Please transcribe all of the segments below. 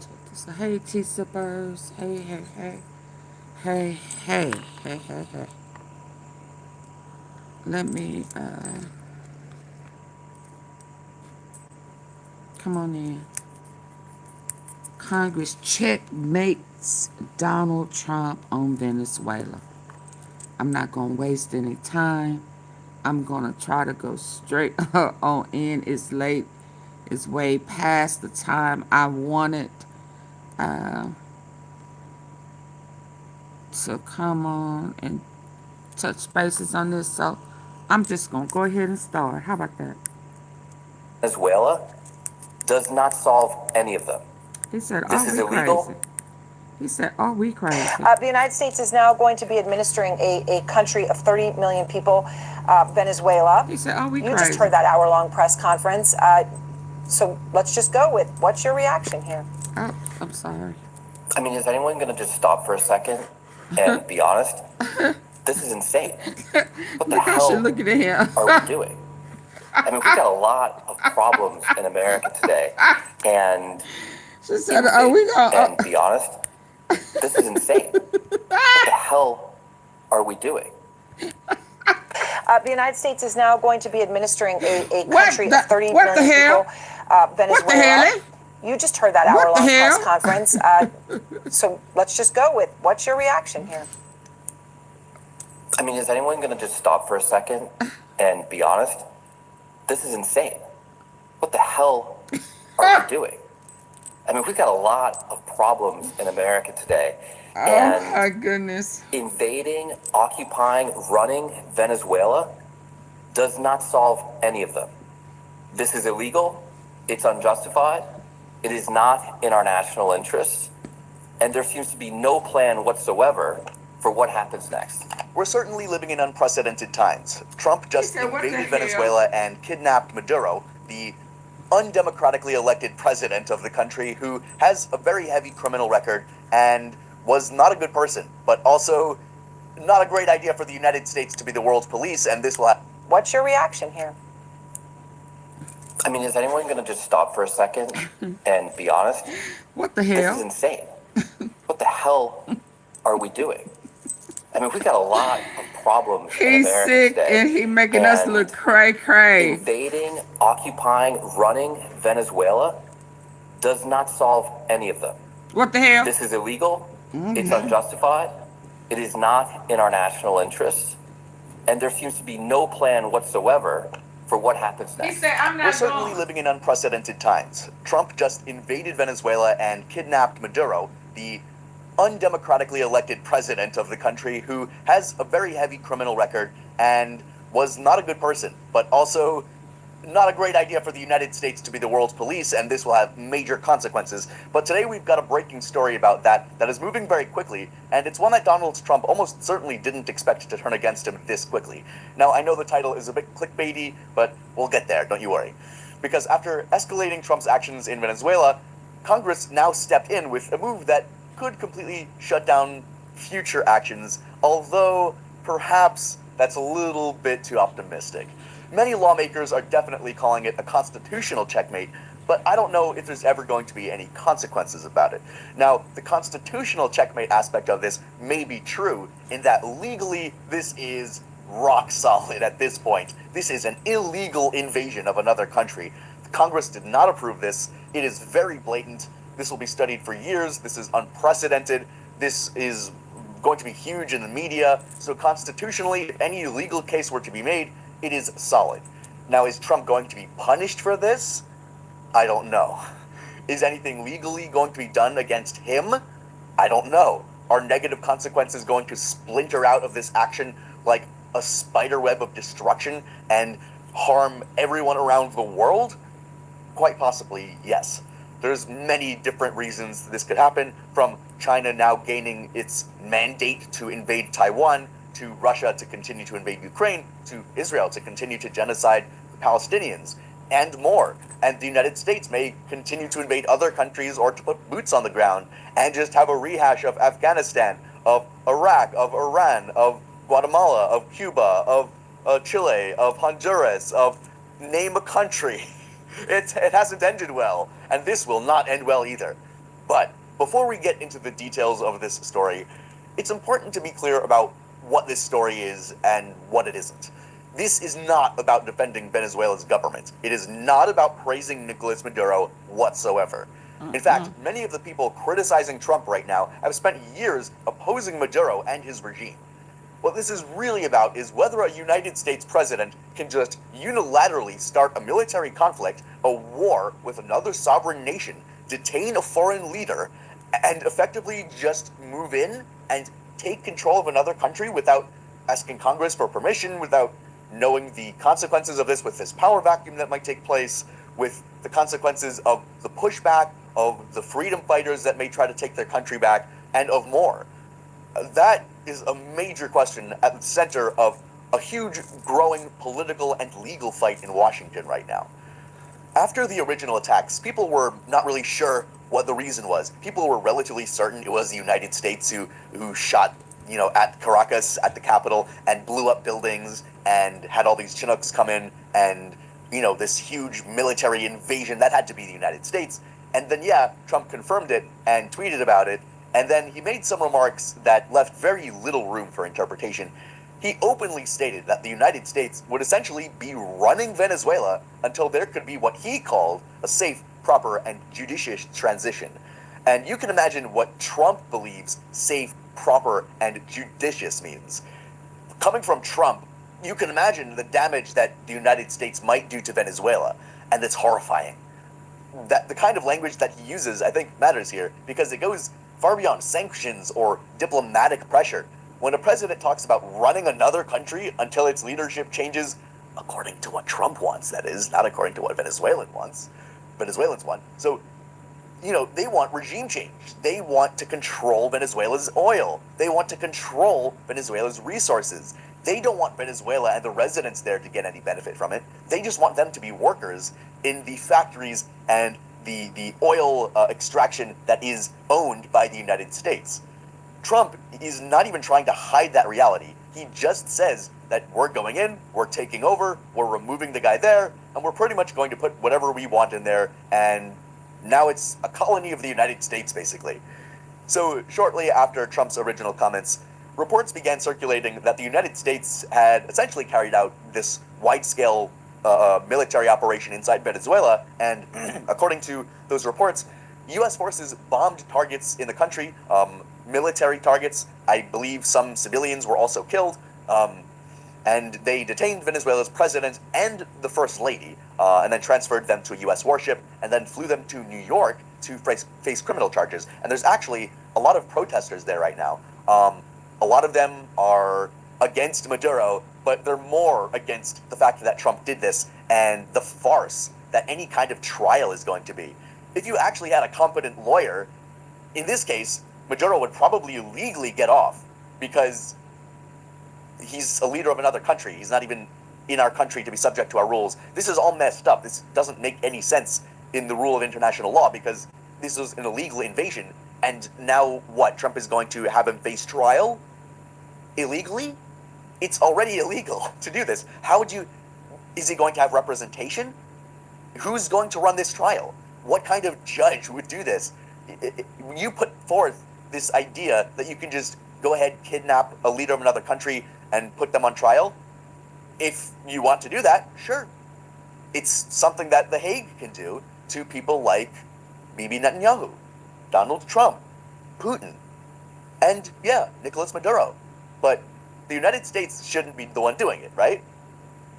check this out. Hey, T Sippers. Hey, hey, hey. Hey, hey, hey, hey, hey. Let me, come on in. Congress checkmates Donald Trump on Venezuela. I'm not going to waste any time. I'm going to try to go straight on in. It's late. It's way past the time I wanted uh, to come on and touch bases on this. So I'm just going to go ahead and start. How about that? Venezuela does not solve any of them. He said, This "Are is we illegal. crazy?" He said, "Are we crazy?" The United States is now going to be administering a country of 30 million people, Venezuela. He said, "Are we You crazy?" just heard that hour-long press conference. So let's just go with what's your reaction here? Oh, I'm sorry. I mean, is anyone going to just stop for a second and be honest? This is insane. What the Look how she hell looking at him. are we doing? I mean, we've got a lot of problems in America today, and She said, "Are we going?" and be honest, this is insane. What the hell are we doing? The United States is now going to be administering a What country the- of 30 what the million hell? people, Venezuela. What the hell? You just heard that What the hour-long press hell? conference. So let's just go with what's your reaction here? I mean, is anyone going to just stop for a second and be honest? This is insane. What the hell are we doing? I mean, we've got a lot of problems in America today. Oh And my goodness. invading, occupying, running Venezuela does not solve any of them. This is illegal. It's unjustified. It is not in our national interests. And there seems to be no plan whatsoever for what happens next. We're certainly living in unprecedented times. Trump just said, "What the invaded hell?" Venezuela and kidnapped Maduro, the undemocratically elected president of the country who has a very heavy criminal record and was not a good person, but also not a great idea for the United States to be the world's police, and this will What's your reaction here? I mean, is anyone going to just stop for a second and be honest? What the This is hell? insane. What the hell are we doing? I mean, we've got a lot of problems in He's America sick today. and he making us And look cray. invading, occupying, running Venezuela does not solve any of them. What the hell? This is illegal. It's unjustified. It is not in our national interests. And there seems to be no plan whatsoever for what happens He next. said, "I'm We're not certainly going." living in unprecedented times. Trump just invaded Venezuela and kidnapped Maduro, the undemocratically elected president of the country who has a very heavy criminal record and was not a good person, but also not a great idea for the United States to be the world's police, and this will have major consequences. But today we've got a breaking story about that is moving very quickly, and it's one that Donald Trump almost certainly didn't expect to turn against him this quickly. Now, I know the title is a bit clickbaity, but we'll get there, don't you worry. Because after escalating Trump's actions in Venezuela, Congress now stepped in with a move that could completely shut down future actions, although perhaps that's a little bit too optimistic. Many lawmakers are definitely calling it a constitutional checkmate, but I don't know if there's ever going to be any consequences about it. Now, the constitutional checkmate aspect of this may be true, in that legally this is rock solid at this point. This is an illegal invasion of another country. Congress did not approve this. It is very blatant. This will be studied for years. This is unprecedented. This is going to be huge in the media. So constitutionally, if any legal case were to be made, it is solid. Now, is Trump going to be punished for this? I don't know. Is anything legally going to be done against him? I don't know. Are negative consequences going to splinter out of this action like a spider web of destruction and harm everyone around the world? Quite possibly, yes. There's many different reasons this could happen, from China now gaining its mandate to invade Taiwan, to Russia to continue to invade Ukraine, to Israel to continue to genocide the Palestinians, and more. And the United States may continue to invade other countries or to put boots on the ground and just have a rehash of Afghanistan, of Iraq, of Iran, of Guatemala, of Cuba, of Chile, of Honduras, of name a country. It hasn't ended well, and this will not end well either. But before we get into the details of this story, it's important to be clear about what this story is and what it isn't. This is not about defending Venezuela's government. It is not about praising Nicolas Maduro whatsoever. In fact, many of the people criticizing Trump right now have spent years opposing Maduro and his regime. What this is really about is whether a United States president can just unilaterally start a military conflict, a war with another sovereign nation, detain a foreign leader, and effectively just move in and take control of another country without asking Congress for permission, without knowing the consequences of this power vacuum that might take place, with the consequences of the pushback, of the freedom fighters that may try to take their country back, and of more. That is a major question at the center of a huge, growing political and legal fight in Washington right now. After the original attacks, people were not really sure what the reason was. People were relatively certain it was the United States who shot, at Caracas, at the Capitol, and blew up buildings, and had all these Chinooks come in, and, this huge military invasion, that had to be the United States. And then, Trump confirmed it and tweeted about it, and then he made some remarks that left very little room for interpretation. He openly stated that the United States would essentially be running Venezuela until there could be what he called a safe, proper, and judicious transition. And you can imagine what Trump believes safe, proper, and judicious means. Coming from Trump, you can imagine the damage that the United States might do to Venezuela, and it's horrifying. That the kind of language that he uses, I think, matters here, because it goes far beyond sanctions or diplomatic pressure. When a president talks about running another country until its leadership changes, according to what Trump wants, that is, not according to what Venezuelans want. So, they want regime change. They want to control Venezuela's oil. They want to control Venezuela's resources. They don't want Venezuela and the residents there to get any benefit from it. They just want them to be workers in the factories and the oil extraction that is owned by the United States. Trump is not even trying to hide that reality. He just says that we're going in, we're taking over, we're removing the guy there, and we're pretty much going to put whatever we want in there, and now it's a colony of the United States, basically. So shortly after Trump's original comments, reports began circulating that the United States had essentially carried out this wide-scale military operation inside Venezuela, and according to those reports, U.S. forces bombed targets in the country, military targets. I believe some civilians were also killed, and they detained Venezuela's president and the first lady, and then transferred them to a U.S. warship, and then flew them to New York to face criminal charges. And there's actually a lot of protesters there right now. A lot of them are against Maduro, but they're more against the fact that Trump did this and the farce that any kind of trial is going to be. If you actually had a competent lawyer, in this case, Maduro would probably legally get off because he's a leader of another country. He's not even in our country to be subject to our rules. This is all messed up. This doesn't make any sense in the rule of international law because this was an illegal invasion. And now what? Trump is going to have him face trial illegally? It's already illegal to do this. Is he going to have representation? Who's going to run this trial? What kind of judge would do this? You put forth this idea that you can just go ahead, kidnap a leader of another country and put them on trial. If you want to do that, sure. It's something that The Hague can do to people like Bibi Netanyahu, Donald Trump, Putin, and Nicolas Maduro. But the United States shouldn't be the one doing it, right?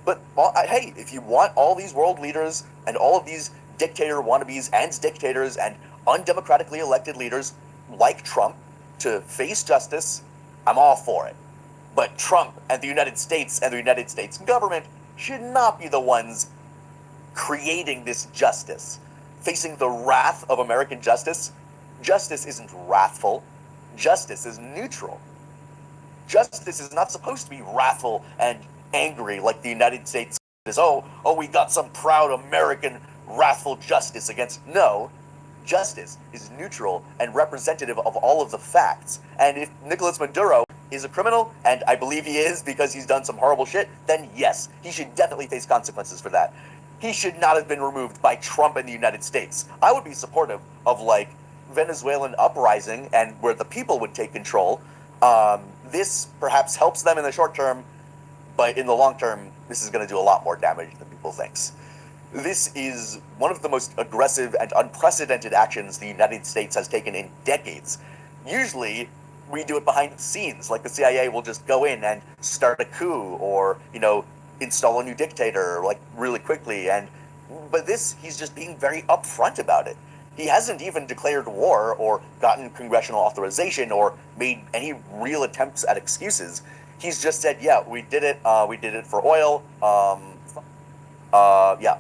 But hey, if you want all these world leaders and all of these dictator wannabes and dictators and undemocratically elected leaders like Trump to face justice, I'm all for it. But Trump and the United States and the United States government should not be the ones creating this justice. Facing the wrath of American justice, justice isn't wrathful. Justice is neutral. Justice is not supposed to be wrathful and angry like the United States is. Oh, we got some proud American wrathful justice against. No, justice is neutral and representative of all of the facts. And if Nicolas Maduro is a criminal, and I believe he is because he's done some horrible shit, then yes, he should definitely face consequences for that. He should not have been removed by Trump and the United States. I would be supportive of, Venezuelan uprising and where the people would take control, this perhaps helps them in the short term, but in the long term, this is going to do a lot more damage than people think. This is one of the most aggressive and unprecedented actions the United States has taken in decades. Usually, we do it behind the scenes, like the CIA will just go in and start a coup or, install a new dictator, like, really quickly. But this, he's just being very upfront about it. He hasn't even declared war or gotten congressional authorization or made any real attempts at excuses. He's just said, yeah, we did it for oil. Yeah.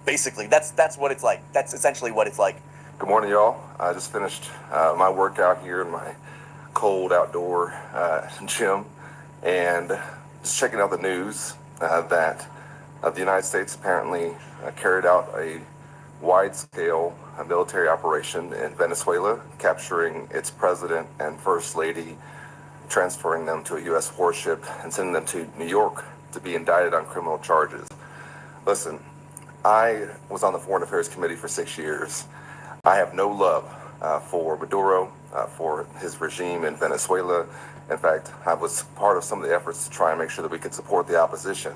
Basically, that's what it's like. That's essentially what it's like. Good morning, y'all. I just finished my workout here in my cold outdoor gym, and just checking out the news that the United States apparently carried out a wide-scale military operation in Venezuela, capturing its president and first lady, transferring them to a U.S. warship, and sending them to New York to be indicted on criminal charges. Listen, I was on the Foreign Affairs Committee for 6 years. I have no love for Maduro, for his regime in Venezuela. In fact, I was part of some of the efforts to try and make sure that we could support the opposition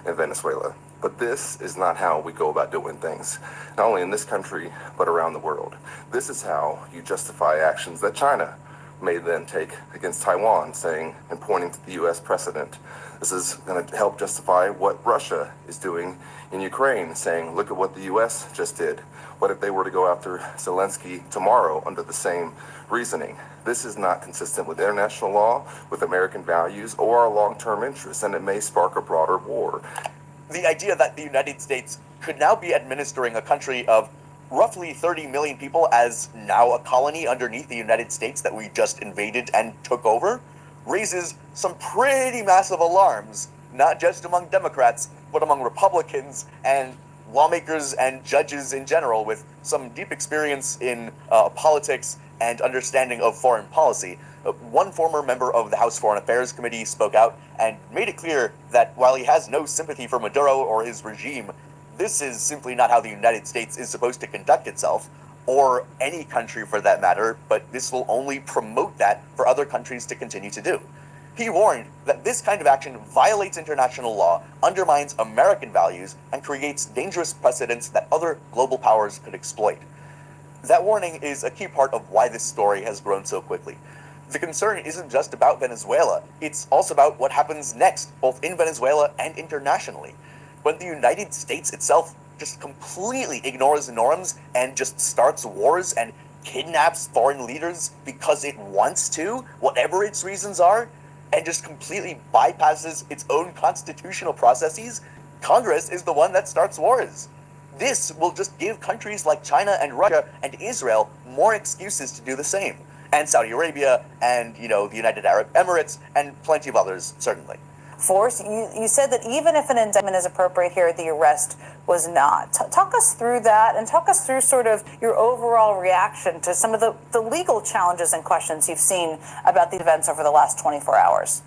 in Venezuela. But this is not how we go about doing things, not only in this country, but around the world. This is how you justify actions that China may then take against Taiwan, saying and pointing to the U.S. precedent. This is going to help justify what Russia is doing in Ukraine, saying, look at what the U.S. just did. What if they were to go after Zelensky tomorrow under the same reasoning? This is not consistent with international law, with American values, or our long-term interests, and it may spark a broader war. The idea that the United States could now be administering a country of roughly 30 million people as now a colony underneath the United States that we just invaded and took over raises some pretty massive alarms, not just among Democrats, but among Republicans and lawmakers and judges in general with some deep experience in politics and understanding of foreign policy. One former member of the House Foreign Affairs Committee spoke out and made it clear that while he has no sympathy for Maduro or his regime, this is simply not how the United States is supposed to conduct itself, or any country for that matter, but this will only promote that for other countries to continue to do. He warned that this kind of action violates international law, undermines American values, and creates dangerous precedents that other global powers could exploit. That warning is a key part of why this story has grown so quickly. The concern isn't just about Venezuela, it's also about what happens next, both in Venezuela and internationally. When the United States itself just completely ignores norms and just starts wars and kidnaps foreign leaders because it wants to, whatever its reasons are, and just completely bypasses its own constitutional processes, Congress is the one that starts wars. This will just give countries like China and Russia and Israel more excuses to do the same. And Saudi Arabia and, the United Arab Emirates and plenty of others, certainly. Force, you said that even if an indictment is appropriate here, the arrest was not. Talk us through that and talk us through sort of your overall reaction to some of the legal challenges and questions you've seen about the events over the last 24 hours.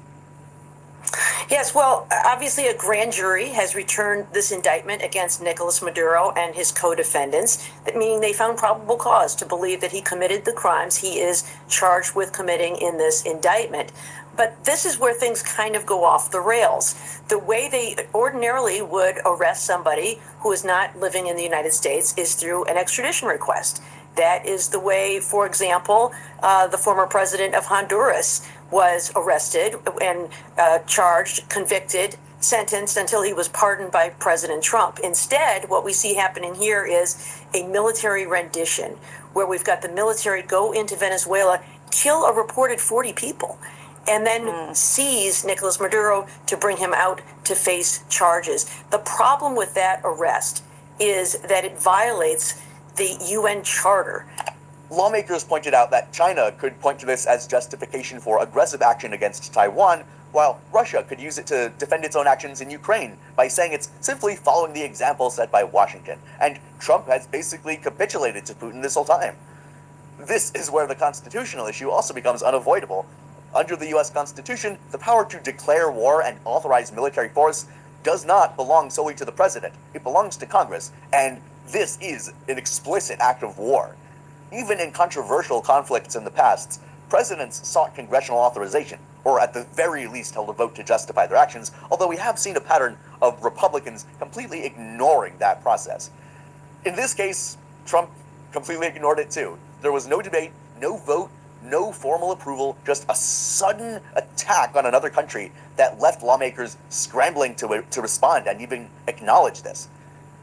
Yes, well, obviously a grand jury has returned this indictment against Nicolas Maduro and his co-defendants, meaning they found probable cause to believe that he committed the crimes he is charged with committing in this indictment. But this is where things kind of go off the rails. The way they ordinarily would arrest somebody who is not living in the United States is through an extradition request. That is the way, for example, the former president of Honduras was arrested and charged, convicted, sentenced until he was pardoned by President Trump. Instead, what we see happening here is a military rendition where we've got the military go into Venezuela, kill a reported 40 people, and then seize Nicolas Maduro to bring him out to face charges. The problem with that arrest is that it violates the UN Charter. Lawmakers pointed out that China could point to this as justification for aggressive action against Taiwan, while Russia could use it to defend its own actions in Ukraine by saying it's simply following the example set by Washington. And Trump has basically capitulated to Putin this whole time. This is where the constitutional issue also becomes unavoidable. Under the U.S. Constitution, the power to declare war and authorize military force does not belong solely to the president. It belongs to Congress, and this is an explicit act of war. Even in controversial conflicts in the past, presidents sought congressional authorization, or at the very least held a vote to justify their actions, although we have seen a pattern of Republicans completely ignoring that process. In this case, Trump completely ignored it too. There was no debate, no vote, no formal approval, just a sudden attack on another country that left lawmakers scrambling to respond and even acknowledge this.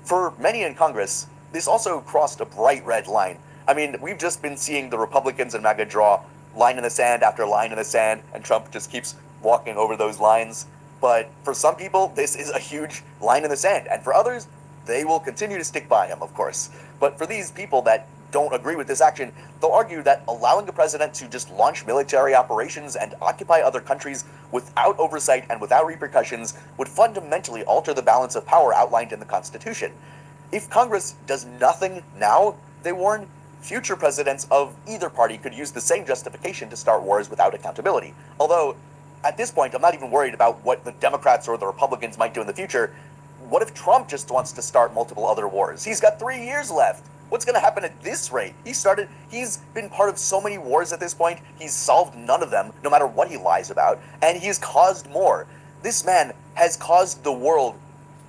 For many in Congress, this also crossed a bright red line. I mean, we've just been seeing the Republicans and MAGA draw line in the sand after line in the sand, and Trump just keeps walking over those lines. But for some people, this is a huge line in the sand, and for others, they will continue to stick by him, of course. But for these people that don't agree with this action, they'll argue that allowing the president to just launch military operations and occupy other countries without oversight and without repercussions would fundamentally alter the balance of power outlined in the Constitution. If Congress does nothing now, they warn, future presidents of either party could use the same justification to start wars without accountability. Although, at this point, I'm not even worried about what the Democrats or the Republicans might do in the future. What if Trump just wants to start multiple other wars? He's got 3 years left. What's going to happen at this rate? He's been part of so many wars at this point. He's solved none of them, no matter what he lies about, and he's caused more. This man has caused the world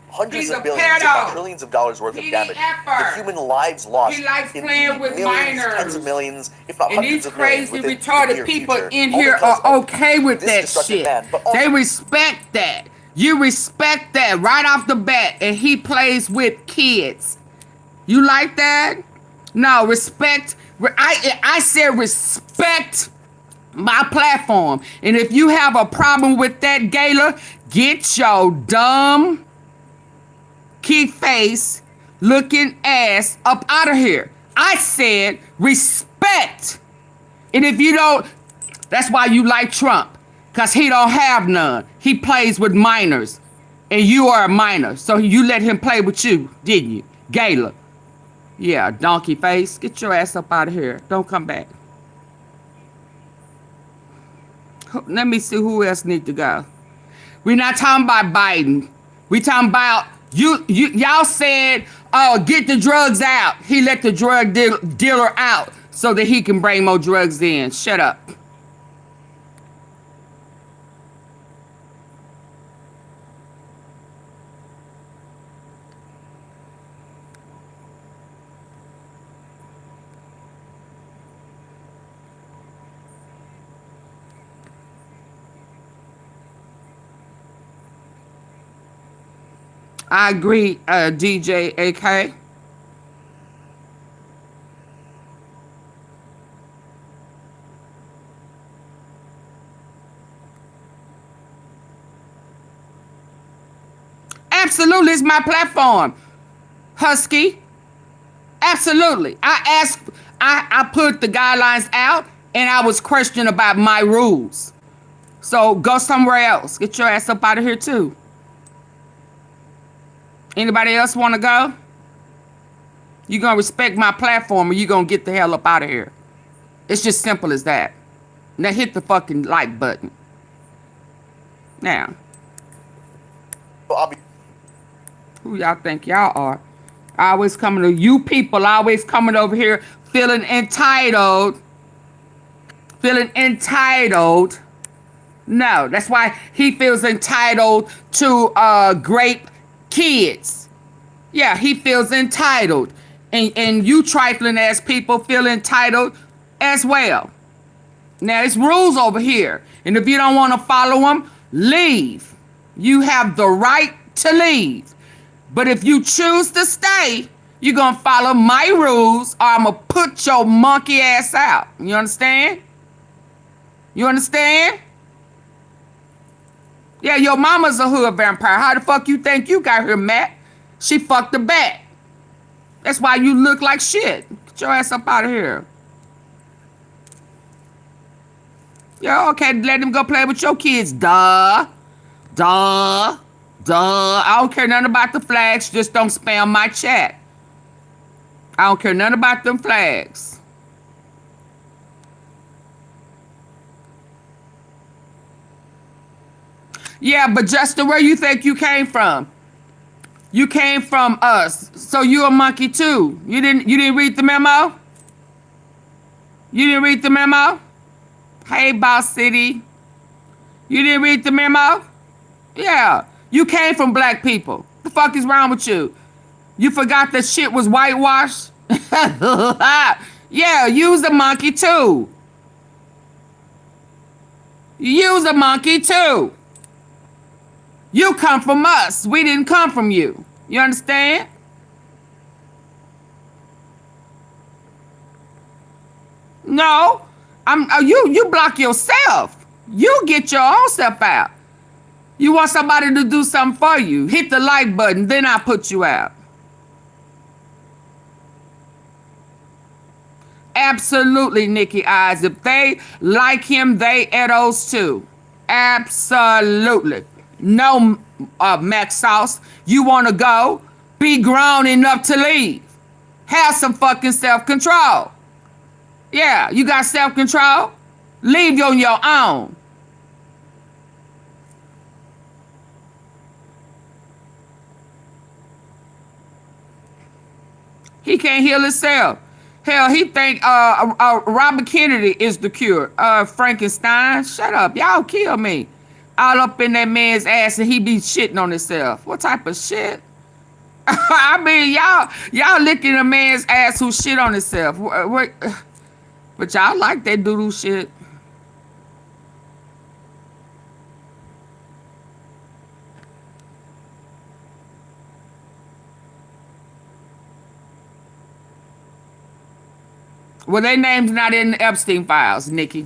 hundreds of billions, if not trillions of dollars worth of damage. The human lives lost. He likes in playing with millions, minors. tens of millions, if not And hundreds these of millions crazy, within the retarded near people future, in all here because are of okay with this that destructive shit. man, but also They respect that. You respect that right off the bat. And he plays with kids. You like that? No, respect. I said respect my platform. And if you have a problem with that, Gayla, get your dumb, key face looking ass up out of here. I said respect. And if you don't, that's why you like Trump. Because he don't have none. He plays with minors. And you are a minor. So you let him play with you, didn't you? Gayla. Yeah, donkey face. Get your ass up out of here. Don't come back. Let me see who else need to go. We're not talking about Biden. We talking about y'all said, oh, get the drugs out. He let the drug dealer out so that he can bring more drugs in. Shut up. I agree, DJ AK. Absolutely, it's my platform, Husky. Absolutely. I put the guidelines out and I was questioned about my rules. So go somewhere else. Get your ass up out of here too. Anybody else want to go? You gonna respect my platform or you gonna get the hell up out of here? It's just simple as that. Now hit the fucking like button. Now. Who y'all think y'all are? Always coming to you people, always coming over here feeling entitled. Feeling entitled. No, that's why he feels entitled to grape kids. Yeah, he feels entitled. And you trifling ass people feel entitled as well. Now, it's rules over here. And if you don't want to follow them, leave. You have the right to leave. But if you choose to stay, you're going to follow my rules or I'm going to put your monkey ass out. You understand? You understand? Yeah, your mama's a hood vampire. How the fuck you think you got here, Matt? She fucked the bat. That's why you look like shit. Get your ass up out of here. Yeah, okay, let them go play with your kids. Duh. I don't care nothing about the flags. Just don't spam my chat. I don't care nothing about them flags. Yeah, but Justin, where you think you came from? You came from us. So you a monkey too. You didn't read the memo? You didn't read the memo? Hey, Boss City. You didn't read the memo? Yeah. You came from black people. The fuck is wrong with you? You forgot that shit was whitewashed? Yeah, use the monkey too. Use the monkey too. You come from us. We didn't come from you. You understand? No. You block yourself. You get your own stuff out. You want somebody to do something for you. Hit the like button, then I put you out. Absolutely, Nikki Eyes. If they like him, they those too. Absolutely. No, Max Sauce. You want to go? Be grown enough to leave. Have some fucking self-control. Yeah, you got self-control? Leave you on your own. He can't heal himself. Hell, he think Robert Kennedy is the cure. Frankenstein, shut up. Y'all kill me. All up in that man's ass and he be shitting on himself. What type of shit? I mean, y'all licking a man's ass who shit on himself. But y'all like that doodle shit. Well, their name's not in the Epstein files, Nikki.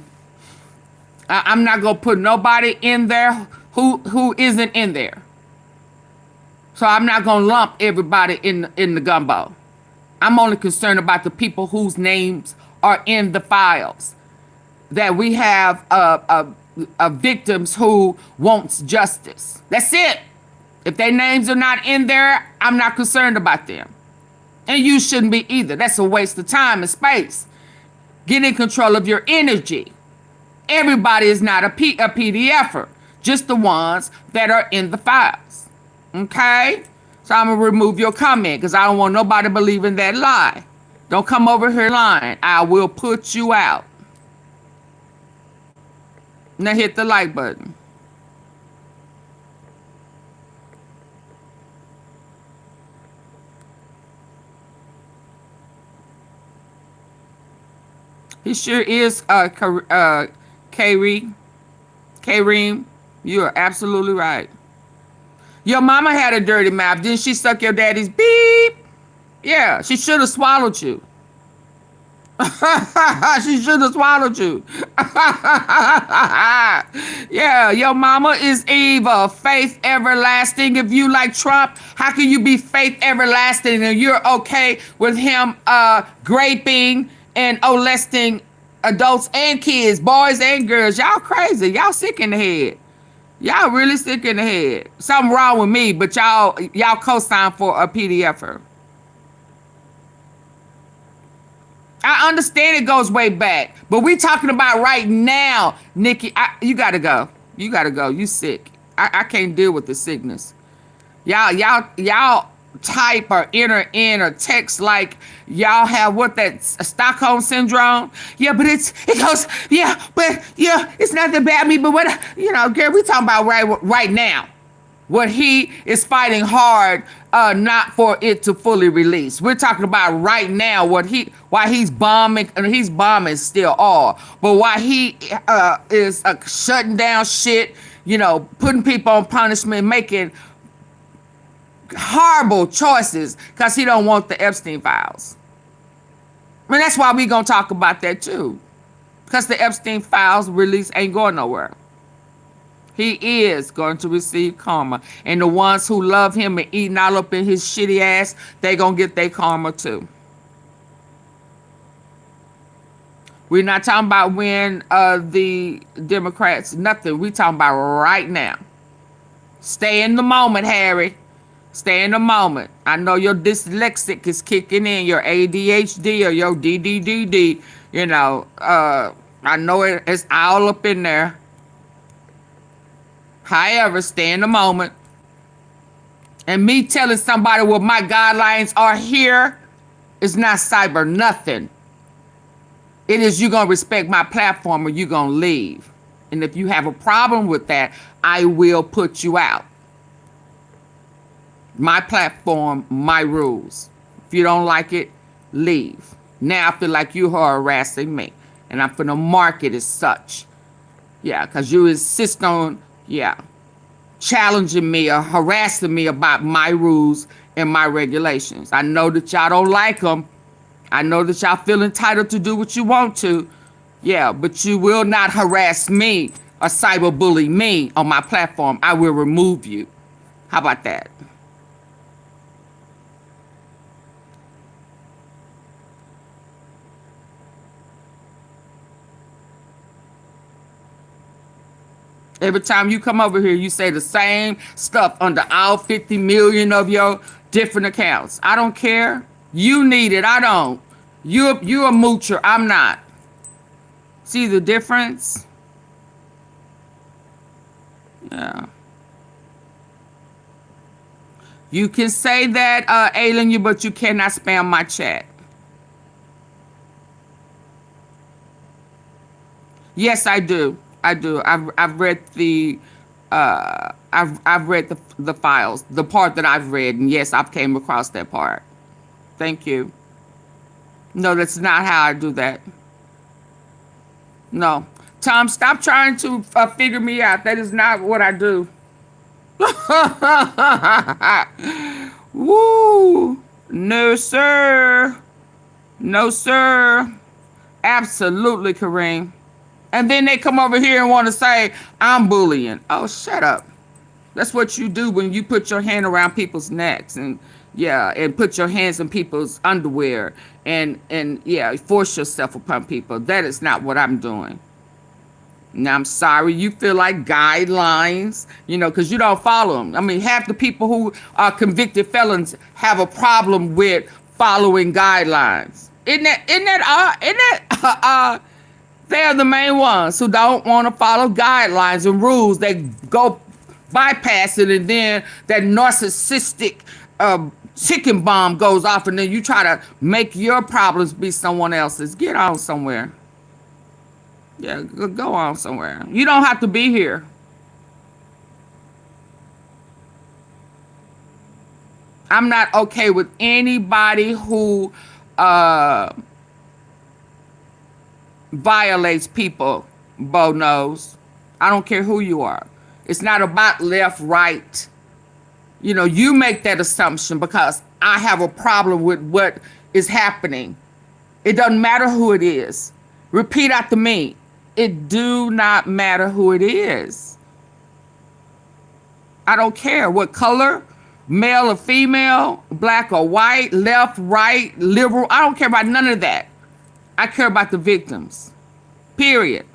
I'm not gonna put nobody in there who isn't in there. So I'm not gonna lump everybody in the gumbo. I'm only concerned about the people whose names are in the files. That we have victims who wants justice. That's it. If their names are not in there, I'm not concerned about them. And you shouldn't be either. That's a waste of time and space. Get in control of your energy. Everybody is not a PDFer. Just the ones that are in the files. Okay? So I'm going to remove your comment because I don't want nobody believing that lie. Don't come over here lying. I will put you out. Now hit the like button. He sure is, Kareem. You are absolutely right. Your mama had a dirty mouth. Didn't she suck your daddy's beep? Yeah, she should have swallowed you. She should have swallowed you. Yeah, your mama is evil. Faith everlasting. If you like Trump, how can you be faith everlasting and you're okay with him graping and molesting adults and kids, boys and girls? Y'all crazy. Y'all sick in the head. Y'all really sick in the head. Something wrong with me, but y'all co-sign for a PDFer. I understand it goes way back, but we talking about right now, Nikki. You gotta go. You gotta go. You sick. I can't deal with the sickness. Y'all type or enter in or text like y'all have what, that Stockholm syndrome? Yeah, but it goes, yeah, but yeah, it's nothing about me, but what, girl, we talking about right now. What he is fighting hard not for it to fully release. We're talking about right now why he's bombing, and he's bombing still all, but why he is shutting down shit, putting people on punishment, making horrible choices because he don't want the Epstein files. I mean, that's why we gonna talk about that too, because the Epstein files release ain't going nowhere. He is going to receive karma, and the ones who love him and eating all up in his shitty ass, they gonna get their karma too. We're not talking about when the Democrats, nothing. We talking about right now. Stay in the moment, Harry. Stay in the moment. I know your dyslexic is kicking in, your ADHD or your DDDD. I know it's all up in there. However, stay in the moment. And me telling somebody what my guidelines are here is not cyber nothing. It is you gonna respect my platform or you gonna leave. And if you have a problem with that, I will put you out. My platform, my rules. If you don't like it, leave. Now I feel like you are harassing me. And I'm finna mark it as such. Yeah, because you insist on, challenging me or harassing me about my rules and my regulations. I know that y'all don't like them. I know that y'all feel entitled to do what you want to. Yeah, but you will not harass me or cyberbully me on my platform. I will remove you. How about that? Every time you come over here, you say the same stuff under all 50 million of your different accounts. I don't care. You need it. I don't. You're a moocher. I'm not. See the difference? Yeah. You can say that, alien, but you cannot spam my chat. Yes, I do. I do. I've read the I've read the files, the part that I've read, and yes, I've came across that part. Thank you. No, that's not how I do that. No. Tom, stop trying to figure me out. That is not what I do. Woo! No, sir. No, sir. Absolutely, Kareem. And then they come over here and want to say, I'm bullying. Oh, shut up. That's what you do when you put your hand around people's necks and put your hands in people's underwear and force yourself upon people. That is not what I'm doing. Now, I'm sorry you feel like guidelines, because you don't follow them. I mean, half the people who are convicted felons have a problem with following guidelines. They're the main ones who don't want to follow guidelines and rules. They go bypass it, and then that narcissistic chicken bomb goes off, and then you try to make your problems be someone else's. Get on somewhere. Yeah, go on somewhere. You don't have to be here. I'm not okay with anybody who violates people, Bo knows. I don't care who you are. It's not about left, right. You make that assumption because I have a problem with what is happening. It doesn't matter who it is. Repeat after me. It do not matter who it is. I don't care what color, male or female, black or white, left, right, liberal. I don't care about none of that. I care about the victims. Period.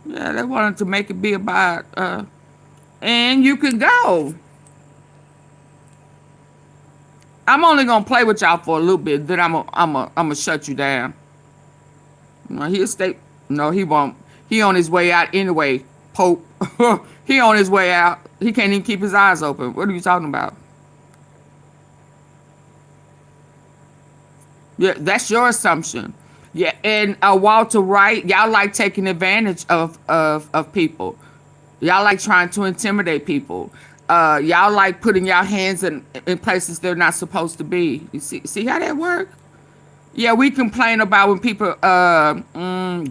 Yeah, they wanted to make it be about, and you can go. I'm only gonna play with y'all for a little bit, then I'm gonna shut you down. No, he'll stay. No, he won't. He on his way out anyway, Pope. He on his way out. He can't even keep his eyes open. What are you talking about? Yeah, that's your assumption. Yeah, and Walter Wright, y'all like taking advantage of people. Y'all like trying to intimidate people. Y'all like putting y'all hands in places they're not supposed to be. You see how that works? Yeah, we complain about when people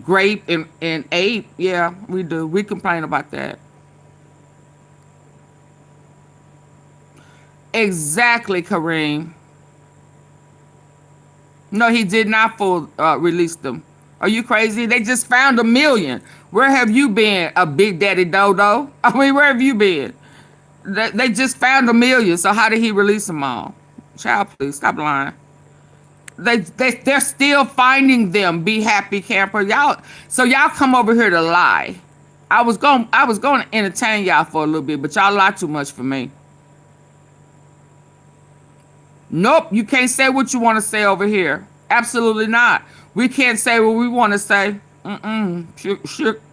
grape and ape. Yeah, we do. We complain about that. Exactly, Kareem. No, he did not release them. Are you crazy? They just found 1 million. Where have you been, a Big Daddy Dodo? I mean, where have you been? They just found 1 million. So how did he release them all? Child, please stop lying. They're still finding them. Be happy, camper. Y'all come over here to lie. I was going to entertain y'all for a little bit, but y'all lie too much for me. Nope, you can't say what you want to say over here. Absolutely not. We can't say what we want to say.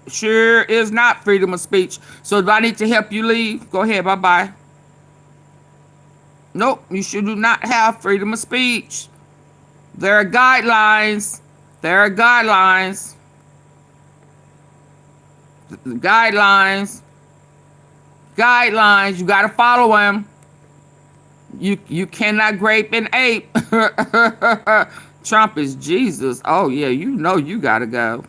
Sure is not freedom of speech. So do I need to help you leave? Go ahead, bye-bye. Nope, you should do not have freedom of speech. There are guidelines. There are guidelines. Guidelines. Guidelines. You got to follow them. You cannot grape and ape. Trump is Jesus. Oh, yeah, you know you got to go.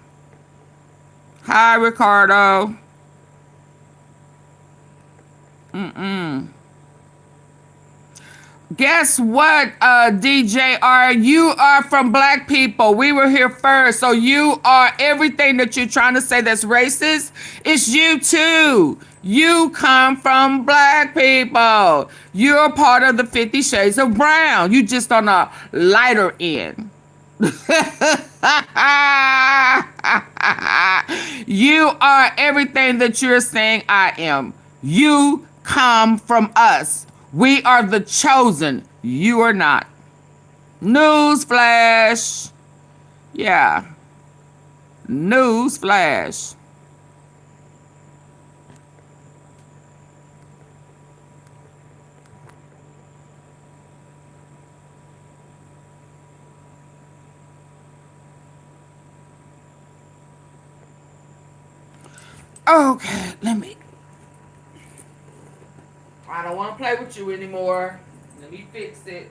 Hi, Ricardo. Guess what, DJR? You are from black people. We were here first. So you are everything that you're trying to say that's racist. It's you too. You come from black people. You're part of the 50 Shades of Brown. You just on a lighter end. You are everything that you're saying I am. You come from us. We are the chosen. You are not. Newsflash. Yeah. Newsflash. Okay, let me. I don't want to play with you anymore. Let me fix it.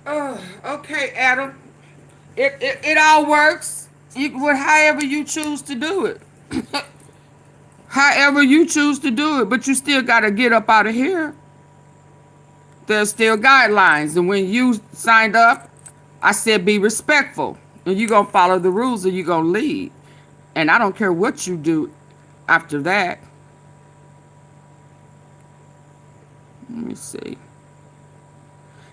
Oh, okay, Adam. It all works. However you choose to do it. However you choose to do it, but you still got to get up out of here. There's still guidelines. And when you signed up, I said be respectful. And you're going to follow the rules or you're going to leave. And I don't care what you do after that. Let me see.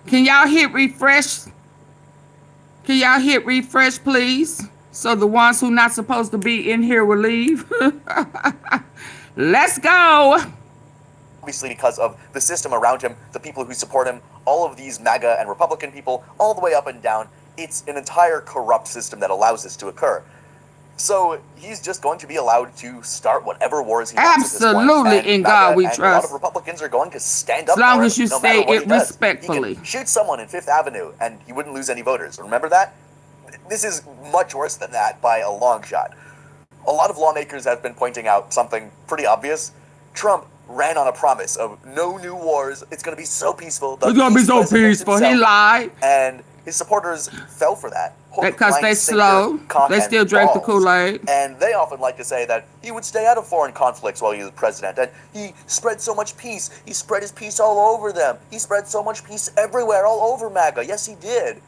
Can y'all hit refresh? Can y'all hit refresh, please? So the ones who not supposed to be in here will leave. Let's go. Obviously, because of the system around him, the people who support him, all of these MAGA and Republican people, all the way up and down, it's an entire corrupt system that allows this to occur. So he's just going to be allowed to start whatever wars he wants at this point. Absolutely, And in MAGA God we and a lot of trust. Republicans are going to stand up As long for as you him no matter say what it he does. respectfully. He can shoot someone in Fifth Avenue and he wouldn't lose any voters. Remember that? This is much worse than that by a long shot. A lot of lawmakers have been pointing out something pretty obvious. Trump ran on a promise of no new wars. It's going to be so peaceful. It's going to be so peaceful. He lied. And his supporters fell for that. Because they slow. They still drank the Kool-Aid. And they often like to say that he would stay out of foreign conflicts while he was president. And he spread so much peace. He spread his peace all over them. He spread so much peace everywhere, all over MAGA. Yes, he did.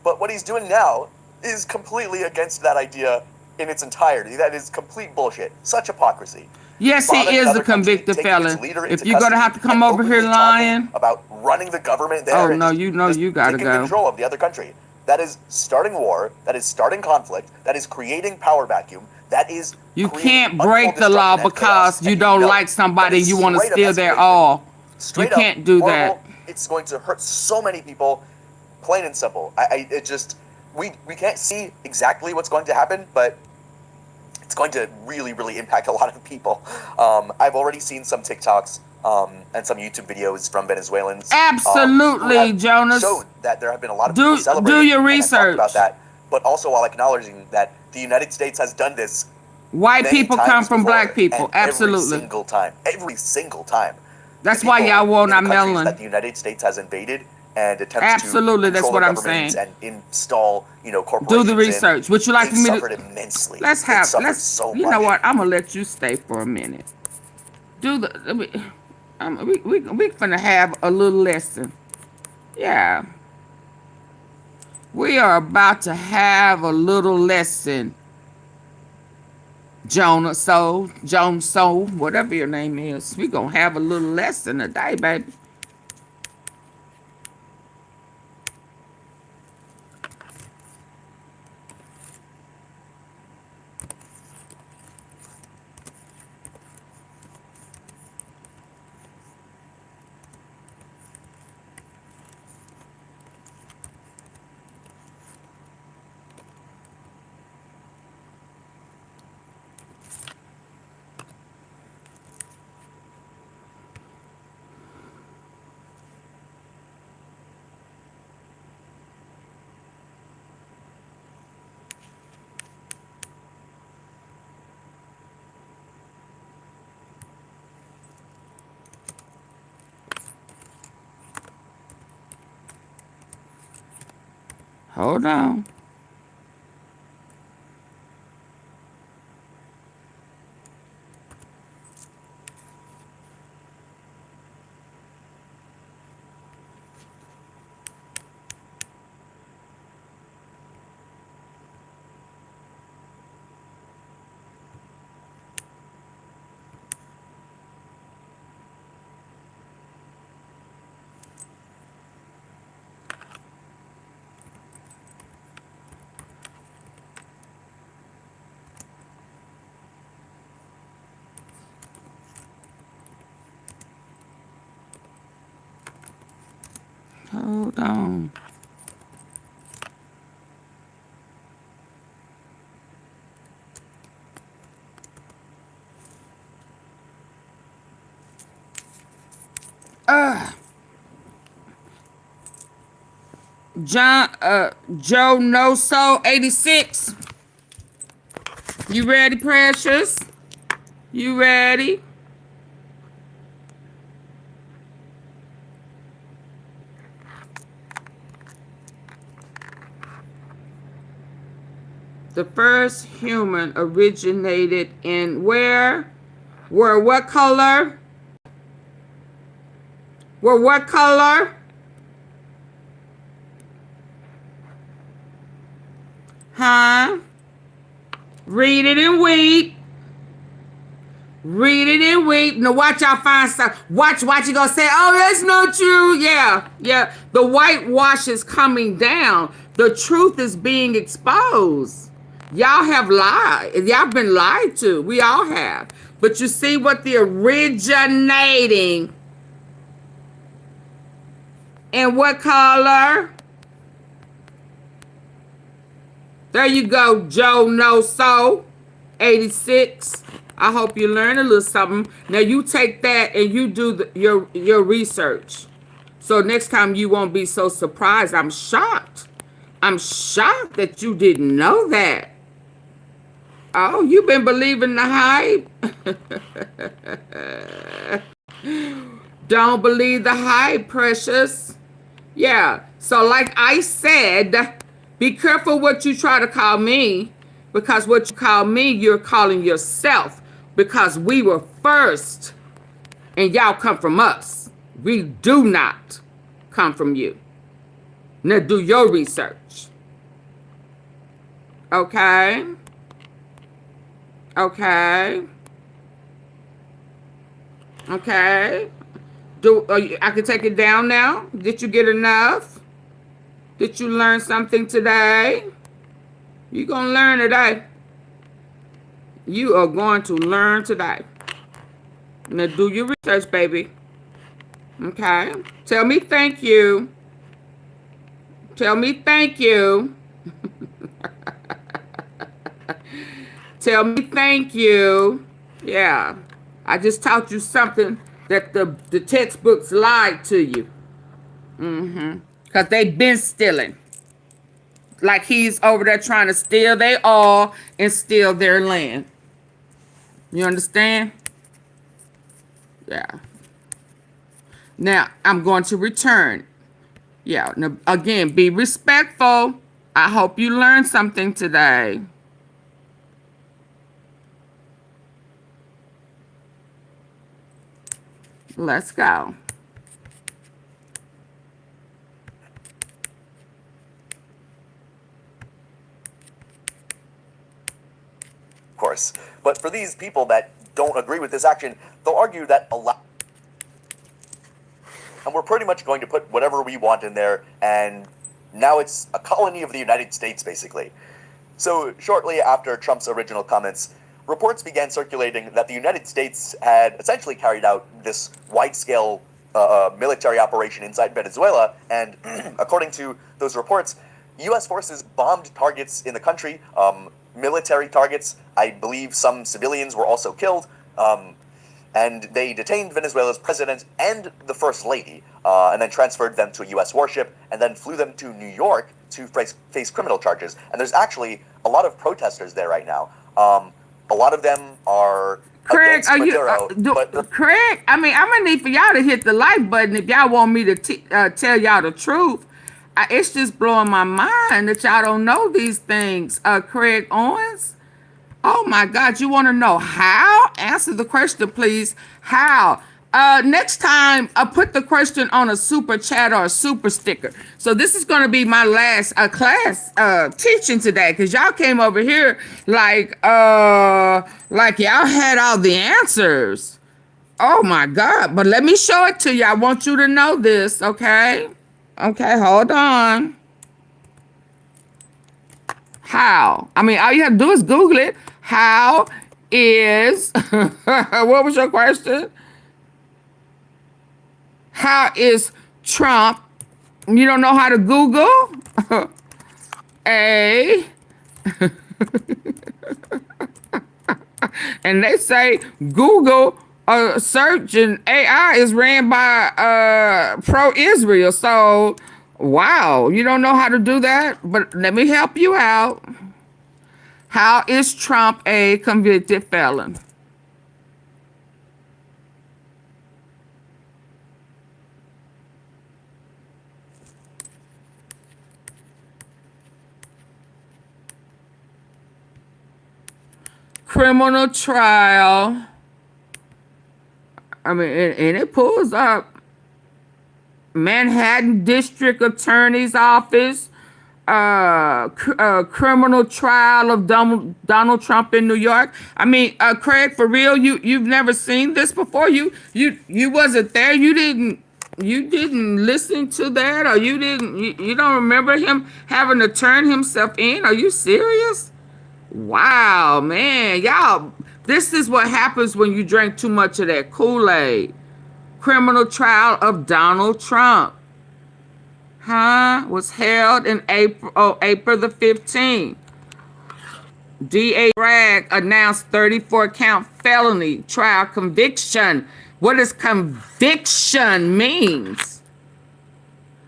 But what he's doing now is completely against that idea in its entirety. That is complete bullshit. Such hypocrisy. Yes, he is a convicted felon. If you're going to have to come over here lying about running the government there. Oh, no, you know you got to taking go. control of the other country. That is starting war. That is starting conflict. That is creating power vacuum. That is You can't break the law because you don't like somebody and you want to steal their all. You can't do that. It's going to hurt so many people, plain and simple. We can't see exactly what's going to happen, but it's going to really, really impact a lot of people. I've already seen some TikToks and some YouTube videos from Venezuelans. Absolutely, Jonas. Showed that there have been a lot of people celebrating. Do your and research about that, but also while acknowledging that the United States has done this. White people come from before, black people. Absolutely. Every single time. That's why y'all want our melon. That the United States has invaded and attempts Absolutely, to that's what I'm saying. And install, corporations. Do the research. Would you like me to? Suffered immensely. Let's so you much. know what? I'm gonna let you stay for a minute. We finna have a little lesson. Yeah. We are about to have a little lesson. Jonas Soul, whatever your name is. We gonna have a little lesson today, baby. Hold on. Hold on. Joe No Soul 86. You ready, Precious? You ready? The first human originated in where? Where what color? Where what color? Huh? Read it and weep. Read it and weep. Now watch y'all find stuff. Watch you gonna say, oh, that's not true. Yeah. The whitewash is coming down. The truth is being exposed. Y'all have lied. Y'all been lied to. We all have. But you see what the originating in what color? There you go, Joe No Soul. 86. I hope you learn a little something. Now you take that and you do your research. So next time you won't be so surprised. I'm shocked. I'm shocked that you didn't know that. Oh, you've been believing the hype? Don't believe the hype, precious. Yeah. So like I said, be careful what you try to call me, because what you call me, you're calling yourself, because we were first and y'all come from us. We do not come from you. Now do your research. Okay? Okay? Okay? I can take it down now? Did you get enough? Did you learn something today? You're going to learn today. You are going to learn today. Now do your research, baby. Okay? Tell me thank you. Tell me thank you. Tell me thank you. Yeah. I just taught you something that the textbooks lied to you. Because they've been stealing. Like he's over there trying to steal their all and steal their land. You understand? Yeah. Now, I'm going to return. Yeah. Now, again, be respectful. I hope you learned something today. Let's go. Of course. But for these people that don't agree with this action, they'll argue that and we're pretty much going to put whatever we want in there, and now it's a colony of the United States, basically. So shortly after Trump's original comments, reports began circulating that the United States had essentially carried out this wide-scale military operation inside Venezuela, and according to those reports, U.S. forces bombed targets in the country, military targets. I believe some civilians were also killed, and they detained Venezuela's president and the first lady, and then transferred them to a U.S. warship, and then flew them to New York to face criminal charges. And there's actually a lot of protesters there right now. A lot of them are Craig, against Maduro. Craig, I mean, I'm going to need for y'all to hit the like button if y'all want me to tell y'all the truth. It's just blowing my mind that y'all don't know these things. Craig Owens? Oh, my God. You want to know how? Answer the question, please. How? Next time, put the question on a super chat or a super sticker. So this is going to be my last class teaching today, because y'all came over here like y'all had all the answers. Oh my God! But let me show it to you. I want you to know this, okay? Okay, hold on. How? I mean, all you have to do is Google it. How is what was your question? How is Trump? You don't know how to Google? And they say Google search and AI is ran by pro-Israel. So, wow, you don't know how to do that? But let me help you out. How is Trump a convicted felon? Criminal trial. I mean, and it pulls up Manhattan District Attorney's Office, criminal trial of Donald Trump in New York. I mean, Craig, for real, you've never seen this before. You wasn't there. You didn't listen to that, or you don't remember him having to turn himself in. Are you serious? Wow, man, y'all, this is what happens when you drink too much of that Kool-Aid. Criminal trial of Donald Trump. Was held in April the 15th. DA Bragg announced 34-count felony trial conviction. What does conviction means?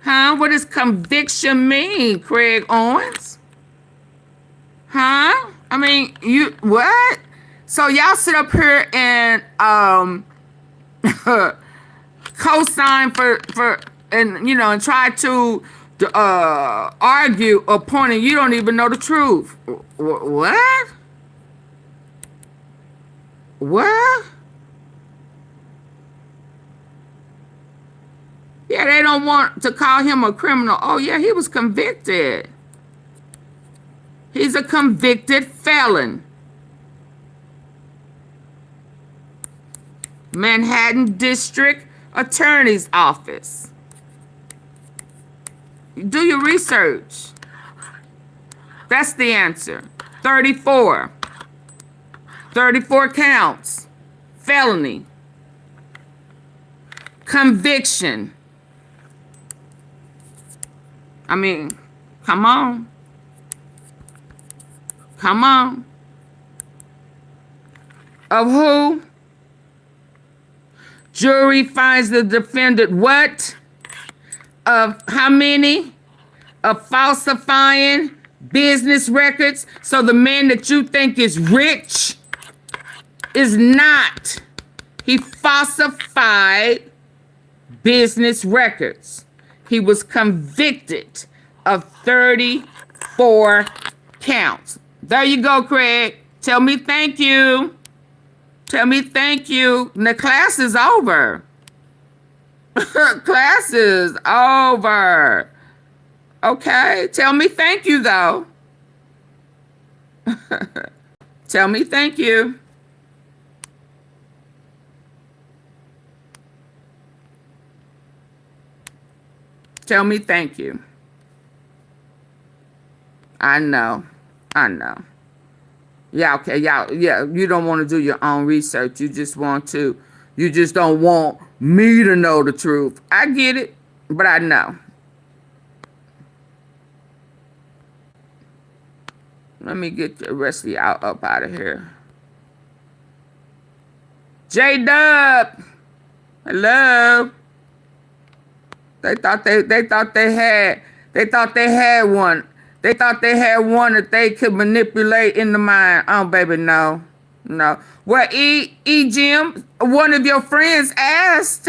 Huh? What does conviction mean, Craig Owens? Huh? I mean, you, what? So y'all sit up here and co-sign for and you know and try to argue a point and you don't even know the truth. What? What? Yeah, they don't want to call him a criminal. Oh yeah, he was convicted. He's a convicted felon. Manhattan District Attorney's Office. Do your research. That's the answer. 34. 34 counts. Felony. Conviction. I mean, come on. Come on. Of who? Jury finds the defendant what? Of how many? Of falsifying business records. So the man that you think is rich is not. He falsified business records. He was convicted of 34 counts. There you go, Craig. Tell me thank you. Tell me thank you. The class is over. Class is over. Okay. Tell me thank you, though. Tell me thank you. Tell me thank you. I know. I know. Yeah, okay, y'all, yeah, you don't want to do your own research. You just don't want me to know the truth. I get it, but I know. Let me get the rest of y'all up out of here. J-Dub, hello. They thought they had one. They thought they had one that they could manipulate in the mind. Oh, baby, no. No. Well, Jim, one of your friends asked.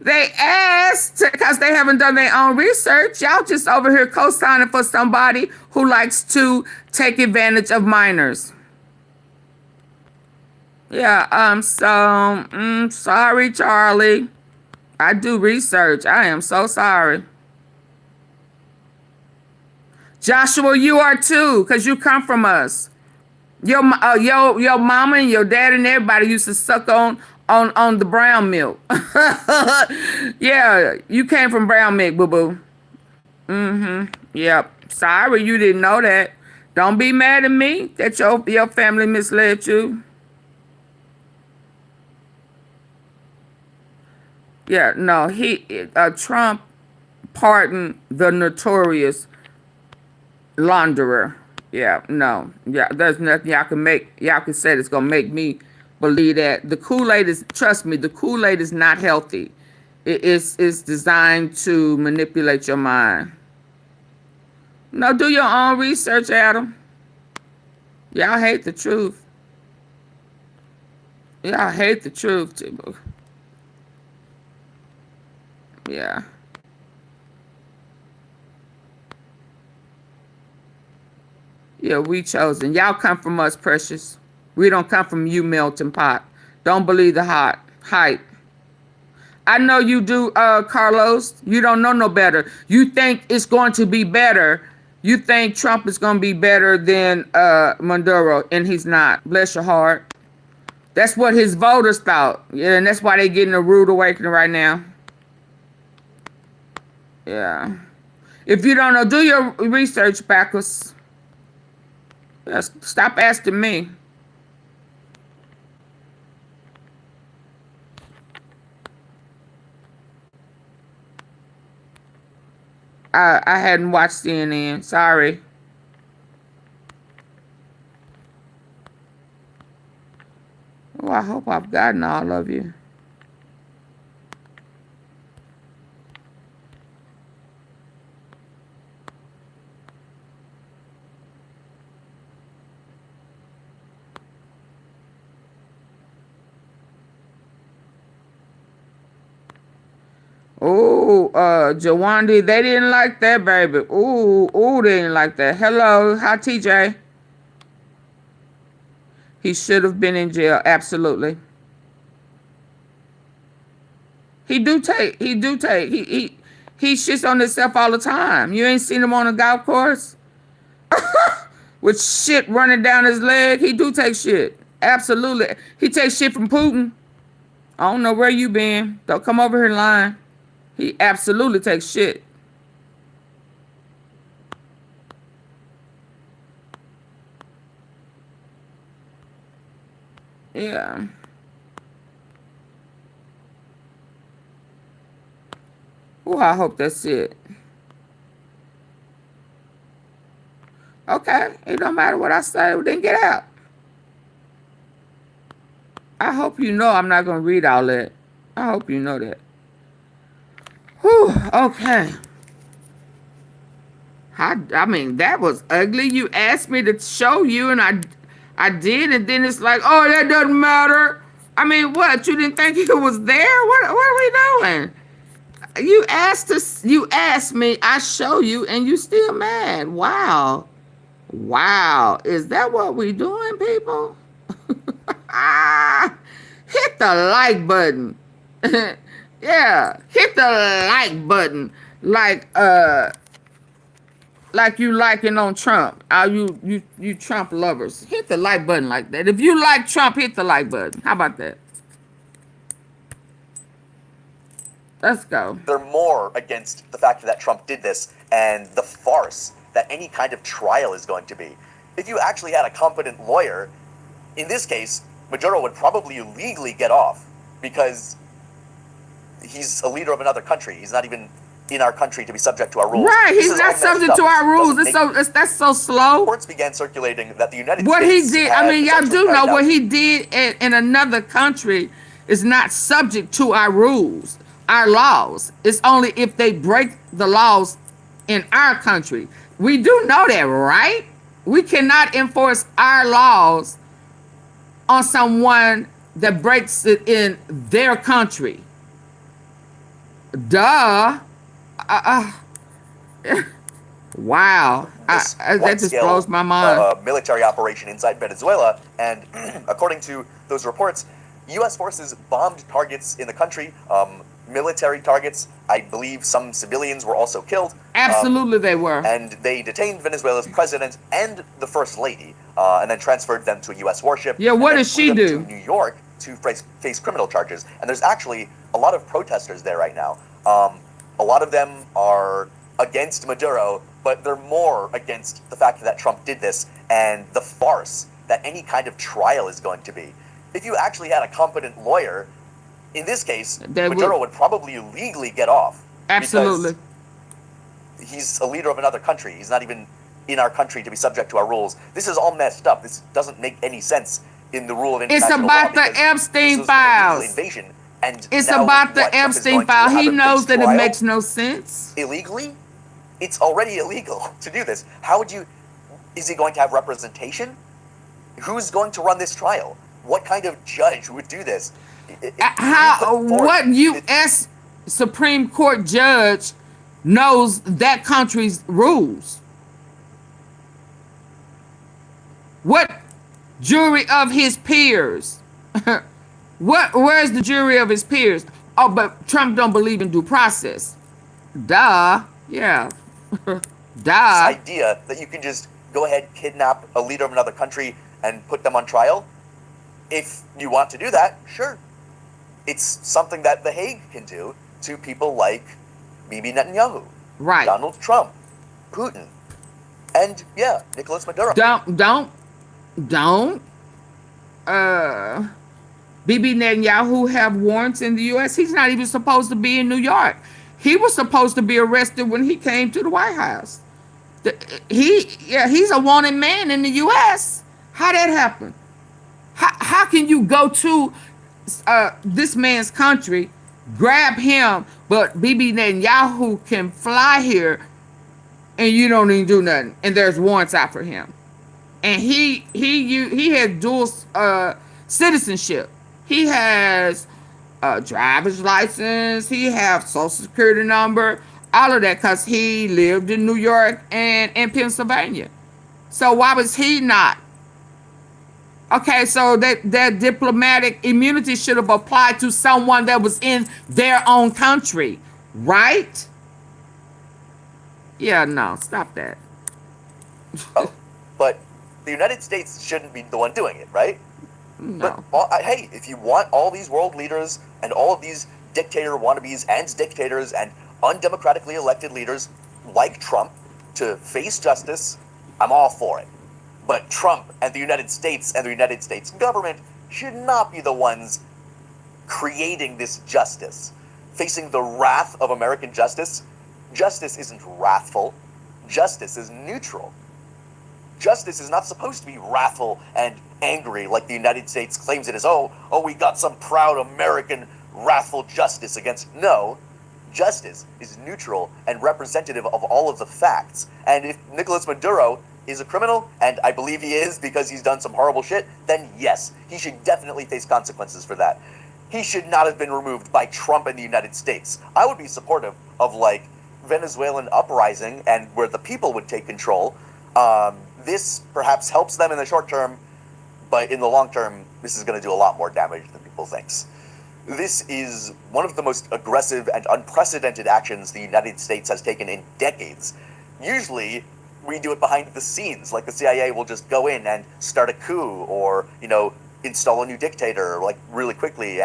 They asked because they haven't done their own research. Y'all just over here co-signing for somebody who likes to take advantage of minors. Yeah, sorry, Charlie. I do research. I am so sorry. Joshua, you are too, because you come from us. Your mama and your dad and everybody used to suck on the brown milk. Yeah, you came from brown milk, boo-boo. Yep. Sorry you didn't know that. Don't be mad at me that your family misled you. Yeah, no, Trump pardoned the notorious launderer. Yeah, no. Yeah, there's nothing y'all can say that's gonna make me believe that. The Kool-Aid is, trust me, the Kool-Aid is not healthy. It's designed to manipulate your mind. No, do your own research, Adam. Y'all hate the truth. Y'all hate the truth, too. Yeah. Yeah, we chosen. Y'all come from us, precious. We don't come from you, melting pot. Don't believe the hype. I know you do, Carlos. You don't know no better. You think it's going to be better. You think Trump is going to be better than Maduro, and he's not. Bless your heart. That's what his voters thought. Yeah, and that's why they're getting a rude awakening right now. Yeah. If you don't know, do your research, Bacchus. Yes, stop asking me. I hadn't watched CNN. Sorry. I hope I've gotten all of you. Ooh, Jawandi, they didn't like that, baby. Ooh, they didn't like that. Hello, hi, TJ. He should have been in jail, absolutely. He shits on himself all the time. You ain't seen him on a golf course with shit running down his leg. He do take shit, absolutely. He takes shit from Putin. I don't know where you been. Don't come over here lying. He absolutely takes shit. Yeah. Oh, I hope that's it. Okay, it don't matter what I say, then get out. I hope you know I'm not going to read all that. I hope you know that. Whew, okay. I mean, that was ugly. You asked me to show you, and I did, and then it's like, oh, that doesn't matter. I mean, what? You didn't think it was there? What are we doing? You asked me, I show you, and you still mad. Wow. Wow. Is that what we doing, people? Hit the like button. Yeah, hit the like button. Like you liking on Trump. You Trump lovers. Hit the like button like that. If you like Trump, hit the like button. How about that? Let's go. They're more against the fact that Trump did this and the farce that any kind of trial is going to be. If you actually had a competent lawyer, in this case, Maduro would probably legally get off because he's a leader of another country. He's not even in our country to be subject to our rules. Right, he's not subject to our rules. That's so slow. Reports began circulating that the United what States. What he did, I mean, y'all do know what he did in another country is not subject to our rules, our laws. It's only if they break the laws in our country. We do know that, right? We cannot enforce our laws on someone that breaks it in their country. Duh. Wow. That just blows my mind. Military operation inside Venezuela, and according to those reports, U.S. forces bombed targets in the country, military targets. I believe some civilians were also killed. Absolutely, they were. And they detained Venezuela's president and the first lady, and then transferred them to a U.S. warship. Yeah, what does she do? To New York to face criminal charges. And there's actually a lot of protesters there right now. A lot of them are against Maduro, but they're more against the fact that Trump did this and the farce that any kind of trial is going to be. If you actually had a competent lawyer, in this case, Maduro would probably legally get off. Absolutely. He's a leader of another country. He's not even in our country to be subject to our rules. This is all messed up. This doesn't make any sense in the rule of international law. It's about the Epstein files. Invasion. And it's about the Epstein file. He knows that it makes no sense. Illegally? It's already illegal to do this. How would you... Is he going to have representation? Who's going to run this trial? What kind of judge would do this? What U.S. Supreme Court judge knows that country's rules? What jury of his peers? Where's the jury of his peers? Oh, but Trump don't believe in due process. Duh. Yeah. Duh. This idea that you can just go ahead, kidnap a leader of another country and put them on trial. If you want to do that, sure. It's something that The Hague can do to people like Bibi Netanyahu, right? Donald Trump, Putin, and yeah, Nicolas Maduro. Don't. Bibi Netanyahu have warrants in the U.S. He's not even supposed to be in New York. He was supposed to be arrested when he came to the White House. He's a wanted man in the U.S. How that happened? How can you go to this man's country, grab him, but Bibi Netanyahu can fly here and you don't even do nothing, and there's warrants out for him, and he has dual citizenship. He has a driver's license. He have social security number, all of that, because he lived in New York and in Pennsylvania. So why was he not? Okay, so that diplomatic immunity should have applied to someone that was in their own country, right? Yeah, no, stop that. But the United States shouldn't be the one doing it, right? No. But hey, if you want all these world leaders and all of these dictator wannabes and dictators and undemocratically elected leaders like Trump to face justice, I'm all for it. But Trump and the United States and the United States government should not be the ones creating this justice. Facing the wrath of American justice, justice isn't wrathful. Justice is neutral. Justice is not supposed to be wrathful and angry like the United States claims it is. Oh, we got some proud American wrathful justice against. No, justice is neutral and representative of all of the facts. And if Nicolas Maduro is a criminal, and I believe he is because he's done some horrible shit, then yes, he should definitely face consequences for that. He should not have been removed by Trump and the United States. I would be supportive of, like, Venezuelan uprising and where the people would take control. This perhaps helps them in the short term, but in the long term, this is going to do a lot more damage than people think. This is one of the most aggressive and unprecedented actions the United States has taken in decades. Usually, we do it behind the scenes, like the CIA will just go in and start a coup or, install a new dictator, like, really quickly.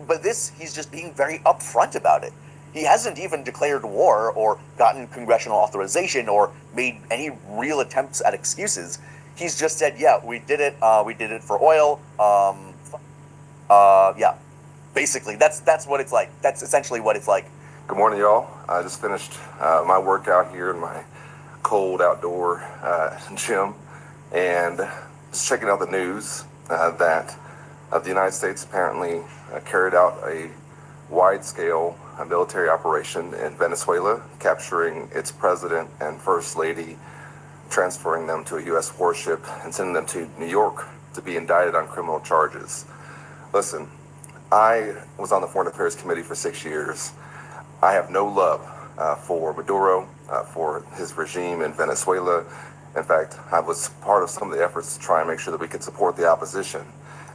But this, he's just being very upfront about it. He hasn't even declared war or gotten congressional authorization or made any real attempts at excuses. He's just said, yeah, we did it for oil. Yeah, basically, that's what it's like. That's essentially what it's like. Good morning, y'all. I just finished my workout here in my cold outdoor gym, and just checking out the news that the United States apparently carried out a wide-scale military operation in Venezuela, capturing its president and first lady, transferring them to a U.S. warship, and sending them to New York to be indicted on criminal charges. Listen, I was on the Foreign Affairs Committee for 6 years. I have no love for Maduro, for his regime in Venezuela. In fact, I was part of some of the efforts to try and make sure that we could support the opposition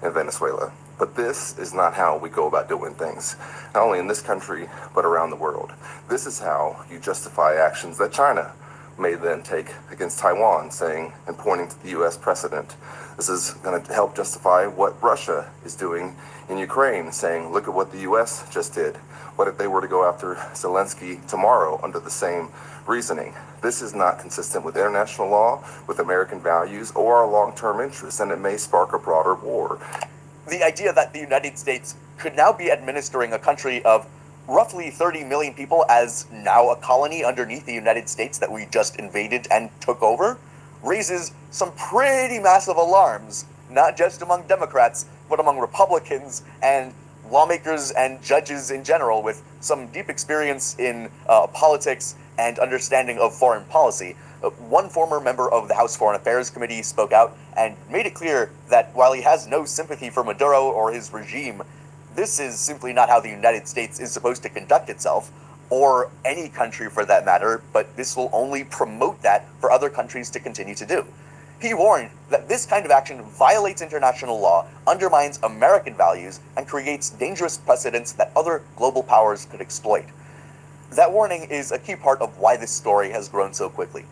in Venezuela. But this is not how we go about doing things, not only in this country, but around the world. This is how you justify actions that China may then take against Taiwan, saying and pointing to the U.S. precedent. This is going to help justify what Russia is doing in Ukraine, saying, look at what the U.S. just did. What if they were to go after Zelensky tomorrow under the same reasoning? This is not consistent with international law, with American values, or our long-term interests, and it may spark a broader war. The idea that the United States could now be administering a country of roughly 30 million people as now a colony underneath the United States that we just invaded and took over raises some pretty massive alarms, not just among Democrats, but among Republicans and lawmakers and judges in general with some deep experience in politics and understanding of foreign policy. One former member of the House Foreign Affairs Committee spoke out and made it clear that while he has no sympathy for Maduro or his regime, this is simply not how the United States is supposed to conduct itself, or any country for that matter, but this will only promote that for other countries to continue to do. He warned that this kind of action violates international law, undermines American values, and creates dangerous precedents that other global powers could exploit. That warning is a key part of why this story has grown so quickly.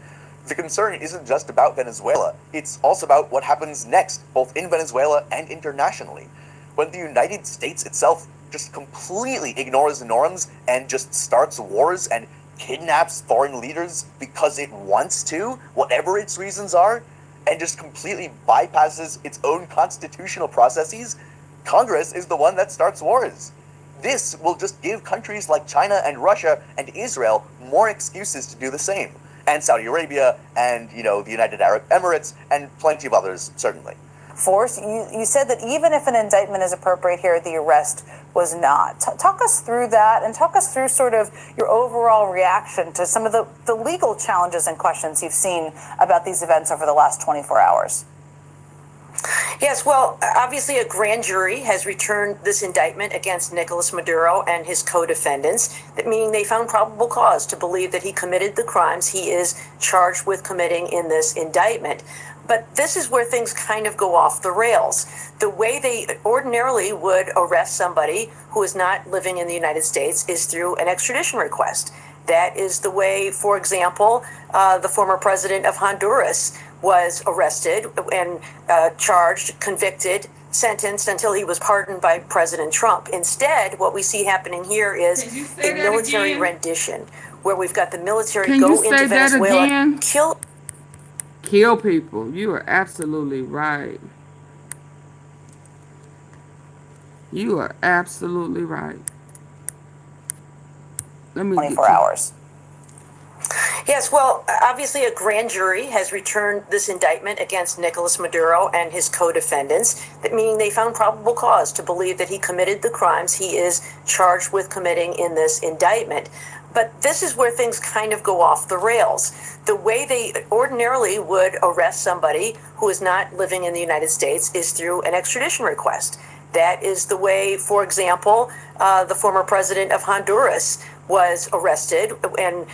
The concern isn't just about Venezuela, it's also about what happens next, both in Venezuela and internationally. When the United States itself just completely ignores norms and just starts wars and kidnaps foreign leaders because it wants to, whatever its reasons are, and just completely bypasses its own constitutional processes, Congress is the one that starts wars. This will just give countries like China and Russia and Israel more excuses to do the same. And Saudi Arabia and, the United Arab Emirates and plenty of others, certainly. force. You said that even if an indictment is appropriate here, the arrest was not. Talk us through that and talk us through sort of your overall reaction to some of the legal challenges and questions you've seen about these events over the last 24 hours. Yes, well, obviously a grand jury has returned this indictment against Nicolas Maduro and his co-defendants, meaning they found probable cause to believe that he committed the crimes he is charged with committing in this indictment. But this is where things kind of go off the rails. The way they ordinarily would arrest somebody who is not living in the United States is through an extradition request. That is the way, for example, the former president of Honduras was arrested and charged, convicted, sentenced until he was pardoned by President Trump. Instead, what we see happening here is a military rendition where we've got the military go into Venezuela, kill people. You are absolutely right. You are absolutely right. Let me 24 hours. Yes, well, obviously a grand jury has returned this indictment against Nicolas Maduro and his co-defendants, meaning they found probable cause to believe that he committed the crimes he is charged with committing in this indictment. But this is where things kind of go off the rails. The way they ordinarily would arrest somebody who is not living in the United States is through an extradition request. That is the way, for example, the former president of Honduras was arrested and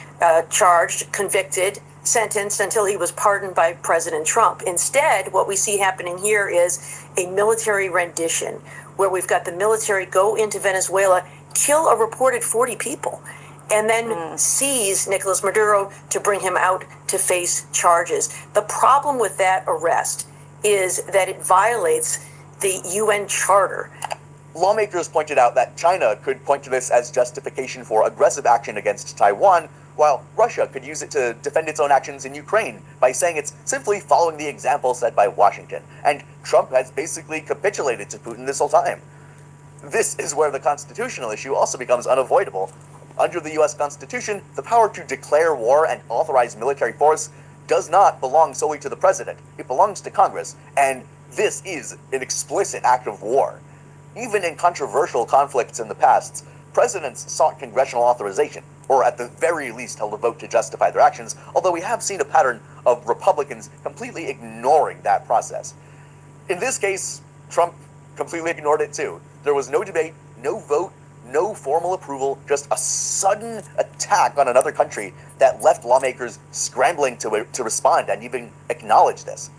charged, convicted, sentenced until he was pardoned by President Trump. Instead, what we see happening here is a military rendition where we've got the military go into Venezuela, kill a reported 40 people, and then seize Nicolas Maduro to bring him out to face charges. The problem with that arrest is that it violates the UN Charter. Lawmakers pointed out that China could point to this as justification for aggressive action against Taiwan, while Russia could use it to defend its own actions in Ukraine by saying it's simply following the example set by Washington. And Trump has basically capitulated to Putin this whole time. This is where the constitutional issue also becomes unavoidable. Under the US Constitution, the power to declare war and authorize military force does not belong solely to the president. It belongs to Congress, and this is an explicit act of war. Even in controversial conflicts in the past, presidents sought congressional authorization, or at the very least held a vote to justify their actions, although we have seen a pattern of Republicans completely ignoring that process. In this case, Trump completely ignored it too. There was no debate, no vote, no formal approval, just a sudden attack on another country that left lawmakers scrambling to respond and even acknowledge this.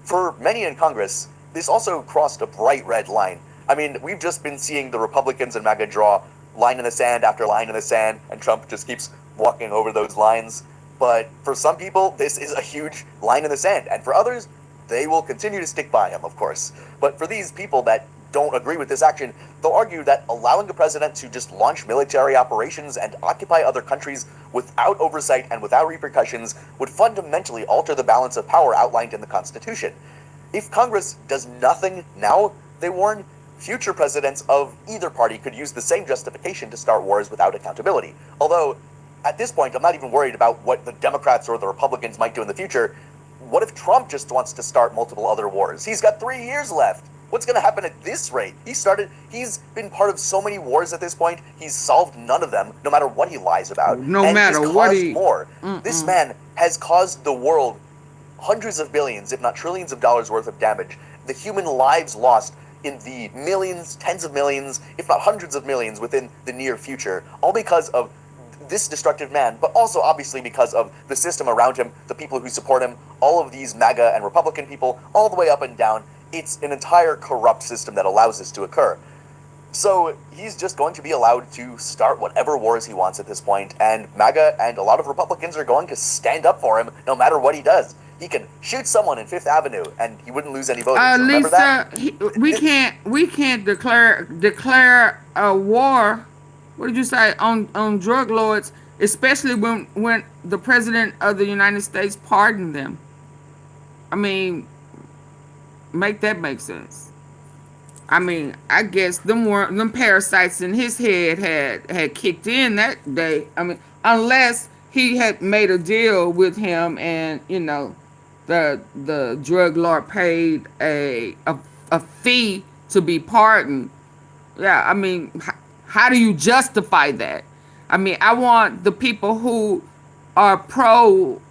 For many in Congress, this also crossed a bright red line. I mean, we've just been seeing the Republicans and Maga draw line in the sand after line in the sand, and Trump just keeps walking over those lines. But for some people, this is a huge line in the sand, and for others, they will continue to stick by him, of course. But for these people that don't agree with this action, they'll argue that allowing the president to just launch military operations and occupy other countries without oversight and without repercussions would fundamentally alter the balance of power outlined in the Constitution. If Congress does nothing now, they warn, future presidents of either party could use the same justification to start wars without accountability. Although, at this point, I'm not even worried about what the Democrats or the Republicans might do in the future. What if Trump just wants to start multiple other wars? He's got 3 years left. What's going to happen at this rate? He's been part of so many wars at this point. He's solved none of them, no matter what he lies about. No and matter he's what caused he... more. This man has caused the world hundreds of billions, if not trillions of dollars worth of damage. The human lives lost in the millions, tens of millions, if not hundreds of millions within the near future, all because of this destructive man, but also obviously because of the system around him, the people who support him, all of these MAGA and Republican people, all the way up and down. It's an entire corrupt system that allows this to occur. So he's just going to be allowed to start whatever wars he wants at this point, and MAGA and a lot of Republicans are going to stand up for him no matter what he does. He can shoot someone in Fifth Avenue, and he wouldn't lose any voters. Remember that? Lisa, we can't declare a war. What did you say on drug lords, especially when the president of the United States pardoned them? I mean, make that make sense. I mean, I guess them parasites in his head had kicked in that day. I mean, unless he had made a deal with him and the drug lord paid a fee to be pardoned. Yeah, I mean, how do you justify that? I mean, I want the people who are pro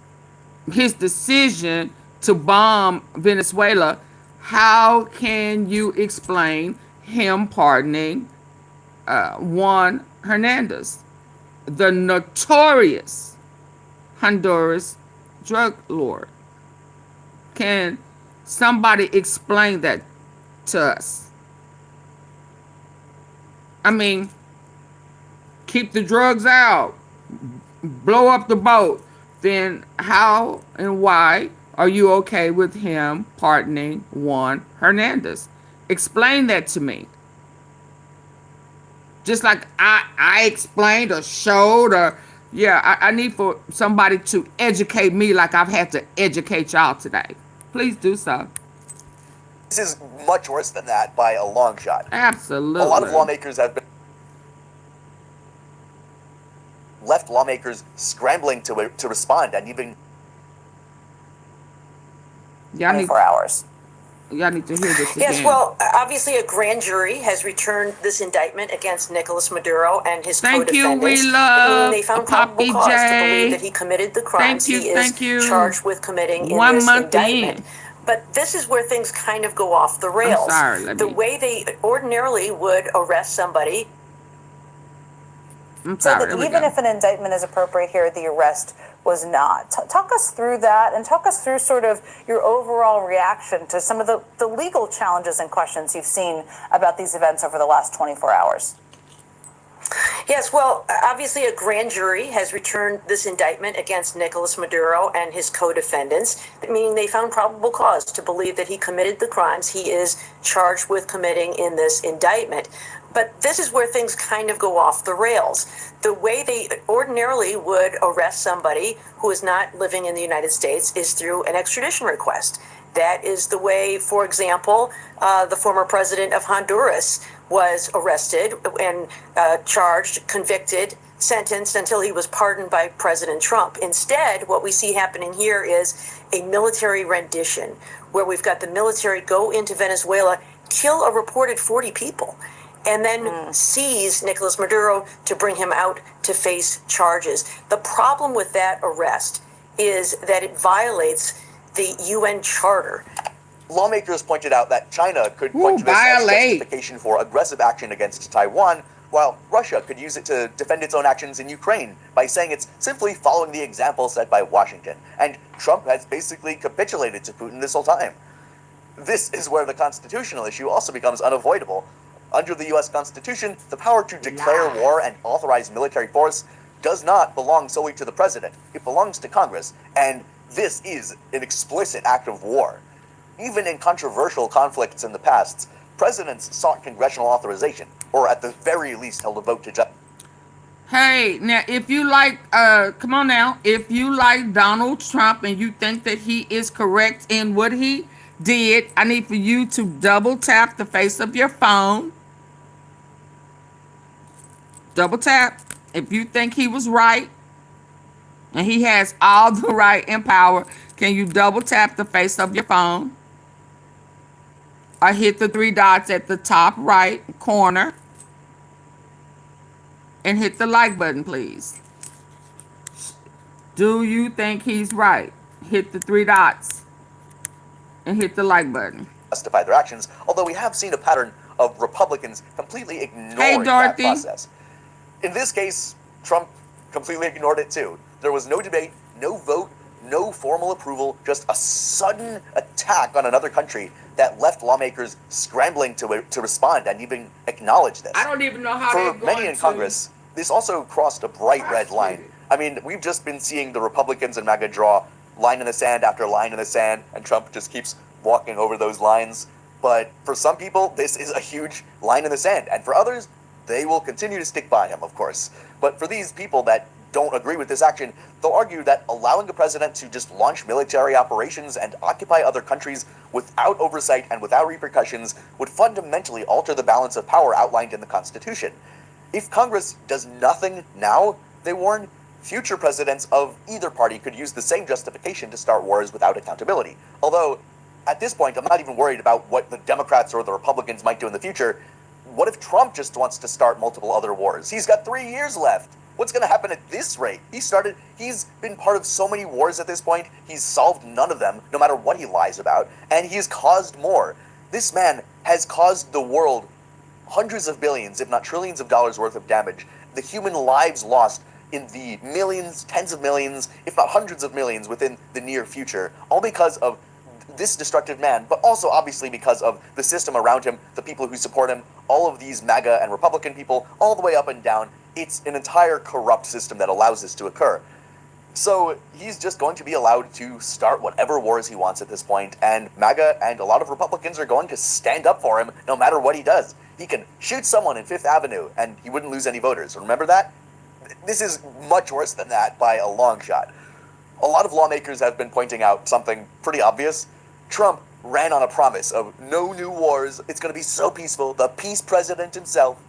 his decision to bomb Venezuela. How can you explain him pardoning Juan Hernandez, the notorious Honduras drug lord? Can somebody explain that to us? I mean, keep the drugs out, blow up the boat. Then how and why are you okay with him pardoning Juan Hernandez? Explain that to me. Just like I explained or showed, or yeah, I need for somebody to educate me like I've had to educate y'all today. Please do so. This is much worse than that by a long shot. Absolutely. A lot of lawmakers have been left lawmakers scrambling to respond, and even Y'all need, 24 hours. y'all need to hear this again. Yes, well, obviously a grand jury has returned this indictment against Nicolas Maduro and his Thank you, co-defendants. we love They found Poppy probable cause to J. believe that he committed the crimes Thank you, he thank you. is charged with committing in 1 this month indictment. in. But this is where things kind of go off the rails. sorry, The way they ordinarily would arrest somebody. I'm So sorry. that Here we even go. if an indictment is appropriate here, the arrest was not. Talk us through that, and talk us through sort of your overall reaction to some of the legal challenges and questions you've seen about these events over the last 24 hours. Yes, well, obviously a grand jury has returned this indictment against Nicolas Maduro and his co-defendants, meaning they found probable cause to believe that he committed the crimes he is charged with committing in this indictment. But this is where things kind of go off the rails. The way they ordinarily would arrest somebody who is not living in the United States is through an extradition request. That is the way, for example, the former president of Honduras was arrested and charged, convicted, sentenced until he was pardoned by President Trump. Instead, what we see happening here is a military rendition, where we've got the military go into Venezuela, kill a reported 40 people, and then seize Nicolas Maduro to bring him out to face charges. The problem with that arrest is that it violates the UN Charter. lawmakers pointed out that China could point to this as justification for aggressive action against Taiwan, while Russia could use it to defend its own actions in Ukraine by saying it's simply following the example set by Washington. And Trump has basically capitulated to Putin this whole time. This is where the constitutional issue also becomes unavoidable. Under the U.S. Constitution, the power to declare war and authorize military force does not belong solely to the president. It belongs to Congress, and this is an explicit act of war. Even in controversial conflicts in the past, presidents sought congressional authorization, or at the very least held a vote to Hey, now, if you like, come on now, if you like Donald Trump and you think that he is correct in what he did, I need for you to double tap the face of your phone. Double tap. If you think he was right and he has all the right and power, can you double tap the face of your phone? Or hit the three dots at the top right corner and hit the like button, please. Do you think he's right? Hit the three dots and hit the like button. justify their actions, although we have seen a pattern of Republicans completely ignoring that process. In this case, Trump completely ignored it too. There was no debate, no vote, no formal approval, just a sudden attack on another country that left lawmakers scrambling to respond and even acknowledge this. I don't even know how For many in Congress, this also crossed a bright red line. I mean, we've just been seeing the Republicans and Maga draw line in the sand after line in the sand, and Trump just keeps walking over those lines. But for some people, this is a huge line in the sand, and for others, they will continue to stick by him, of course. But for these people that don't agree with this action, they'll argue that allowing a president to just launch military operations and occupy other countries without oversight and without repercussions would fundamentally alter the balance of power outlined in the Constitution. If Congress does nothing now, they warn, future presidents of either party could use the same justification to start wars without accountability. Although, at this point, I'm not even worried about what the Democrats or the Republicans might do in the future. What if Trump just wants to start multiple other wars? He's got 3 years left. What's going to happen at this rate? He's been part of so many wars at this point. He's solved none of them, no matter what he lies about, and he's caused more. This man has caused the world hundreds of billions, if not trillions of dollars worth of damage. The human lives lost in the millions, tens of millions, if not hundreds of millions within the near future, all because of this destructive man, but also obviously because of the system around him, the people who support him, all of these MAGA and Republican people, all the way up and down. It's an entire corrupt system that allows this to occur. So he's just going to be allowed to start whatever wars he wants at this point, and MAGA and a lot of Republicans are going to stand up for him no matter what he does. He can shoot someone in Fifth Avenue and he wouldn't lose any voters. Remember that? This is much worse than that by a long shot. A lot of lawmakers have been pointing out something pretty obvious. Trump ran on a promise of no new wars. It's going to be so peaceful. The peace president himself.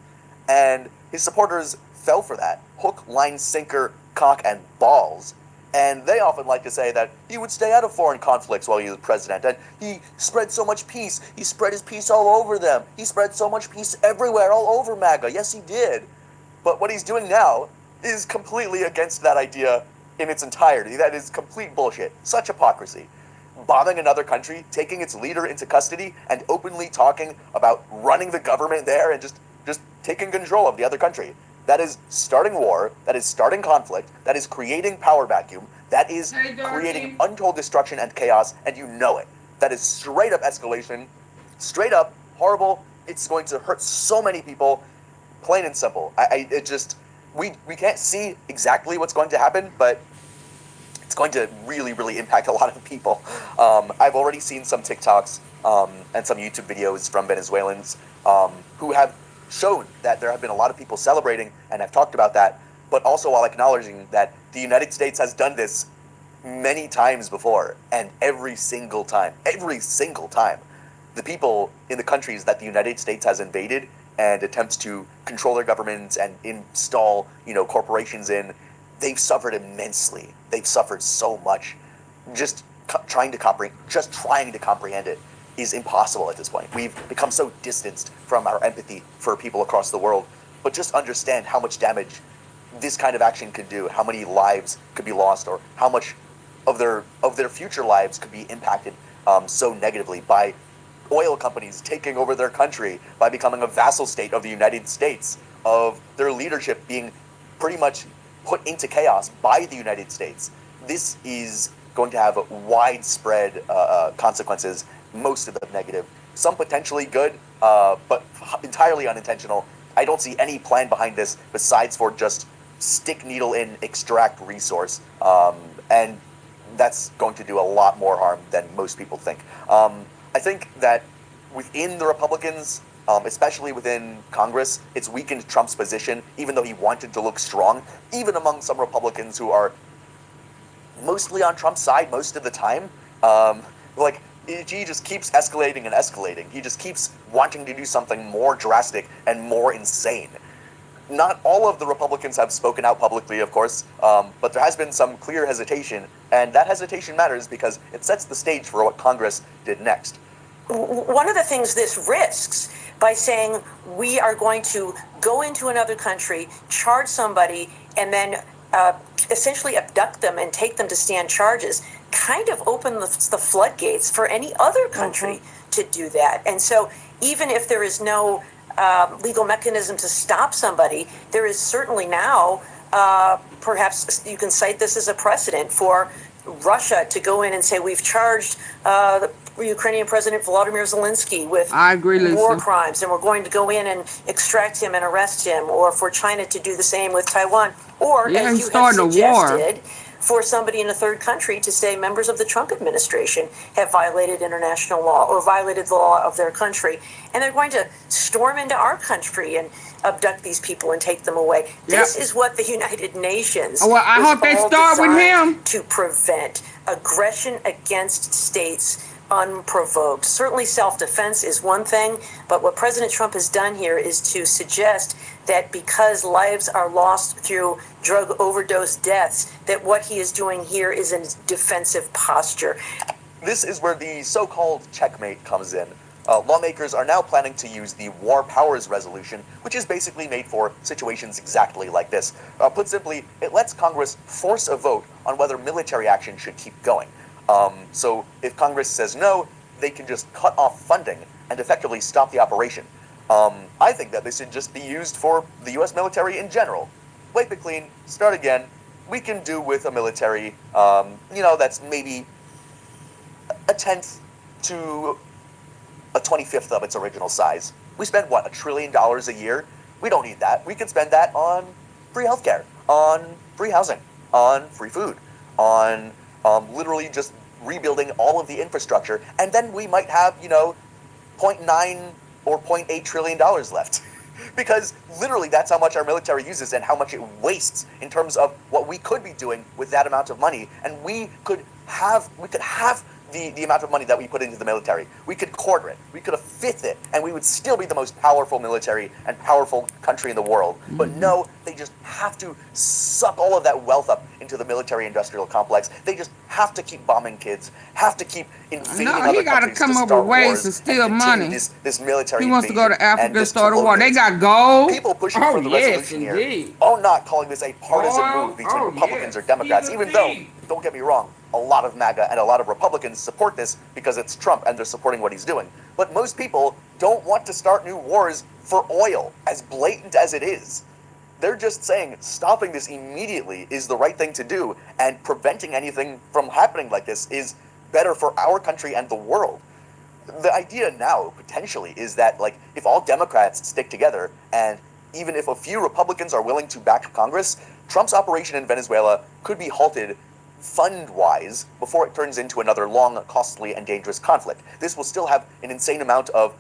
And his supporters fell for that. Hook, line, sinker, cock, and balls. And they often like to say that he would stay out of foreign conflicts while he was president. And he spread so much peace. He spread his peace all over them. He spread so much peace everywhere, all over MAGA. Yes, he did. But what he's doing now is completely against that idea in its entirety. That is complete bullshit. Such hypocrisy. Bombing another country, taking its leader into custody, and openly talking about running the government there and just taking control of the other country. That is starting war, that is starting conflict, that is creating power vacuum, that is creating untold destruction and chaos, and you know it. That is straight up escalation, straight up horrible. It's going to hurt so many people, plain and simple. We can't see exactly what's going to happen, but it's going to really, really impact a lot of people. I've already seen some TikToks and some YouTube videos from Venezuelans who have shown that there have been a lot of people celebrating and have talked about that, but also while acknowledging that the United States has done this many times before, and every single time, the people in the countries that the United States has invaded and attempts to control their governments and install, corporations in, they've suffered immensely. They've suffered so much. Just trying to comprehend it is impossible at this point. We've become so distanced from our empathy for people across the world. But just understand how much damage this kind of action could do, how many lives could be lost, or how much of their future lives could be impacted so negatively by oil companies taking over their country, by becoming a vassal state of the United States, of their leadership being pretty much put into chaos by the United States. This is going to have widespread consequences, most of them negative, some potentially good, but entirely unintentional. I don't see any plan behind this besides for just stick needle in, extract resource, and that's going to do a lot more harm than most people think. I think that within the Republicans, especially within Congress, it's weakened Trump's position, even though he wanted to look strong, even among some Republicans who are mostly on Trump's side most of the time. He just keeps escalating and escalating. He just keeps wanting to do something more drastic and more insane. Not all of the Republicans have spoken out publicly, of course, but there has been some clear hesitation, and that hesitation matters because it sets the stage for what Congress did next. One of the things this risks by saying we are going to go into another country, charge somebody, and then essentially abduct them and take them to stand charges, kind of open the floodgates for any other country to do that. And so even if there is no legal mechanism to stop somebody, there is certainly now, perhaps you can cite this as a precedent for Russia to go in and say, we've charged the Ukrainian President Volodymyr Zelensky with war crimes, and we're going to go in and extract him and arrest him, or for China to do the same with Taiwan, or as you have suggested, for somebody in a third country to say members of the Trump administration have violated international law or violated the law of their country, and they're going to storm into our country and abduct these people and take them away. Yep. This is what the United Nations I hope they start with him to prevent aggression against states unprovoked. Certainly self-defense is one thing, but what President Trump has done here is to suggest that because lives are lost through drug overdose deaths, that what he is doing here is a defensive posture. This is where the so-called checkmate comes in. Lawmakers are now planning to use the War Powers Resolution, which is basically made for situations exactly like this. Put simply, it lets Congress force a vote on whether military action should keep going. So if Congress says no, they can just cut off funding and effectively stop the operation. I think that this should just be used for the U.S. military in general. Wipe it clean, start again. We can do with a military, that's maybe a tenth to a 25th of its original size. We spend, what, $1 trillion a year? We don't need that. We could spend that on free healthcare, on free housing, on free food, on literally just rebuilding all of the infrastructure, and then we might have, 0.9 or $0.8 trillion left. Because literally that's how much our military uses and how much it wastes in terms of what we could be doing with that amount of money. And we could have the amount of money that we put into the military. We could quarter it, we could have fifth it, and we would still be the most powerful military and powerful country in the world. But no, they just have to suck all of that wealth up into the military-industrial complex. They just have to keep bombing kids, have to keep invading other countries come to up start with ways wars to steal and continue money. This military He wants to go to invasion Africa and and this start a war. They colonialism. got gold. People pushing for the resolution here are not calling this a partisan move between Republicans or Democrats, even though, don't get me wrong, a lot of MAGA and a lot of Republicans support this because it's Trump and they're supporting what he's doing. But most people don't want to start new wars for oil, as blatant as it is. They're just saying stopping this immediately is the right thing to do, and preventing anything from happening like this is better for our country and the world. The idea now, potentially, is that, if all Democrats stick together, and even if a few Republicans are willing to back Congress, Trump's operation in Venezuela could be halted fund-wise before it turns into another long, costly, and dangerous conflict. This will still have an insane amount of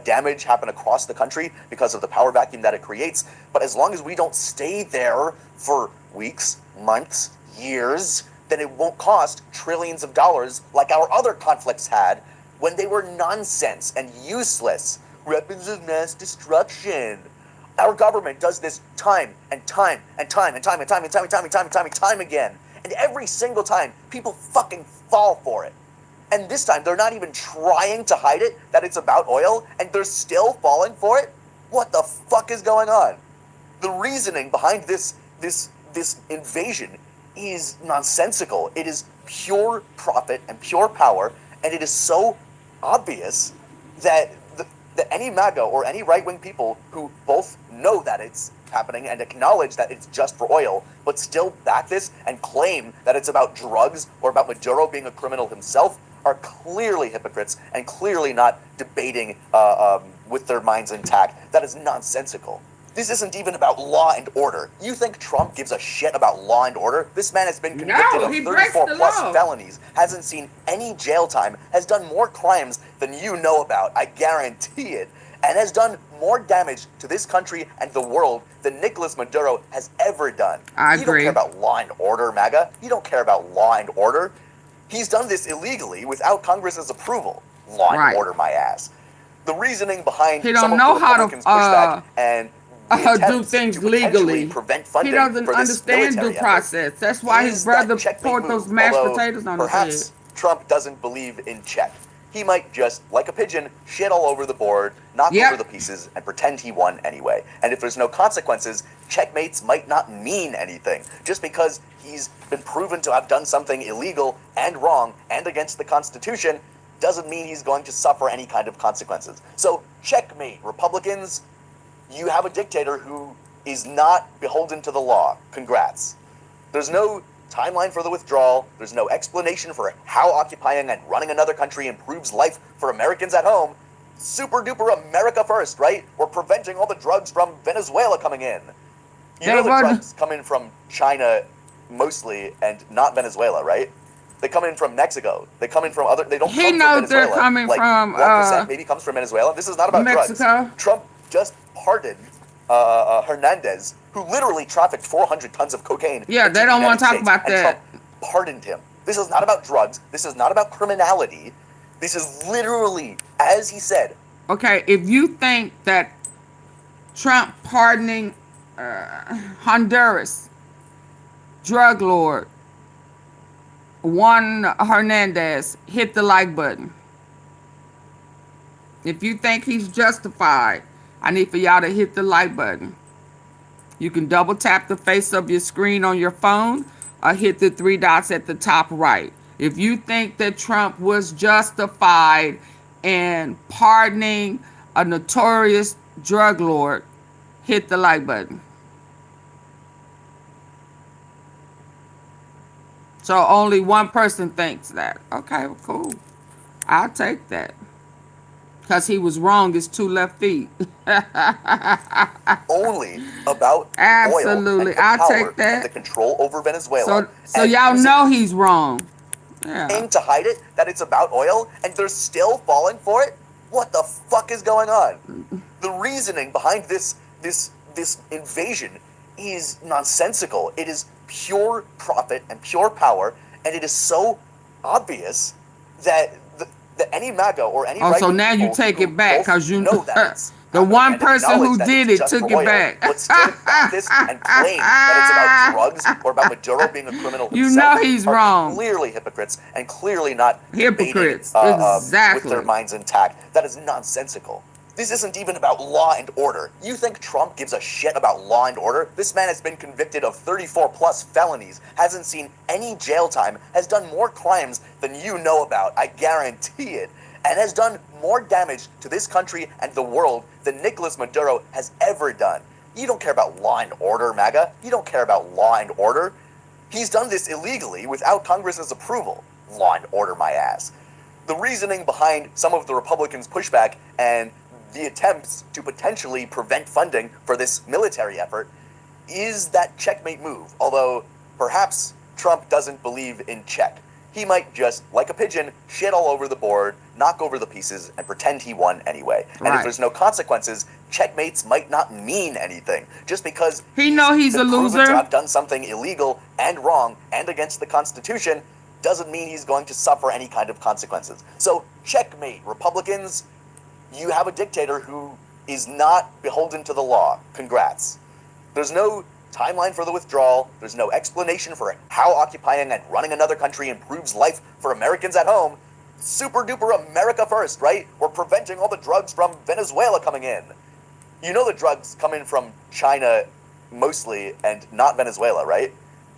damage happen across the country because of the power vacuum that it creates, but as long as we don't stay there for weeks, months, years, then it won't cost trillions of dollars like our other conflicts had when they were nonsense and useless. Weapons of mass destruction. Our government does this time and time and time and time and time and time and time and time and time and time again. And every single time, people fucking fall for it. And this time, they're not even trying to hide it, that it's about oil, and they're still falling for it? What the fuck is going on? The reasoning behind this invasion is nonsensical. It is pure profit and pure power, and it is so obvious that any MAGA or any right-wing people who both know that it's happening and acknowledge that it's just for oil, but still back this and claim that it's about drugs or about Maduro being a criminal himself, are clearly hypocrites and clearly not debating with their minds intact. That is nonsensical. This isn't even about law and order. You think Trump gives a shit about law and order? This man has been convicted of 34 plus felonies, hasn't seen any jail time, has done more crimes than you know about, I guarantee it, and has done more damage to this country and the world than Nicolas Maduro has ever done. I You agree. don't care about law and order, MAGA. You don't care about law and order. He's done this illegally without Congress's approval. Law and order, my ass. The reasoning behind He some don't of know the how to, Republicans' pushback and the do attempts things to potentially legally. prevent He funding doesn't for this understand military due effort process. That's why his is brother that checkmate poured those move, mashed although potatoes on his perhaps head. Trump doesn't believe in check. He might just, like a pigeon, shit all over the board, knock over the pieces, and pretend he won anyway. And if there's no consequences, checkmates might not mean anything. Just because he's been proven to have done something illegal and wrong and against the Constitution doesn't mean he's going to suffer any kind of consequences. So, checkmate, Republicans. You have a dictator who is not beholden to the law. Congrats. There's no timeline for the withdrawal. There's no explanation for how occupying and running another country improves life for Americans at home. Super duper America first, right? We're preventing all the drugs from Venezuela coming in. You know the drugs come in from China mostly and not Venezuela, right? They come in from Mexico. They come in from other. They don't come from Venezuela. They're coming from 1% maybe comes from Venezuela. This is not about Mexico. drugs. Trump just pardoned Hernandez, who literally trafficked 400 tons of cocaine. Yeah, they don't want to talk about that. Trump pardoned him. This is not about drugs. This is not about criminality. This is literally, as he said. Okay, if you think that Trump pardoning Honduras drug lord Juan Hernandez, hit the like button. If you think he's justified, I need for y'all to hit the like button. You can double tap the face of your screen on your phone or hit the three dots at the top right. If you think that Trump was justified in pardoning a notorious drug lord, hit the like button. So only one person thinks that. Okay, well, cool. I'll take that. Because he was wrong, his two left feet. Only about Absolutely. oil and the I'll power take that. and the control over Venezuela. So and y'all using know he's wrong. Yeah. to hide it, that it's about oil, and they're still falling for it? What the fuck is going on? The reasoning behind this invasion is nonsensical. It is pure profit and pure power, and it is so obvious that any MAGA or any Oh, so right-wing now you people take who it back both because you know that it's the happening one and person acknowledge who that did it's it just took for it oil, back. but still back this and claim that it's about drugs or about Maduro being a criminal You himself know he's are wrong. clearly hypocrites and clearly not Hypocrites, debating, exactly. with their minds intact. That is nonsensical. This isn't even about law and order. You think Trump gives a shit about law and order? This man has been convicted of 34 plus felonies, hasn't seen any jail time, has done more crimes than you know about, I guarantee it, and has done more damage to this country and the world than Nicolas Maduro has ever done. You don't care about law and order, MAGA. You don't care about law and order. He's done this illegally without Congress's approval. Law and order, my ass. The reasoning behind some of the Republicans' pushback and the attempts to potentially prevent funding for this military effort is that checkmate move, although perhaps Trump doesn't believe in check. He might just, like a pigeon, shit all over the board, knock over the pieces, and pretend he won anyway. And Right. if there's no consequences, checkmates might not mean anything. Just because He know he's a been proven loser. to have done something illegal and wrong and against the Constitution doesn't mean he's going to suffer any kind of consequences. So checkmate, Republicans. You have a dictator who is not beholden to the law. Congrats. There's no timeline for the withdrawal. There's no explanation for how occupying and running another country improves life for Americans at home. Super duper America first, right? We're preventing all the drugs from Venezuela coming in. You know the drugs come in from China mostly and not Venezuela, right?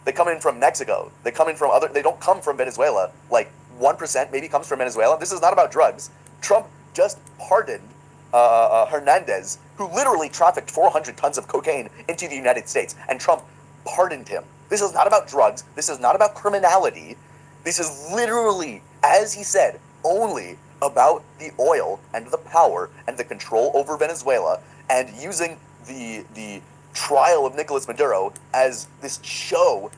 They come in from Mexico. They come in from they don't come from Venezuela. Like 1% maybe comes from Venezuela. This is not about drugs. Trump just pardoned Hernandez, who literally trafficked 400 tons of cocaine into the United States, and Trump pardoned him. This is not about drugs. This is not about criminality. This is literally, as he said, only about the oil and the power and the control over Venezuela, and using the trial of Nicolas Maduro as this show,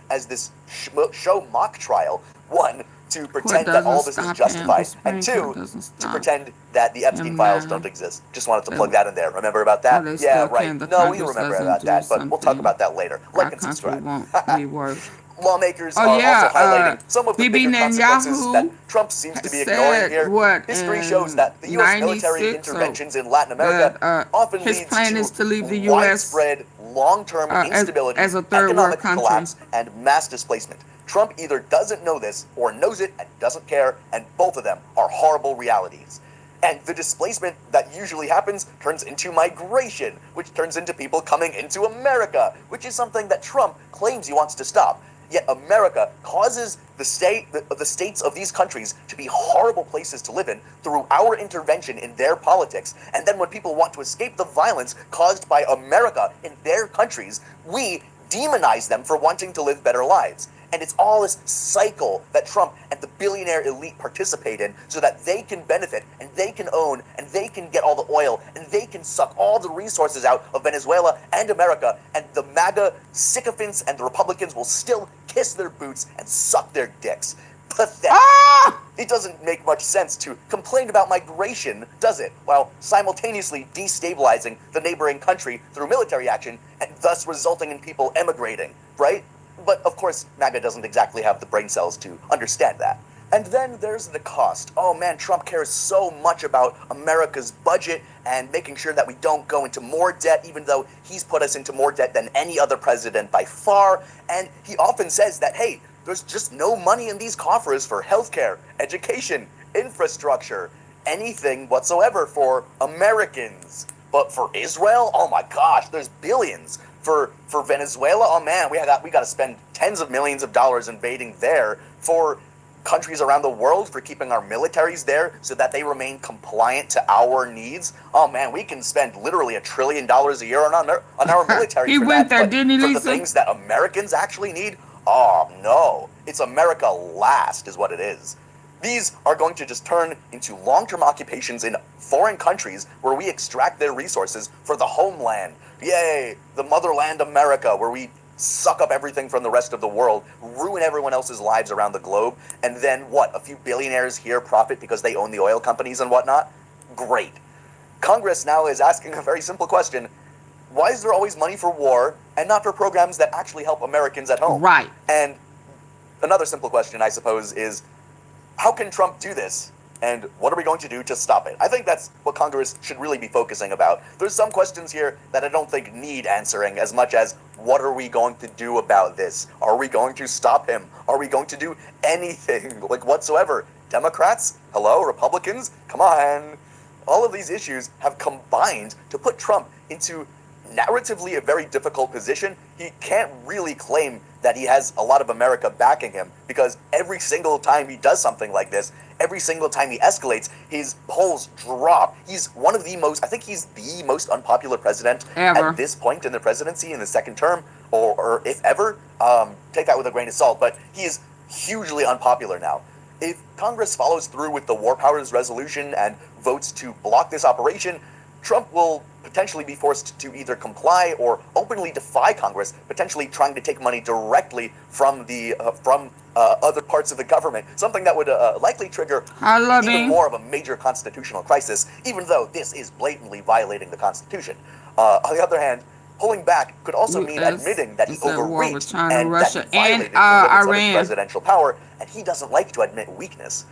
show mock trial. One, to pretend that all this is justified, and two, to pretend that the Epstein files don't exist. Just wanted to plug that in there. Remember about that? Yeah, right. No, we remember about that, but we'll talk about that later. Like and subscribe. Lawmakers are also highlighting some of the bigger consequences that Trump seems to be ignoring here. History shows that the U.S. military interventions in Latin America often leads to widespread, long-term instability, as a third economic world country. collapse, and mass displacement. Trump either doesn't know this or knows it and doesn't care, and both of them are horrible realities. And the displacement that usually happens turns into migration, which turns into people coming into America, which is something that Trump claims he wants to stop. Yet America causes the states of these countries to be horrible places to live in through our intervention in their politics. And then when people want to escape the violence caused by America in their countries, we demonize them for wanting to live better lives. And it's all this cycle that Trump and the billionaire elite participate in so that they can benefit and they can own and they can get all the oil and they can suck all the resources out of Venezuela and America, and the MAGA sycophants and the Republicans will still kiss their boots and suck their dicks. Pathetic. It doesn't make much sense to complain about migration, does it? While simultaneously destabilizing the neighboring country through military action and thus resulting in people emigrating, right? But of course, MAGA doesn't exactly have the brain cells to understand that. And then there's the cost. Oh man, Trump cares so much about America's budget and making sure that we don't go into more debt, even though he's put us into more debt than any other president by far. And he often says that, hey, there's just no money in these coffers for healthcare, education, infrastructure, anything whatsoever for Americans. But for Israel, oh my gosh, there's billions. For Venezuela, oh man, we got to spend tens of millions of dollars invading there. For countries around the world, for keeping our militaries there so that they remain compliant to our needs. Oh man, we can spend literally $1 trillion a year on our military. He for went that, there, but didn't he, for the Lisa? things that Americans actually need, oh no, it's America last is what it is. These are going to just turn into long-term occupations in foreign countries where we extract their resources for the homeland. Yay, the motherland America, where we suck up everything from the rest of the world, ruin everyone else's lives around the globe, and then what, a few billionaires here profit because they own the oil companies and whatnot? Great. Congress now is asking a very simple question. Why is there always money for war and not for programs that actually help Americans at home? Right. And another simple question, I suppose, is how can Trump do this? And what are we going to do to stop it? I think that's what Congress should really be focusing about. There's some questions here that I don't think need answering as much as what are we going to do about this? Are we going to stop him? Are we going to do anything like whatsoever? Democrats? Hello? Republicans? Come on. All of these issues have combined to put Trump into narratively a very difficult position. He can't really claim that he has a lot of America backing him because every single time he does something like this, every single time he escalates, his polls drop. He's one of the most, I think he's the most unpopular president ever at this point in the presidency in the second term, or if ever. Take that with a grain of salt, but he is hugely unpopular now. If Congress follows through with the War Powers Resolution and votes to block this operation, Trump will potentially be forced to either comply or openly defy Congress, potentially trying to take money directly from the other parts of the government, something that would likely trigger even more of a major constitutional crisis, even though this is blatantly violating the Constitution. On the other hand, pulling back could also mean admitting that he overreached and that he violated the limits of his presidential power, and he doesn't like to admit weakness.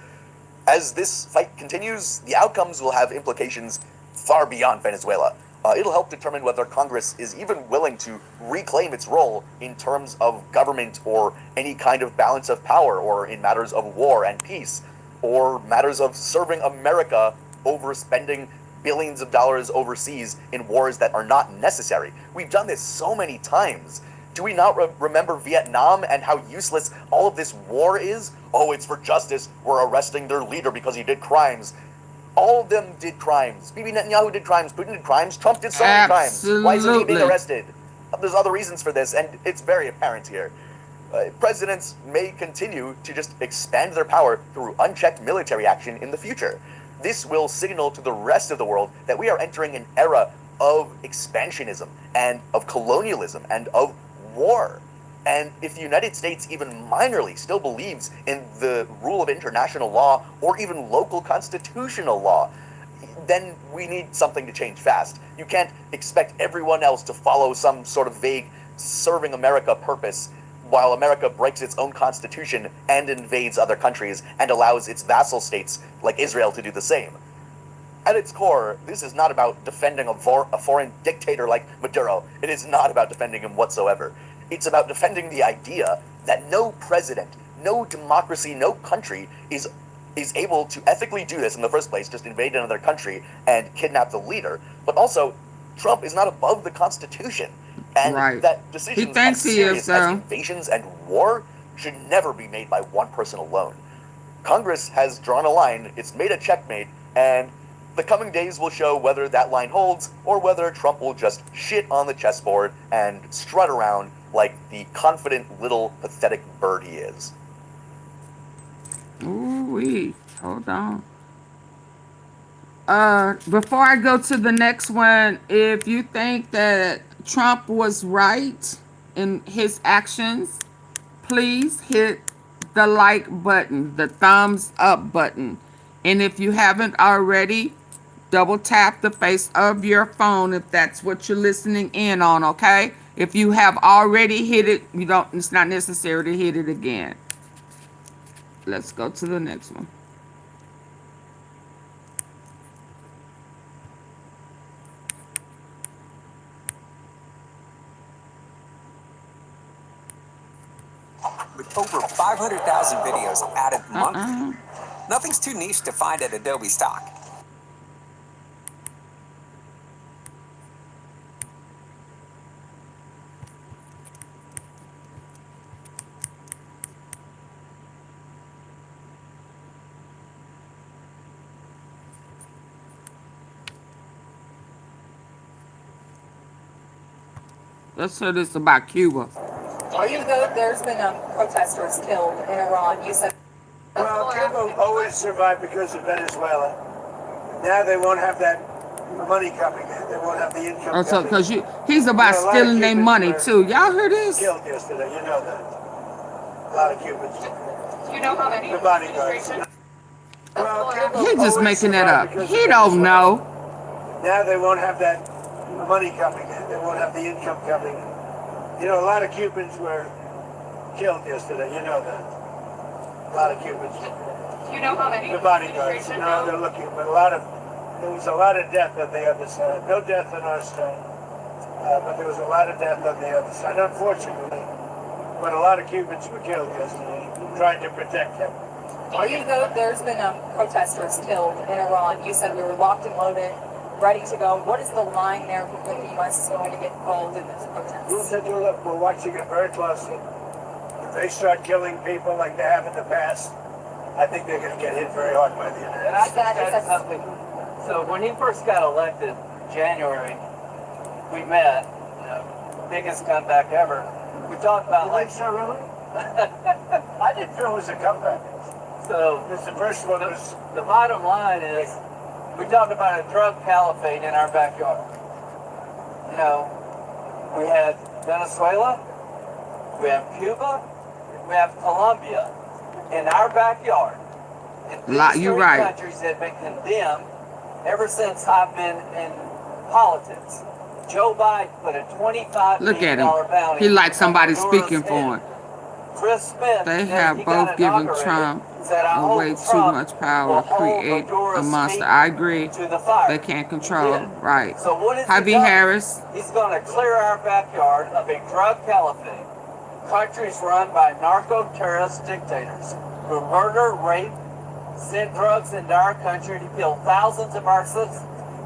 As this fight continues, the outcomes will have implications far beyond Venezuela. It'll help determine whether Congress is even willing to reclaim its role in terms of government or any kind of balance of power, or in matters of war and peace, or matters of serving America over spending billions of dollars overseas in wars that are not necessary. We've done this so many times. Do we not remember Vietnam and how useless all of this war is? Oh, it's for justice. We're arresting their leader because he did crimes. All of them did crimes. Bibi Netanyahu did crimes. Putin did crimes. Trump did so many crimes. Why isn't he being arrested? There's other reasons for this, and it's very apparent here. Presidents may continue to just expand their power through unchecked military action in the future. This will signal to the rest of the world that we are entering an era of expansionism and of colonialism and of war. And if the United States even minorly still believes in the rule of international law or even local constitutional law, then we need something to change fast. You can't expect everyone else to follow some sort of vague serving America purpose while America breaks its own constitution and invades other countries and allows its vassal states like Israel to do the same. At its core, this is not about defending a foreign dictator like Maduro. It is not about defending him whatsoever. It's about defending the idea that no president, no democracy, no country is able to ethically do this in the first place, just invade another country and kidnap the leader. But also, Trump is not above the Constitution. And that decisions as serious as invasions and war should never be made by one person alone. Congress has drawn a line, it's made a checkmate, and the coming days will show whether that line holds or whether Trump will just shit on the chessboard and strut around like the confident little pathetic bird he is. Ooh-wee. Hold on. Before I go to the next one, if you think that Trump was right in his actions, please hit the like button, the thumbs up button. And if you haven't already, double tap the face of your phone if that's what you're listening in on, okay? If you have already hit it, it's not necessary to hit it again. Let's go to the next one. With over 500,000 videos added monthly, Uh-uh. nothing's too niche to find at Adobe stock. Let's hear this about Cuba. Even though there's been protesters killed in Iran, you said. Well, Cuba always survived because of Venezuela. Now they won't have that money coming in. They won't have the income Oh, so coming in. because he's about You know, a lot of stealing their Cubans money were too. Y'all heard this? Killed yesterday, you know that. A lot of Cubans. Do you know how many? The bodyguards. Well, Cuba He just always making that survived up. because He of don't Venezuela. know. Now they won't have that money coming in. They won't have the income coming in. You know, a lot of Cubans were killed yesterday, you know that. A lot of Cubans. Do you know how many? The bodyguards. No, they're looking, but there was a lot of death on the other side. No death on our side. But there was a lot of death on the other side, unfortunately. But a lot of Cubans were killed yesterday, trying to protect them. Even though there's been protesters killed in Iran, you said we were locked and loaded, ready to go. What is the line there when the U.S. is going to get involved in this protest? We're watching it very closely. If they start killing people like they have in the past, I think they're going to get hit very hard by the internet. Is that something? So when he first got elected, January, we met, biggest comeback ever. We talked about Like, so really? I didn't feel it was a comeback. so The first one was the bottom line is, we talked about a drug caliphate in our backyard. You know, we had Venezuela, we have Cuba, we have Colombia in our backyard. And these You're three right. countries have been condemned ever since I've been in politics. Joe Biden put a $25 Look at million him. bounty He like on somebody Honduras speaking for him. Chris Smith, They then have he got both given inaugurated, Trump said, "I hope way too Trump much power will to hold create a Honduras' monster. feet I agree. to the fire." They can't He control. did. Right. So what is Javi he done? Harris. He's going to clear our backyard of a drug caliphate. Countries run by narco-terrorist dictators who murder, rape, send drugs into our country to kill thousands of our citizens.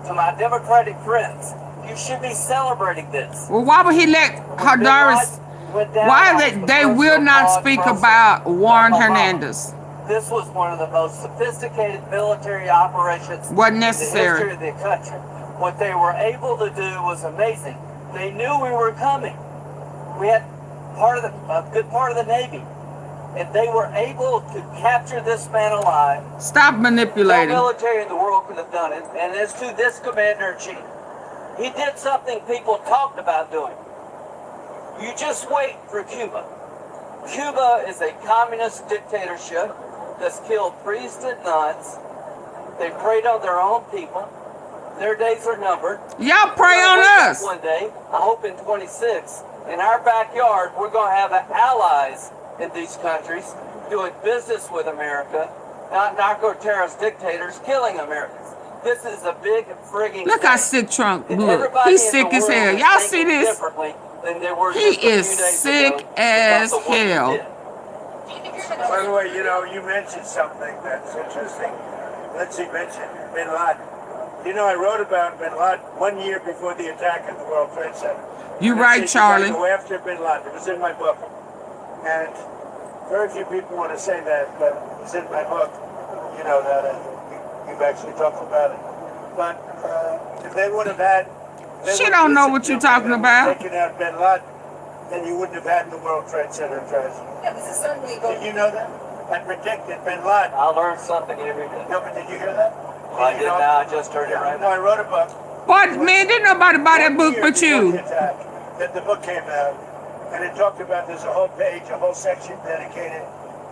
To my Democratic friends, you should be celebrating this. Well, why would he let Honduras? Why they will not speak about Warren Hernandez? This was one of the most sophisticated military operations Wasn't in necessary. the history of the country. What they were able to do was amazing. They knew we were coming. We had a good part of the Navy, and they were able to capture this man alive. Stop No manipulating. military in the world could have done it. And as to this commander-in-chief, he did something people talked about doing. You just wait for Cuba. Cuba is a communist dictatorship that's killed priests and nuns. They preyed on their own people. Their days are numbered. Y'all pray We're on gonna wake up us. one day, I hope in 26, in our backyard, we're going to have allies in these countries doing business with America, not narco-terrorist dictators killing Americans. This is a big frigging Look how thing. sick Trump And look. everybody He's in sick the as world hell. is Y'all see thinking this? differently than they were He just a few is days sick ago as because of what he hell. did. By the way, you know, you mentioned something that's interesting. Lindsay mentioned Bin Laden. You know, I wrote about Bin Laden 1 year before the attack on the World Trade Center. You And I right, said, you gotta Charlie. Go after Bin Laden. It was in my book. And very few people want to say that, but it's in my book. You know that. You've actually talked about it. But if they would have had... She don't know what you're talking about. Taken out Bin Laden, then you wouldn't have had the World Trade Center tragedy. Yeah, this is certainly Did you know that? I predicted Bin Laden. I learn something every day. No, but did you hear that? Well, I did now. I just heard it right No, now. I wrote a book. But man, didn't nobody buy that 1 book year but before you. the attack, that the book came out, and it talked about, there's a whole page, a whole section dedicated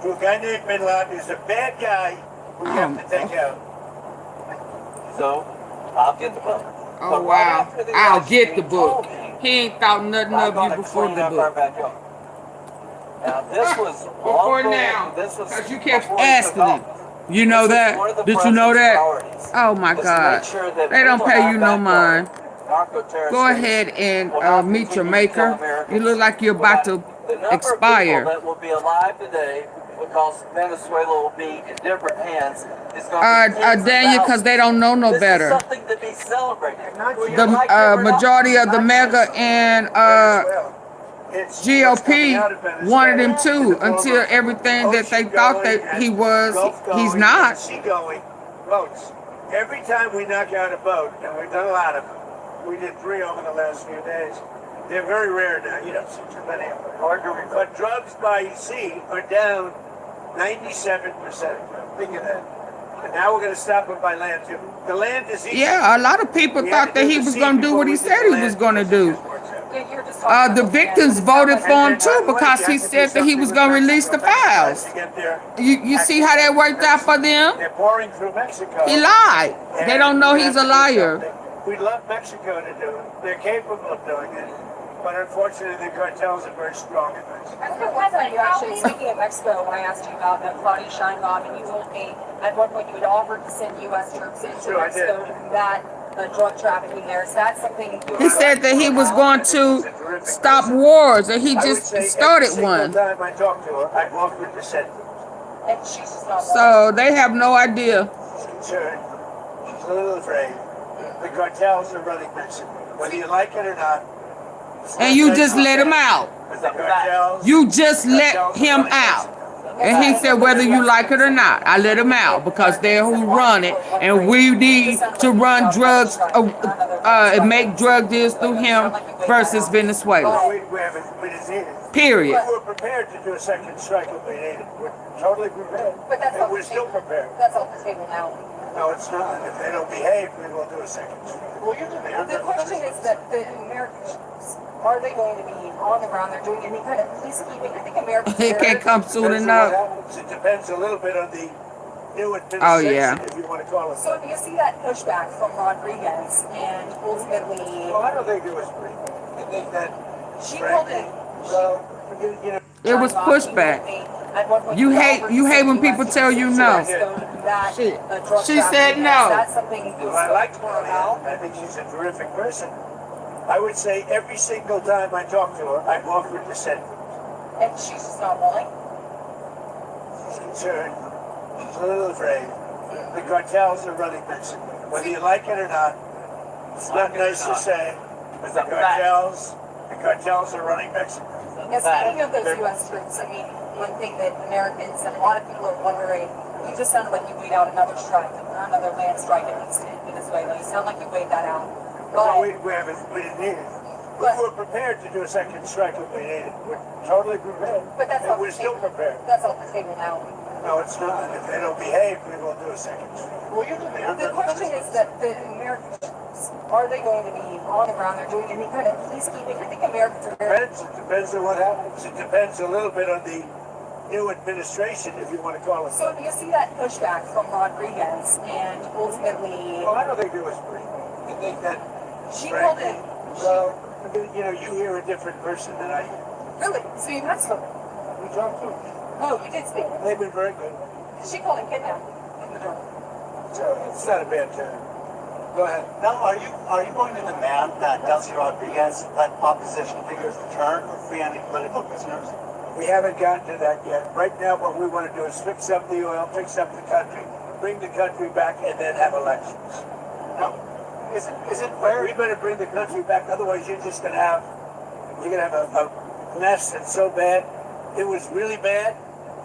to a guy named Bin Laden. He's a bad guy who you have to take out. So, I'll get the book. Oh But right wow. after the I'll election, get the he book. told me, He ain't thought nothing I'm of you gonna before clean the up our book. backyard. Now, this was Before long now, this was because you kept before he took asking it. office. You know This was that? one of the Did you know president's that? priorities, Oh my is to God. make sure that They don't people pay have you no backyard mind. narco-terrorist Go states ahead and will not meet your continue to kill maker. Americans. You look like you're about to The number of people expire. that will be alive today because Venezuela will be in different hands is going to be tens of Daniel, because they don't know no This better. is something to be celebrated. Whether you The like it or not. majority of the Mega and Venezuela. It's what's coming GOP out of Venezuela wanted him in to the form until of everything that they thought ocean-going that he and was, he's Gulf-going not. and sea-going boats. Every time we knock out a boat, and we've done a lot of them, we did 3 over the last few days. They're very rare now. You don't see too many of them. But drugs by sea are down 97%. Think of that. And now we're going to stop them by land too. The land is easy. Yeah, a lot of people We thought had to that do he the was sea going to do before what he we did said the he was land going to because it do. just works out. You're just talking The about victims land. voted for him And too by the way, because you he have to do said that he something was with going to release Mexico. the Mexico files. has to get their You see how that worked out for them? They're pouring through Mexico. He lied. They And don't know we he's have a to do liar. something. We'd love Mexico to do it. They're capable of doing it. But unfortunately, the cartels are very strong in Mexico. I think one time you actually, speaking of Mexico, when I asked you about the Claudia Sheinbaum, and you told me at one point you had offered to send U.S. troops into Sure, I did. Mexico to combat drug trafficking there. Is that something you He said that he was going to stop wars, and he I would just say started every one. single time I talk to her, I've offered to send them. And she's just not So they have no idea. She's concerned. She's a little afraid. The cartels are running Mexico. Whether you like it or not. And you just let him out. The cartels. You just let him out. And he said, whether you like it or not, I let him out because they're who run it. And we need to run drugs and make drug deals through him versus Venezuela. No, we didn't need it. Period. We were prepared to do a second strike if we needed it. We're totally prepared. But that's And we're still prepared. That's off the table now. No, it's not. If they don't behave, we will do a second strike. Well, The question is that the Americans, are they going to be on the ground? They're doing any kind of peacekeeping. I think Americans. It can't come soon Depends on enough. what happens. It depends a little bit on the new administration, Oh, yeah. if you want to call it So that. do you see that pushback from Rodriguez and ultimately? Well, I don't think it was free. I think that, She called frankly, it. well, you know, It was pushback. You hate when people tell you no. She said no. That's something well, I like her. I think she's a terrific person. I would say every single time I talk to her, I've offered to send her. And she's just not willing. She's concerned. She's a little afraid. The cartels are running Mexico. Whether you like it or not, it's not nice to say, but the cartels are running Mexico. Now, speaking of those U.S. troops, I mean, one thing that Americans and a lot of people are wondering, you just sounded like you weighed out another strike, another land strike at least in Venezuela. You sound like you weighed that out. No, we didn't need it. We were prepared to do a second strike if we needed it. We're totally prepared. But that's And off we're the still table. prepared. That's off the table now. No, it's not. If they don't behave, we will do a second strike. The question is that the Americans, are they going to be on the ground? They're doing any kind of peacekeeping. I think Americans are very. It depends on what happens. It depends a little bit on the new administration, if you want to call it So that. do you see that pushback from Rodriguez and ultimately? Well, I don't think it was free. I think that, She called frankly, it. well, you know, you hear a different person than I hear. Really? So you have spoken? We talked to them. Oh, you did speak. They've been very good. She called it kidnapping in the door. So it's not a bad time. Go ahead. Now, are you going to demand that Delcy Rodriguez let opposition figures return or free any political prisoners? We haven't gotten to that yet. Right now, what we want to do is fix up the oil, fix up the country, bring the country back, and then have elections. Now, is it fair? We better bring the country back. Otherwise, you're gonna have a mess that's so bad. It was really bad.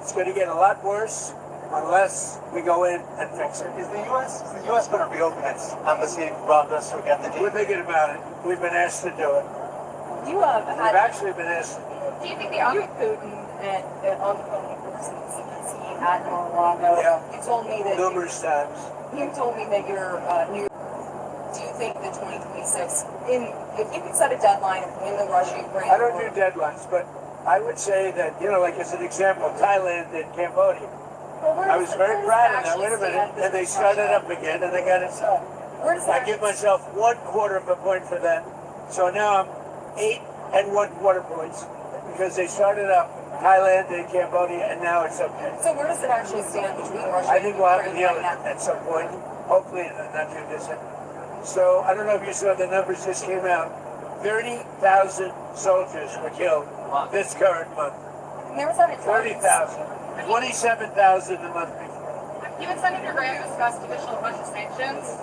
It's going to get a lot worse unless we go in and fix it. Is the U.S. going to reopen its embassy in Honduras to get the We're thinking about it. We've been asked to do it. You We've actually been asked to do it. Do you think the Putin and on the phone with CDC at Mar-a-Lago? Yeah. You told me that Numerous times. you told me that you're new. Do you think that 2026, if you could set a deadline of when the Russia-Ukraine I don't do deadlines, but I would say that, like as an example, Thailand and Cambodia. I was very proud of that. Wait a minute. And they started up again and they got inside. Where does I that give myself 1/4 of a point for that. So now I'm 8 1/4 points because they started up Thailand and Cambodia, and now it's okay. So where does it actually stand between Russia I and think we'll have to Ukraine deal right with now? it at some point, hopefully not too distant. So I don't know if you saw the numbers just came out. 30,000 soldiers were killed this current month. And there was that 30,000. 27,000 the month before. You and Senator Graham discussed additional Russian sanctions.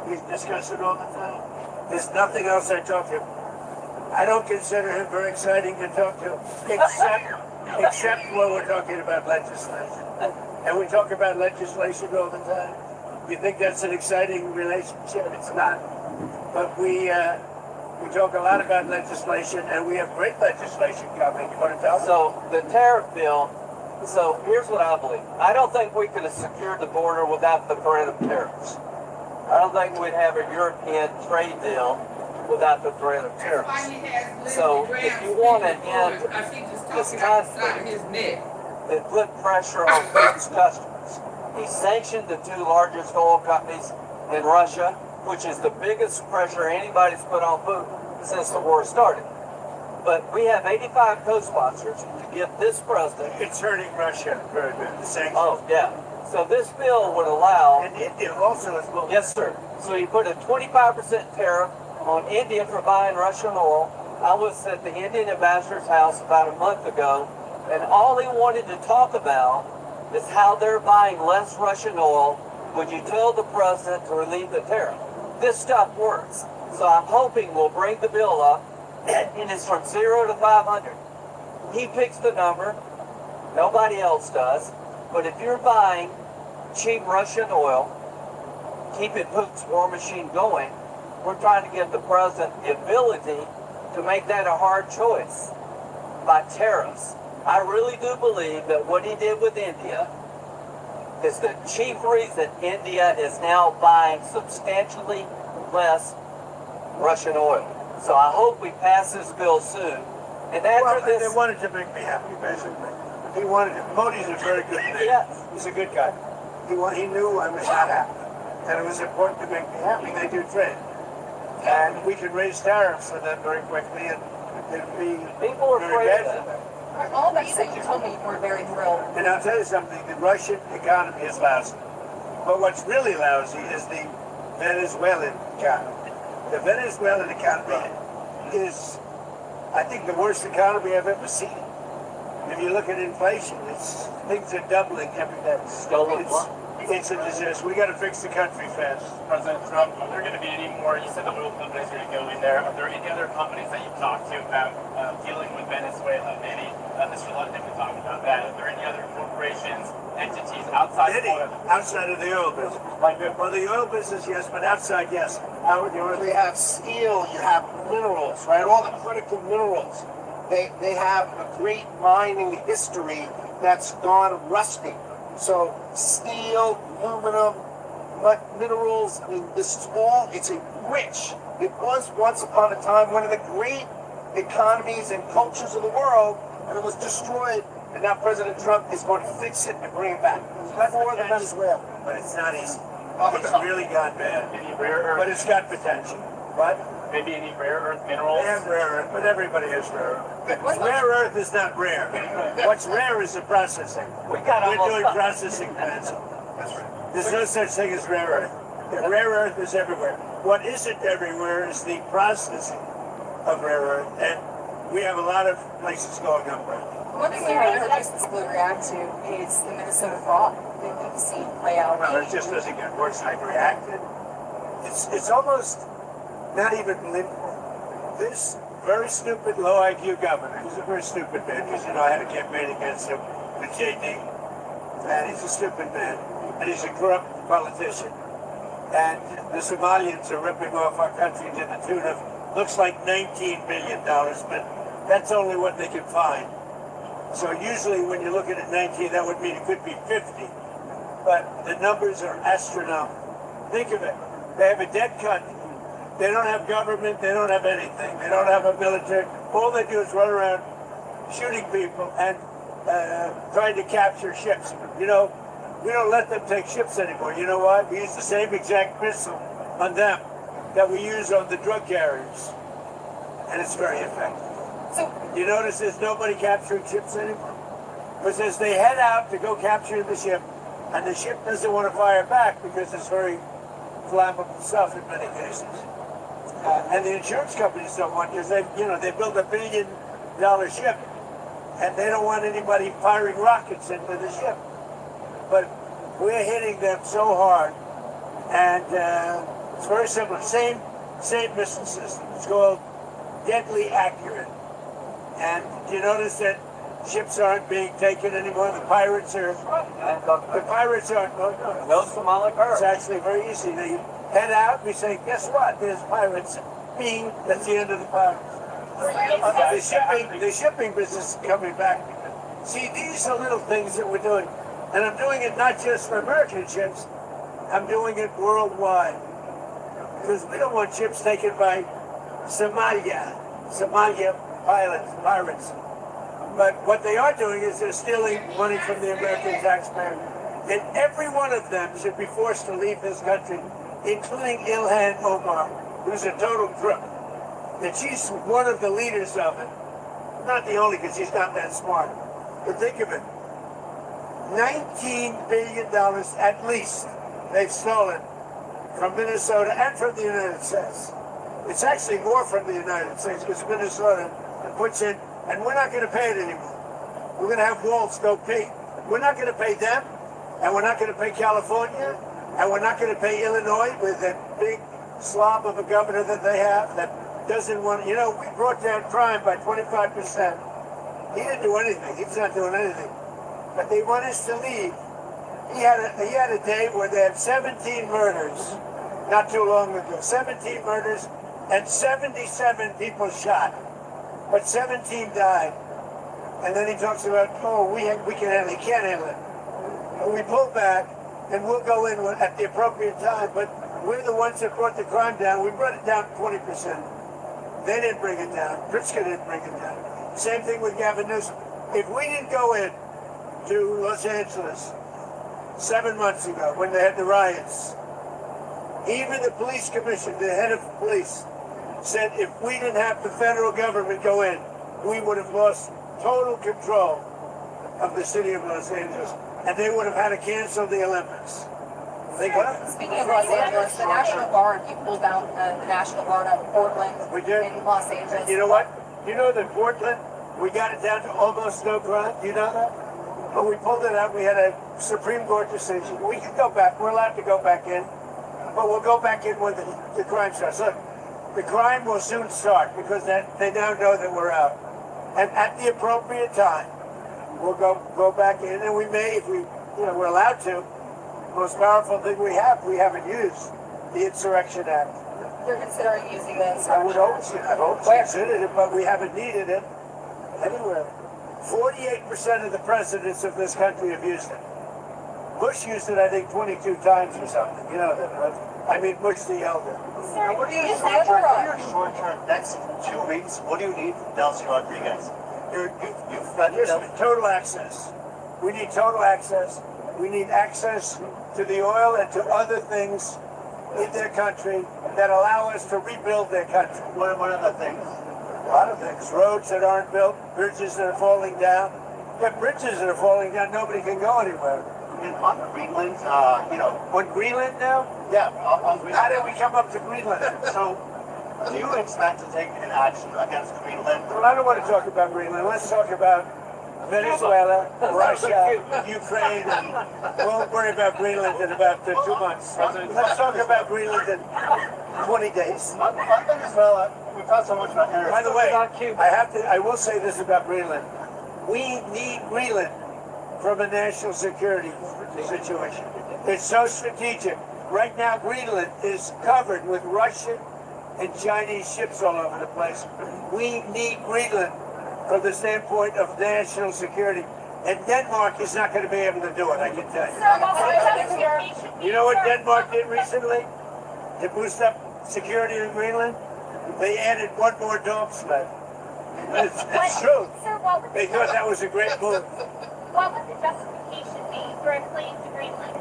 We discuss it all the time. There's nothing else I talk to him. I don't consider him very exciting to talk to, except when we're talking about legislation. And we talk about legislation all the time. You think that's an exciting relationship? It's not. But we talk a lot about legislation, and we have great legislation coming. You want to tell us? So the tariff bill, so here's what I believe. I don't think we could have secured the border without the threat of tariffs. I don't think we'd have a European trade deal without the threat of tariffs. So if you want to end this conflict, then put pressure on Putin's customers. He sanctioned the two largest oil companies in Russia, which is the biggest pressure anybody's put on Putin since the war started. But we have 85 co-sponsors to give this president. It's hurting Russia very good. The sanctions. Oh, yeah. So this bill would allow. And India also is moving. Yes, sir. So you put a 25% tariff on India for buying Russian oil. I was at the Indian ambassador's house about a month ago, and all he wanted to talk about is how they're buying less Russian oil. Would you tell the president to relieve the tariff? This stuff works. So I'm hoping we'll bring the bill up, and it's from 0 to 500. He picks the number. Nobody else does. But if you're buying cheap Russian oil, keeping Putin's war machine going, we're trying to give the president the ability to make that a hard choice by tariffs. I really do believe that what he did with India is the chief reason India is now buying substantially less Russian oil. So I hope we pass this bill soon. And after They wanted to make me happy, basically. He wanted to. Modi's a very good man. Yes. He's a good guy. He knew I was not happy. And it was important to make me happy. They do trade. And we can raise tariffs for them very quickly, and it'd be People are very afraid bad of for that. them. All that said, you told me you were very thrilled. And I'll tell you something, the Russian economy is lousy. But what's really lousy is the Venezuelan economy. The Venezuelan economy is, I think, the worst economy I've ever seen. If you look at inflation, things are doubling every day. It's a disaster. We got to fix the country fast. President Trump, are there going to be any more? You said the oil companies are going to go in there. Are there any other companies that you've talked to about dealing with Venezuela? Maybe Mr. London can talk about that. Are there any other corporations, entities outside of oil? Outside of the oil business. Well, the oil business, yes, but outside, yes. Howard, you You have steel, you have minerals, right? All the critical minerals. They have a great mining history that's gone rusty. So steel, aluminum, minerals, I mean, this is all, it's rich. It was once upon a time one of the great economies and cultures of the world, and it was destroyed. And now President Trump is going to fix it and bring it back for the Venezuela. But it's not easy. It's really gone bad. Any rare earth? But it's got potential. What? Maybe any rare earth minerals? They have rare earth, but everybody has rare earth. Rare earth is not rare. What's rare is the processing. We're doing processing plants. There's no such thing as rare earth. The rare earth is everywhere. What isn't everywhere is the processing of rare earth, and we have a lot of places going up right now. One thing we haven't heard people react to is the Minnesota fraud that we've seen play out. Well, it just doesn't get worse. I reacted. It's almost not even this very stupid low IQ governor. He's a very stupid man because I had a campaign against him with JD, and he's a stupid man, and he's a corrupt politician. And the Somalians are ripping off our country to the tune of looks like $19 billion, but that's only what they can find. So usually when you're looking at 19, that would mean it could be 50. But the numbers are astronomical. Think of it. They have a dead country. They don't have government. They don't have anything. They don't have a military. All they do is run around shooting people and trying to capture ships. We don't let them take ships anymore. You know why? We use the same exact missile on them that we use on the drug carriers. And it's very effective. So You notice there's nobody capturing ships anymore? Because as they head out to go capture the ship, and the ship doesn't want to fire back because it's very flammable stuff in many cases. And the insurance companies don't want, because they built $1 billion ship, and they don't want anybody firing rockets into the ship. But we're hitting them so hard, and it's very similar. Same missile system. It's called deadly accurate. And you notice that ships aren't being taken anymore. The pirates are. The pirates aren't. No Somali It's actually very easy. They head out. We say, guess what? There's pirates. Bing. That's the end of the pirates. The shipping business is coming back. See, these are little things that we're doing, and I'm doing it not just for American ships. I'm doing it worldwide because we don't want ships taken by Somalia pirates. But what they are doing is they're stealing money from the American taxpayer. And every one of them should be forced to leave this country, including Ilhan Omar, who's a total crook. And she's one of the leaders of it. Not the only, because she's not that smart. But think of it. $19 billion at least they've stolen from Minnesota and from the United States. It's actually more from the United States because Minnesota puts in, and we're not going to pay it anymore. We're going to have Waltz go pay. We're not going to pay them, and we're not going to pay California, and we're not going to pay Illinois with that big slob of a governor that they have that doesn't want, we brought down crime by 25%. He didn't do anything. He's not doing anything. But they want us to leave. He had a day where they had 17 murders, not too long ago. 17 murders and 77 people shot. But 17 died. And then he talks about, we can handle it. He can't handle it. And we pull back, and we'll go in at the appropriate time. But we're the ones that brought the crime down. We brought it down 20%. They didn't bring it down. Pritzker didn't bring it down. Same thing with Gavin Newsom. If we didn't go in to Los Angeles 7 months ago when they had the riots, even the police commission, the head of police, said if we didn't have the federal government go in, we would have lost total control of the city of Los Angeles, and they would have had to cancel the Olympics. Speaking of Los Angeles, the National Guard, you pulled out the National Guard out of Portland in Los Angeles. You know what? You know that Portland, we got it down to almost no crime. You know that? But we pulled it out. We had a Supreme Court decision. We can go back. We're allowed to go back in. But we'll go back in when the crime starts. Look, the crime will soon start because they now know that we're out. And at the appropriate time, we'll go back in. And we may, if we're allowed to. Most powerful thing we haven't used, the Insurrection Act. You're considering using the Insurrection I've always considered it, but we haven't needed it anywhere. 48% of the presidents of this country have used it. Bush used it, I think, 22 times or something. You know that, right? I mean, Bush the elder. Sir, what are your short-term, next 2 weeks, what do you need from Delcy Rodriguez? You've got total access. We need total access. We need access to the oil and to other things in their country that allow us to rebuild their country. What are the things? A lot of things. Roads that aren't built, bridges that are falling down. Yeah, bridges that are falling down, nobody can go anywhere. And on Greenland, On Greenland now? Yeah, on Greenland. How did we come up to Greenland? So, do you expect to take an action against Greenland? Well, I don't want to talk about Greenland. Let's talk about Venezuela, Russia, Ukraine, and we'll worry about Greenland in about 2 months. Let's talk about Greenland in 20 days. On Venezuela, we've talked so much about By the way, I will say this about Greenland. We need Greenland from a national security situation. It's so strategic. Right now, Greenland is covered with Russian and Chinese ships all over the place. We need Greenland from the standpoint of national security. And Denmark is not going to be able to do it, I can tell you. You know what Denmark did recently to boost up security in Greenland? They added one more dog sled. It's true. They thought that was a great move. What would the justification be for a claim to Greenland?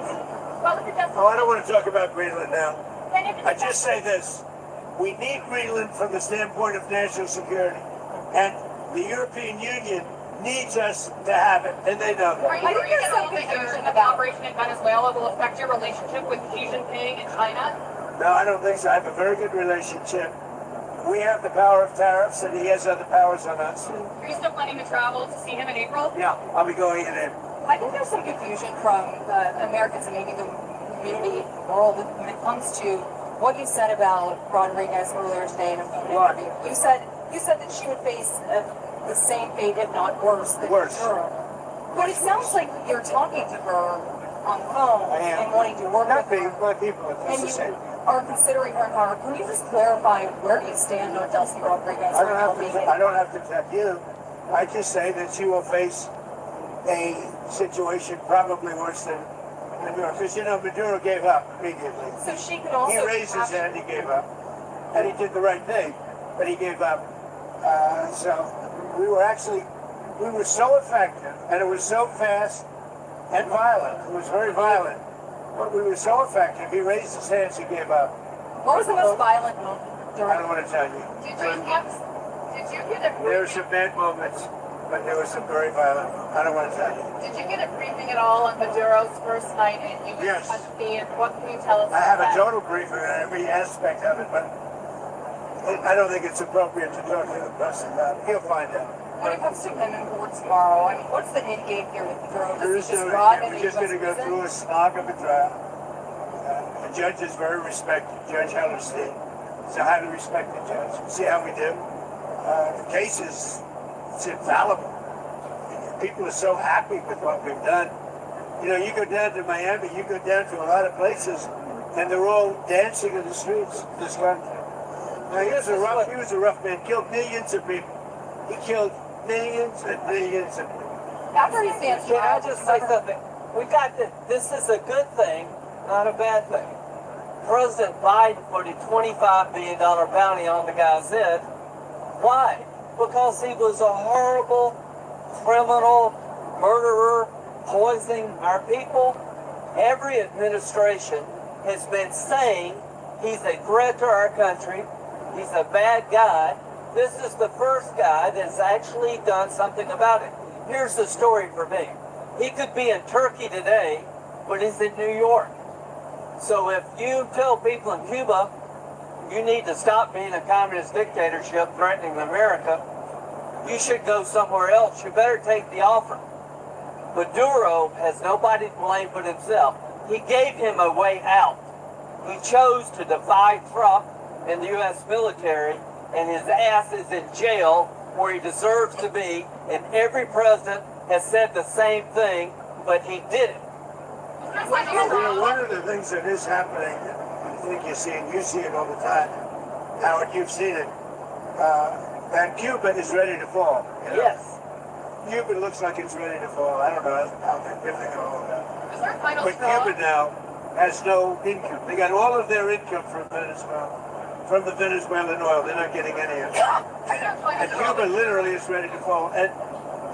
What would the justification? Oh, I don't want to talk about Greenland now. I just say this. We need Greenland from the standpoint of national security. And The European Union needs us to have it, and they know Are that. you worried at all that the operation in Venezuela will affect your relationship with Xi Jinping in China? No, I don't think so. I have a very good relationship. We have the power of tariffs, and he has other powers on us. Are you still planning to travel to see him in April? Yeah, I'll be going in there. I think there's some confusion from Americans and maybe the community world when it comes to what you said about Rodriguez earlier today in a phone interview. You said that she would face the same fate, if not worse, than Maduro. But it sounds like you're talking to her on the phone and wanting to work with her. My people. And you are considering her in power. Can you just clarify where do you stand on Delcy Rodriguez? I don't have to tell you. I just say that she will face a situation probably worse than Maduro. Because, you know, Maduro gave up immediately. So she could also... He raised his hand, he gave up. And he did the right thing, but he gave up. So we were so effective, and it was so fast and violent. It was very violent. But we were so effective, he raised his hands, he gave up. What was the most violent moment during... I don't want to tell you. Did you get a... There were some bad moments, but there was some very violent moments. I don't want to tell you. Did you get a briefing at all on Maduro's first night in U.S. custody, and what can you tell us I have about a total briefing on every aspect of it, but I don't think it's appropriate to talk to the press about it. He'll find out. When it comes to amendment court tomorrow, I mean, what's the end game here with Maduro? We're just going to go through a slog of a trial. The judge is very respected, Judge Hellerstein. He's a highly respected judge. See how we do. The case is infallible. People are so happy with what we've done. You know, you go down to Miami, you go down to a lot of places, and they're all dancing in the streets of this country. Now, he was a rough man, killed millions of people. He killed millions and millions of people. After he stands Can I just say something? We got this is a good thing, not a bad thing. President Biden put a $25 billion bounty on the guy's head. Why? Because he was a horrible criminal, murderer, poisoning our people. Every administration has been saying he's a threat to our country, he's a bad guy. This is the first guy that's actually done something about it. Here's the story for me. He could be in Turkey today, but he's in New York. So if you tell people in Cuba, you need to stop being a communist dictatorship threatening America, you should go somewhere else. You better take the offer. Maduro has nobody to blame but himself. He gave him a way out. He chose to defy Trump and the U.S. military, and his ass is in jail where he deserves to be, and every president has said the same thing, but he did it. One of the things that is happening, I think you see it all the time, Howard, you've seen it, that Cuba is ready to fall. You know? Yes. Cuba looks like it's ready to fall. I don't know how they're all about. But Cuba now has no income. They got all of their income from Venezuela, from the Venezuelan oil. They're not getting any of it. And Cuba literally is ready to fall. And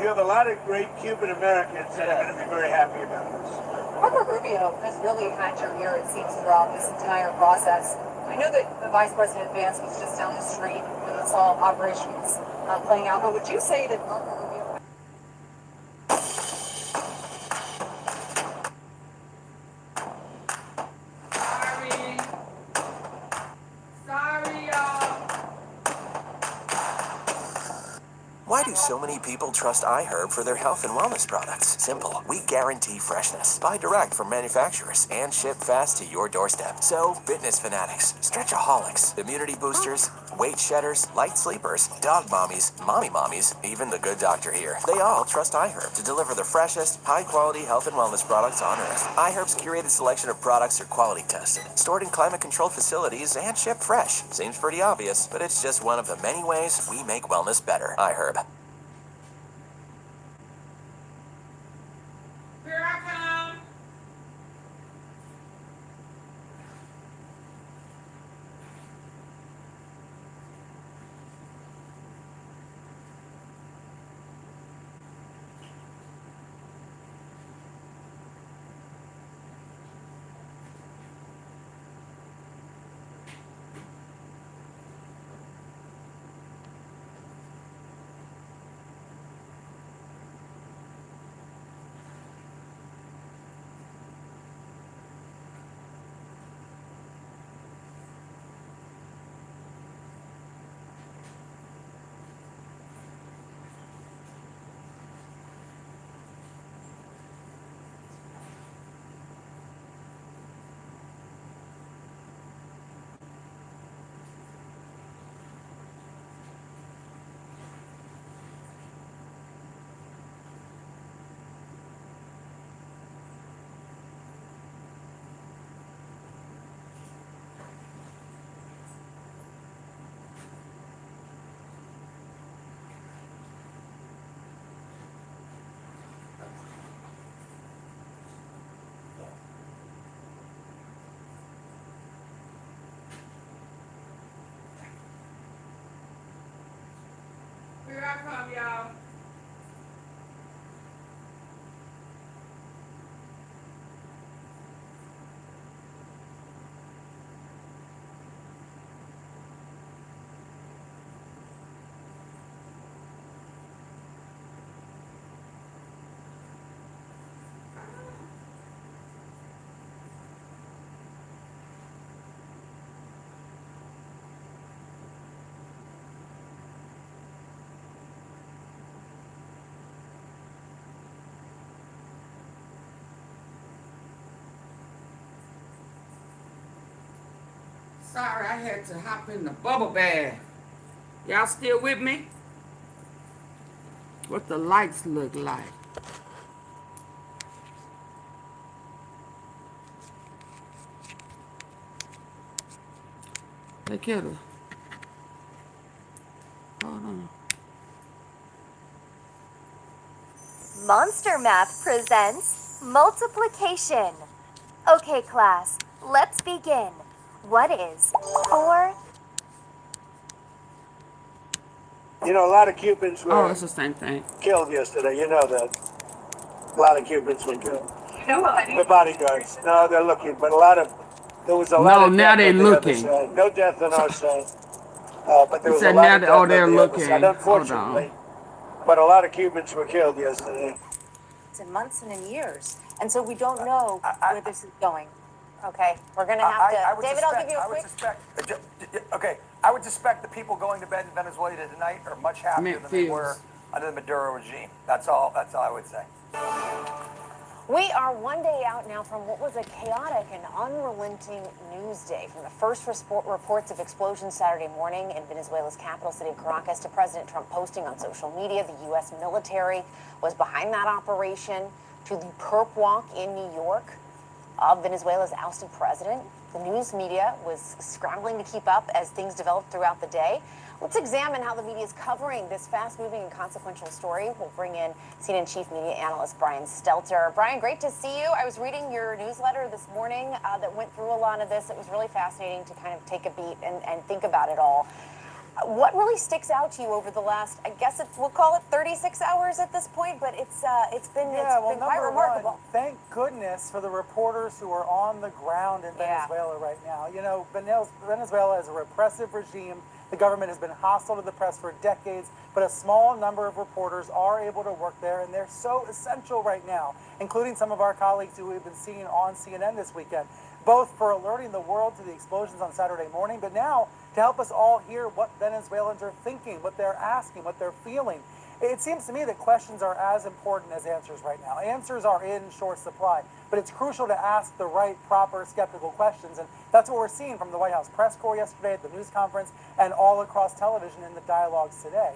you have a lot of great Cuban Americans that are going to be very happy about this. Marco Rubio has really had your ear, it seems, throughout this entire process. I know that the Vice President Vance was just down the street when this all operation was playing out, but would you say that Marco Rubio... Sorry, y'all. Why do so many people trust iHerb for their health and wellness products? Simple. We guarantee freshness. Buy direct from manufacturers and ship fast to your doorstep. So, fitness fanatics, stretchaholics, immunity boosters, weight shedders, light sleepers, dog mommies, mommy mommies, even the good doctor here. They all trust iHerb to deliver the freshest, high-quality health and wellness products on Earth. iHerb's curated selection of products are quality tested, stored in climate-controlled facilities, and shipped fresh. Seems pretty obvious, but it's just one of the many ways we make wellness better. iHerb. Here I come. I come, y'all. Sorry, I had to hop in the bubble bath. Y'all still with me? What the lights look like? Hey, kiddo. Hold on. Monster Math presents multiplication. Okay, class, let's begin. What is 4? You know, a lot of Cubans Oh, were it's the same thing. killed yesterday. You know that. A lot of Cubans were killed. The bodyguards. No, they're looking, but there was a lot No, of now death they on the other looking. side. No death on our side. But there He was a said lot now of that, death oh, on they're the other side, looking. Hold unfortunately. on. But a lot of Cubans were killed yesterday. In months and in years. And so we don't know where this is going. Okay, we're gonna have to. David, I'll give you a quick. I would suspect the people going to bed in Venezuela tonight are much happier than they were MEMPHIS. under the Maduro regime. That's all I would say. We are one day out now from what was a chaotic and unrelenting news day. From the first reports of explosions Saturday morning in Venezuela's capital city of Caracas to President Trump posting on social media the U.S. military was behind that operation, to the perp walk in New York of Venezuela's ousted president. The news media was scrambling to keep up as things developed throughout the day. Let's examine how the media is covering this fast-moving and consequential story. We'll bring in CNN chief media analyst Brian Stelter. Brian, great to see you. I was reading your newsletter this morning that went through a lot of this. It was really fascinating to kind of take a beat and think about it all. What really sticks out to you over the last, I guess we'll call it 36 hours at this point, but it's been quite remarkable. Thank goodness for the reporters who are on the ground in Venezuela right now. You know, Venezuela is a repressive regime. The government has been hostile to the press for decades, but a small number of reporters are able to work there, and they're so essential right now, including some of our colleagues who we've been seeing on CNN this weekend, both for alerting the world to the explosions on Saturday morning, but now to help us all hear what Venezuelans are thinking, what they're asking, what they're feeling. It seems to me that questions are as important as answers right now. Answers are in short supply, but it's crucial to ask the right, proper, skeptical questions, and that's what we're seeing from the White House press corps yesterday at the news conference and all across television in the dialogues today.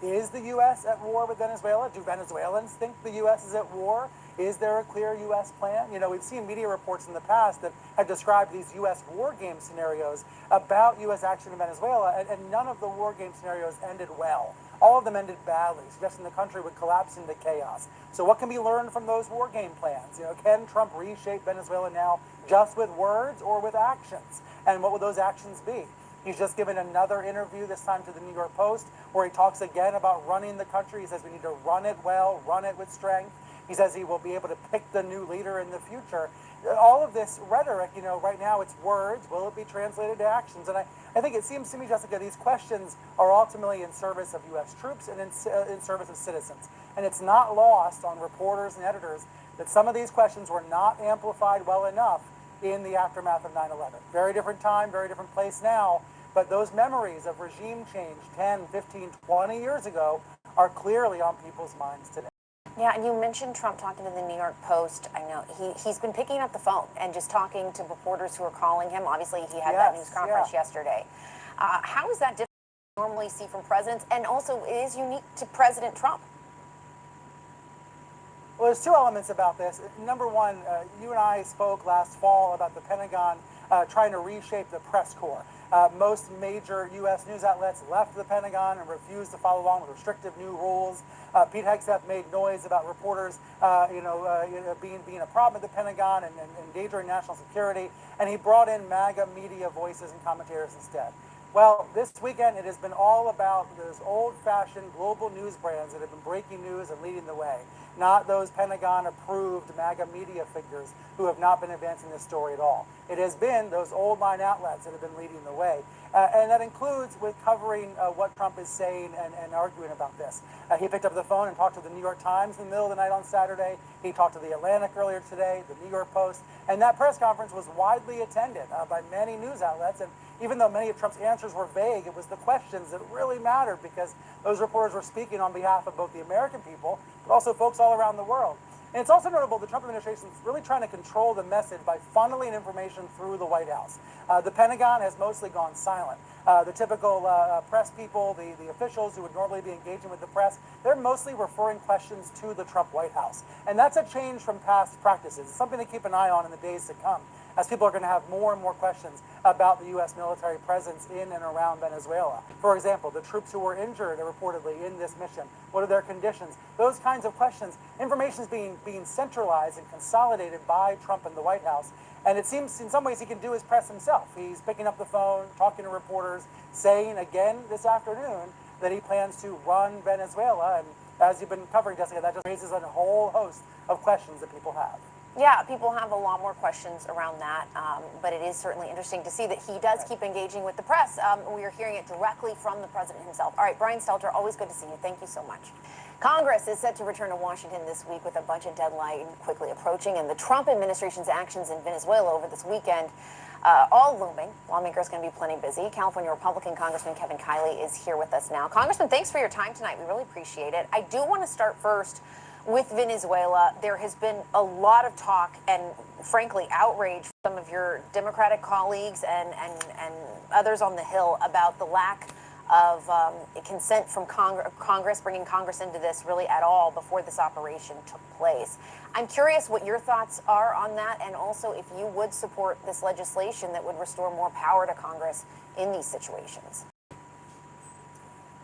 Is the U.S. at war with Venezuela? Do Venezuelans think the U.S. is at war? Is there a clear U.S. plan? You know, we've seen media reports in the past that have described these U.S. war game scenarios about U.S. action in Venezuela, and none of the war game scenarios ended well. All of them ended badly, suggesting the country would collapse into chaos. So what can be learned from those war game plans? You know, can Trump reshape Venezuela now just with words or with actions? And what would those actions be? He's just given another interview, this time to the New York Post, where he talks again about running the country. He says we need to run it well, run it with strength. He says he will be able to pick the new leader in the future. All of this rhetoric, you know, right now it's words. Will it be translated to actions? And I think it seems to me, Jessica, these questions are ultimately in service of U.S. troops and in service of citizens. And it's not lost on reporters and editors that some of these questions were not amplified well enough in the aftermath of 9/11. Very different time, very different place now. But those memories of regime change 10, 15, 20 years ago are clearly on people's minds today. Yeah, and you mentioned Trump talking to the New York Post. I know he's been picking up the phone and just talking to reporters who are calling him. Obviously, he had that news conference yesterday. How is that different than we normally see from presidents, and also it is unique to President Trump? Well, there's two elements about this. Number one, you and I spoke last fall about the Pentagon trying to reshape the press corps. Most major U.S. news outlets left the Pentagon and refused to follow along with restrictive new rules. Pete Hegseth made noise about reporters, being a problem at the Pentagon and endangering national security, and he brought in MAGA media voices and commentators instead. Well, this weekend it has been all about those old-fashioned global news brands that have been breaking news and leading the way, not those Pentagon-approved MAGA media figures who have not been advancing this story at all. It has been those old-line outlets that have been leading the way, and that includes with covering what Trump is saying and arguing about this. He picked up the phone and talked to the New York Times in the middle of the night on Saturday. He talked to the Atlantic earlier today, the New York Post, and that press conference was widely attended by many news outlets. And even though many of Trump's answers were vague, it was the questions that really mattered because those reporters were speaking on behalf of both the American people, but also folks all around the world. And it's also notable the Trump administration is really trying to control the message by funneling information through the White House. The Pentagon has mostly gone silent. The typical press people, the officials who would normally be engaging with the press, they're mostly referring questions to the Trump White House. And that's a change from past practices. It's something to keep an eye on in the days to come, as people are going to have more and more questions about the U.S. military presence in and around Venezuela. For example, the troops who were injured reportedly in this mission, what are their conditions? Those kinds of questions. Information is being centralized and consolidated by Trump and the White House. And it seems in some ways he can do his press himself. He's picking up the phone, talking to reporters, saying again this afternoon that he plans to run Venezuela. And as you've been covering, Jessica, that just raises a whole host of questions that people have. Yeah, people have a lot more questions around that, but it is certainly interesting to see that he does keep engaging with the press. We are hearing it directly from the president himself. All right, Brian Stelter, always good to see you. Thank you so much. Congress is set to return to Washington this week with a budget deadline quickly approaching, and the Trump administration's actions in Venezuela over this weekend all looming. Lawmakers going to be plenty busy. California Republican Congressman Kevin Kiley is here with us now. Congressman, thanks for your time tonight. We really appreciate it. I do want to start first with Venezuela. There has been a lot of talk and, frankly, outrage from some of your Democratic colleagues and others on the Hill about the lack of consent from Congress, bringing Congress into this really at all before this operation took place. I'm curious what your thoughts are on that, and also if you would support this legislation that would restore more power to Congress in these situations.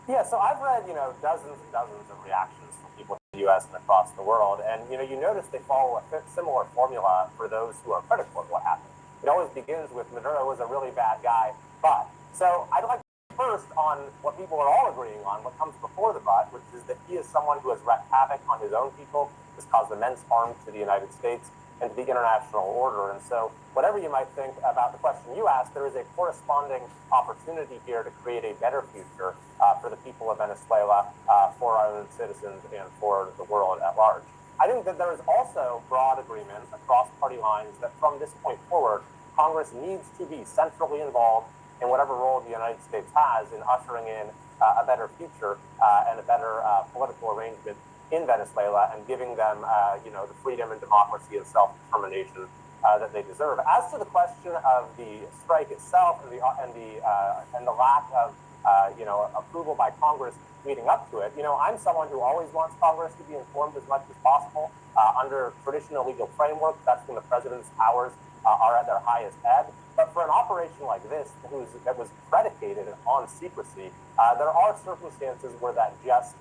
Yeah, so I've read, dozens and dozens of reactions from people in the U.S. and across the world, and, you notice they follow a similar formula for those who are critical of what happened. It always begins with Maduro was a really bad guy, but. So I'd like to first on what people are all agreeing on, what comes before the but, which is that he is someone who has wreaked havoc on his own people, has caused immense harm to the United States and to the international order. And so whatever you might think about the question you asked, there is a corresponding opportunity here to create a better future for the people of Venezuela, for our own citizens, and for the world at large. I think that there is also broad agreement across party lines that from this point forward, Congress needs to be centrally involved in whatever role the United States has in ushering in a better future and a better political arrangement in Venezuela and giving them, the freedom and democracy and self-determination that they deserve. As to the question of the strike itself and the lack of, approval by Congress leading up to it, I'm someone who always wants Congress to be informed as much as possible under traditional legal framework. That's when the president's powers are at their highest ebb. But for an operation like this, that was predicated on secrecy, there are circumstances where that just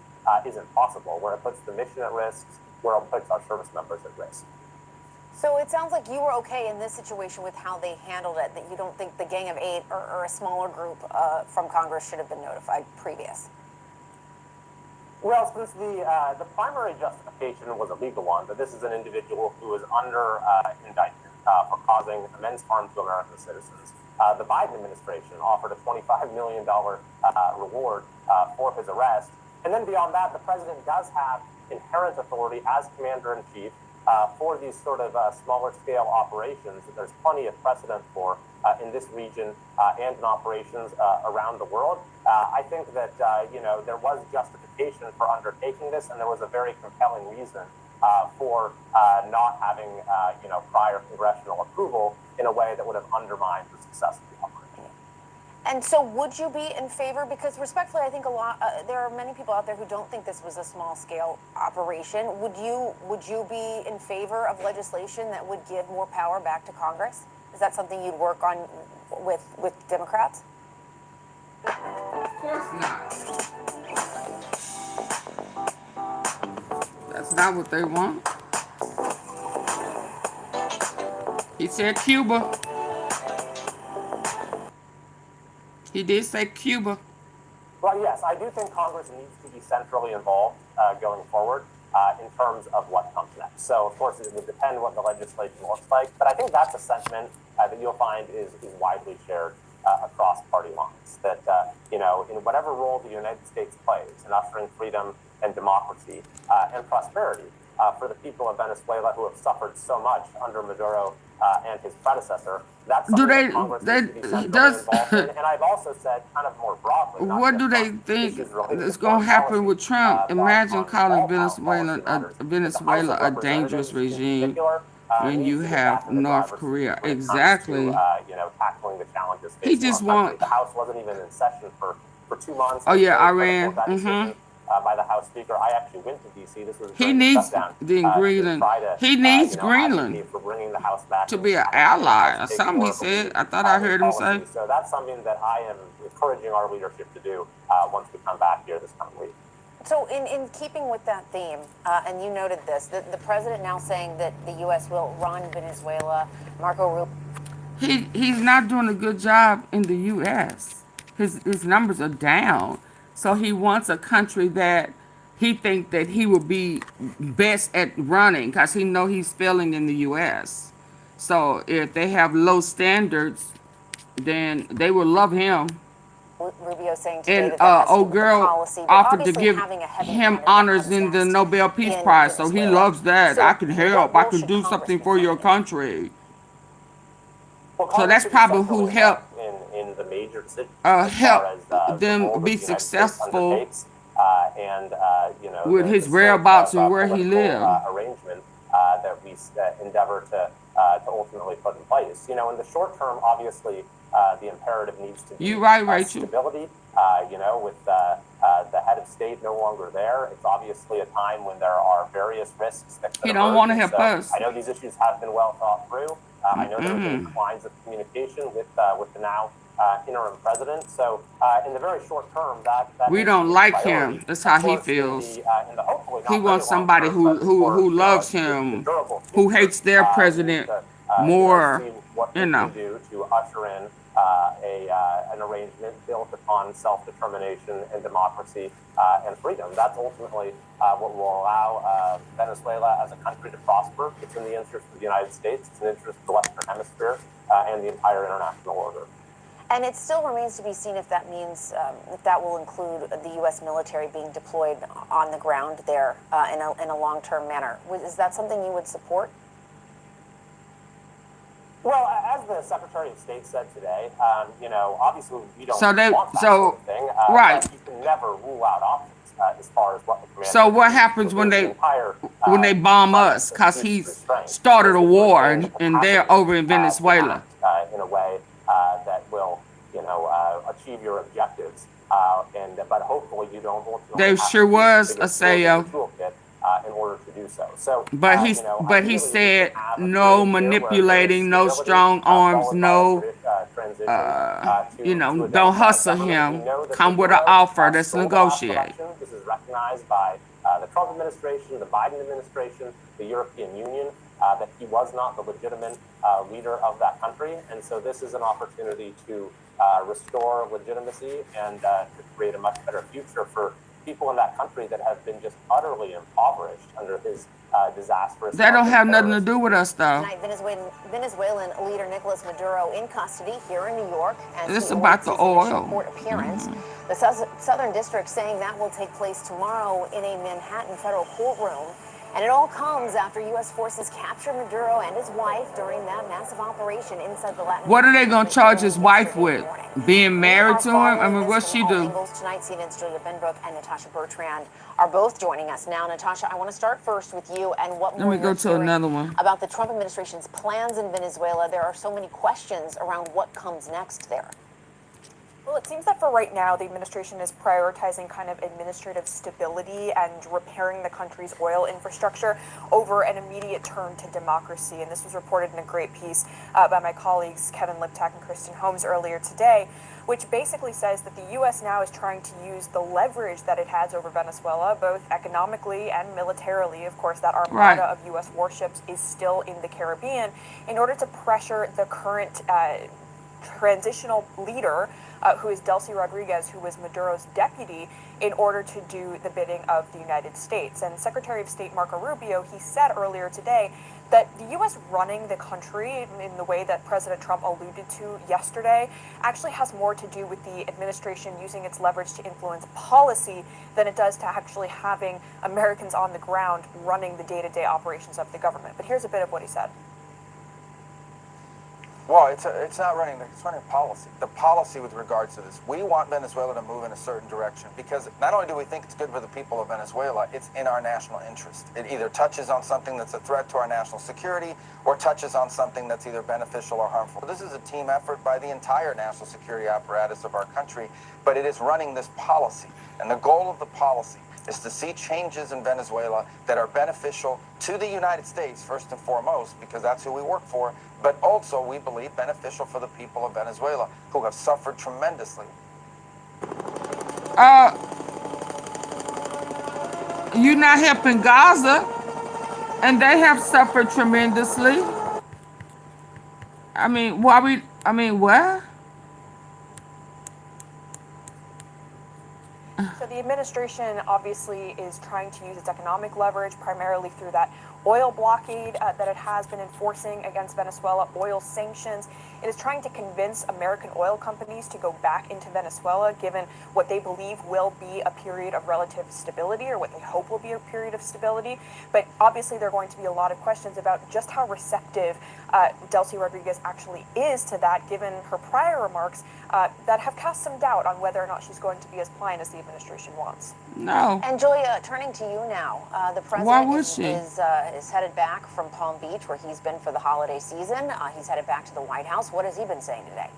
isn't possible, where it puts the mission at risk, where it puts our service members at risk. So it sounds like you were okay in this situation with how they handled it, that you don't think the Gang of Eight or a smaller group from Congress should have been notified previous. Well, since the primary justification was a legal one, that this is an individual who is under indictment for causing immense harm to American citizens, the Biden administration offered a $25 million reward for his arrest. And then beyond that, the president does have inherent authority as commander-in-chief for these sort of smaller scale operations that there's plenty of precedent for in this region and in operations around the world. I think that, there was justification for undertaking this, and there was a very compelling reason for not having, prior congressional approval in a way that would have undermined the success of the operation. And so would you be in favor, because respectfully, I think there are many people out there who don't think this was a small scale operation. Would you be in favor of legislation that would give more power back to Congress? Is that something you'd work on with Democrats? Of course not. That's not what they want. He said Cuba. He did say Cuba. Well, yes, I do think Congress needs to be centrally involved going forward in terms of what comes next. So, of course, it would depend what the legislation looks like, but I think that's a sentiment that you'll find is widely shared across party lines. That, you know, in whatever role the United States plays in ushering freedom and democracy and prosperity for the people of Venezuela who have suffered so much under Maduro and his predecessor, that's something that Congress needs to be centrally involved in. And I've also said, kind of more broadly, What do they think is going to happen with Trump? Imagine calling Venezuela a dangerous regime when you have North Korea. Exactly. You know, tackling the challenges He facing just our country. want. The House wasn't even in session for 2 months. Oh yeah, Very Iran. critical of that decision, by the House Speaker. I actually went to D.C. This was He during the needs shutdown, Greenland. He needs Greenland for bringing the House back to be an ally or something. He said. I thought I heard him say. So that's something that I am encouraging our leadership to do once we come back here this coming week. So in keeping with that theme, and you noted this, the president now saying that the U.S. will run Venezuela, Marco Rubio. He's not doing a good job in the U.S. His numbers are down. So he wants a country that he thinks that he will be best at running because he know he's failing in the U.S. So if they have low standards, then they will love him. Rubio saying today And that that has old girl policy, but offered to obviously give having a heavy him hand honors in the Nobel Peace Prize. So he loves that. I can help. I can do something for your country. So that's probably who helped in the major decisions help them be successful with his whereabouts and where he lived. Arrangement that we endeavor to ultimately put in place. You know, in the short term, obviously, the imperative needs to be stability. You know, with the head of state no longer there, it's obviously a time when there are various risks that could He don't want to help us. I know these issues have been well thought through. I know there have been lines of communication with the now interim president. So in the very short term, that we don't like him. That's how he feels. He wants somebody who loves him, who hates their president more. You know. Do to usher in an arrangement built upon self-determination and democracy and freedom. That's ultimately what will allow Venezuela as a country to prosper. It's in the interest of the United States. It's in the interest of the Western Hemisphere and the entire international order. And it still remains to be seen if that means if that will include the U.S. military being deployed on the ground there in a long-term manner. Is that something you would support? Well, as the Secretary of State said today, you know, obviously we don't want that sort of thing. Right. But you can never rule out options as far as what the commander. So what happens when they bomb us? Because he started a war and they're over in Venezuela. In a way that will, you know, achieve your objectives. But hopefully you don't. There sure was a CEO. In order to do so. So, but he said no manipulating, no strong arms, no, you know, don't hustle him. Come with an offer. Let's negotiate. This is recognized by the Trump administration, the Biden administration, the European Union, that he was not the legitimate leader of that country. And so this is an opportunity to restore legitimacy and to create a much better future for people in that country that have been just utterly impoverished under his disastrous. That don't have nothing to do with us, though. Tonight, Venezuelan leader Nicolas Maduro in custody here in New York. This is about the oil. Court appearance. The Southern District saying that will take place tomorrow in a Manhattan federal courtroom. And it all comes after U.S. forces captured Maduro and his wife during that massive operation inside the Latin. What are they going to charge his wife with? Being married to him? I mean, what's she do? Tonight, CNN's Julia Benbrook and Natasha Bertrand are both joining us now. Natasha, I want to start first with you and what more Let me go to another one. About the Trump administration's plans in Venezuela. There are so many questions around what comes next there. Well, it seems that for right now, the administration is prioritizing kind of administrative stability and repairing the country's oil infrastructure over an immediate turn to democracy. And this was reported in a great piece by my colleagues Kevin Liptak and Kristen Holmes earlier today, which basically says that the U.S. now is trying to use the leverage that it has over Venezuela, both economically and militarily. Of course, that armada of U.S. warships is still in the Caribbean in order to pressure the current transitional leader, who is Delcy Rodriguez, who was Maduro's deputy, in order to do the bidding of the United States. And Secretary of State Marco Rubio, he said earlier today that the U.S. running the country in the way that President Trump alluded to yesterday actually has more to do with the administration using its leverage to influence policy than it does to actually having Americans on the ground running the day-to-day operations of the government. But here's a bit of what he said. Well, it's not running, it's running policy. The policy with regards to this. We want Venezuela to move in a certain direction because not only do we think it's good for the people of Venezuela, it's in our national interest. It either touches on something that's a threat to our national security or touches on something that's either beneficial or harmful. This is a team effort by the entire national security apparatus of our country, but it is running this policy. And the goal of the policy is to see changes in Venezuela that are beneficial to the United States, first and foremost, because that's who we work for, but also, we believe, beneficial for the people of Venezuela, who have suffered tremendously. You're not helping Gaza, and they have suffered tremendously. What? So the administration obviously is trying to use its economic leverage primarily through that oil blockade that it has been enforcing against Venezuela, oil sanctions. It is trying to convince American oil companies to go back into Venezuela, given what they believe will be a period of relative stability, or what they hope will be a period of stability. But obviously there are going to be a lot of questions about just how receptive Delcy Rodriguez actually is to that, given her prior remarks that have cast some doubt on whether or not she's going to be as pliant as the administration wants. No. And Julia, turning to you now, the Why would president she? is headed back from Palm Beach, where he's been for the holiday season. He's headed back to the White House. What has he been saying today?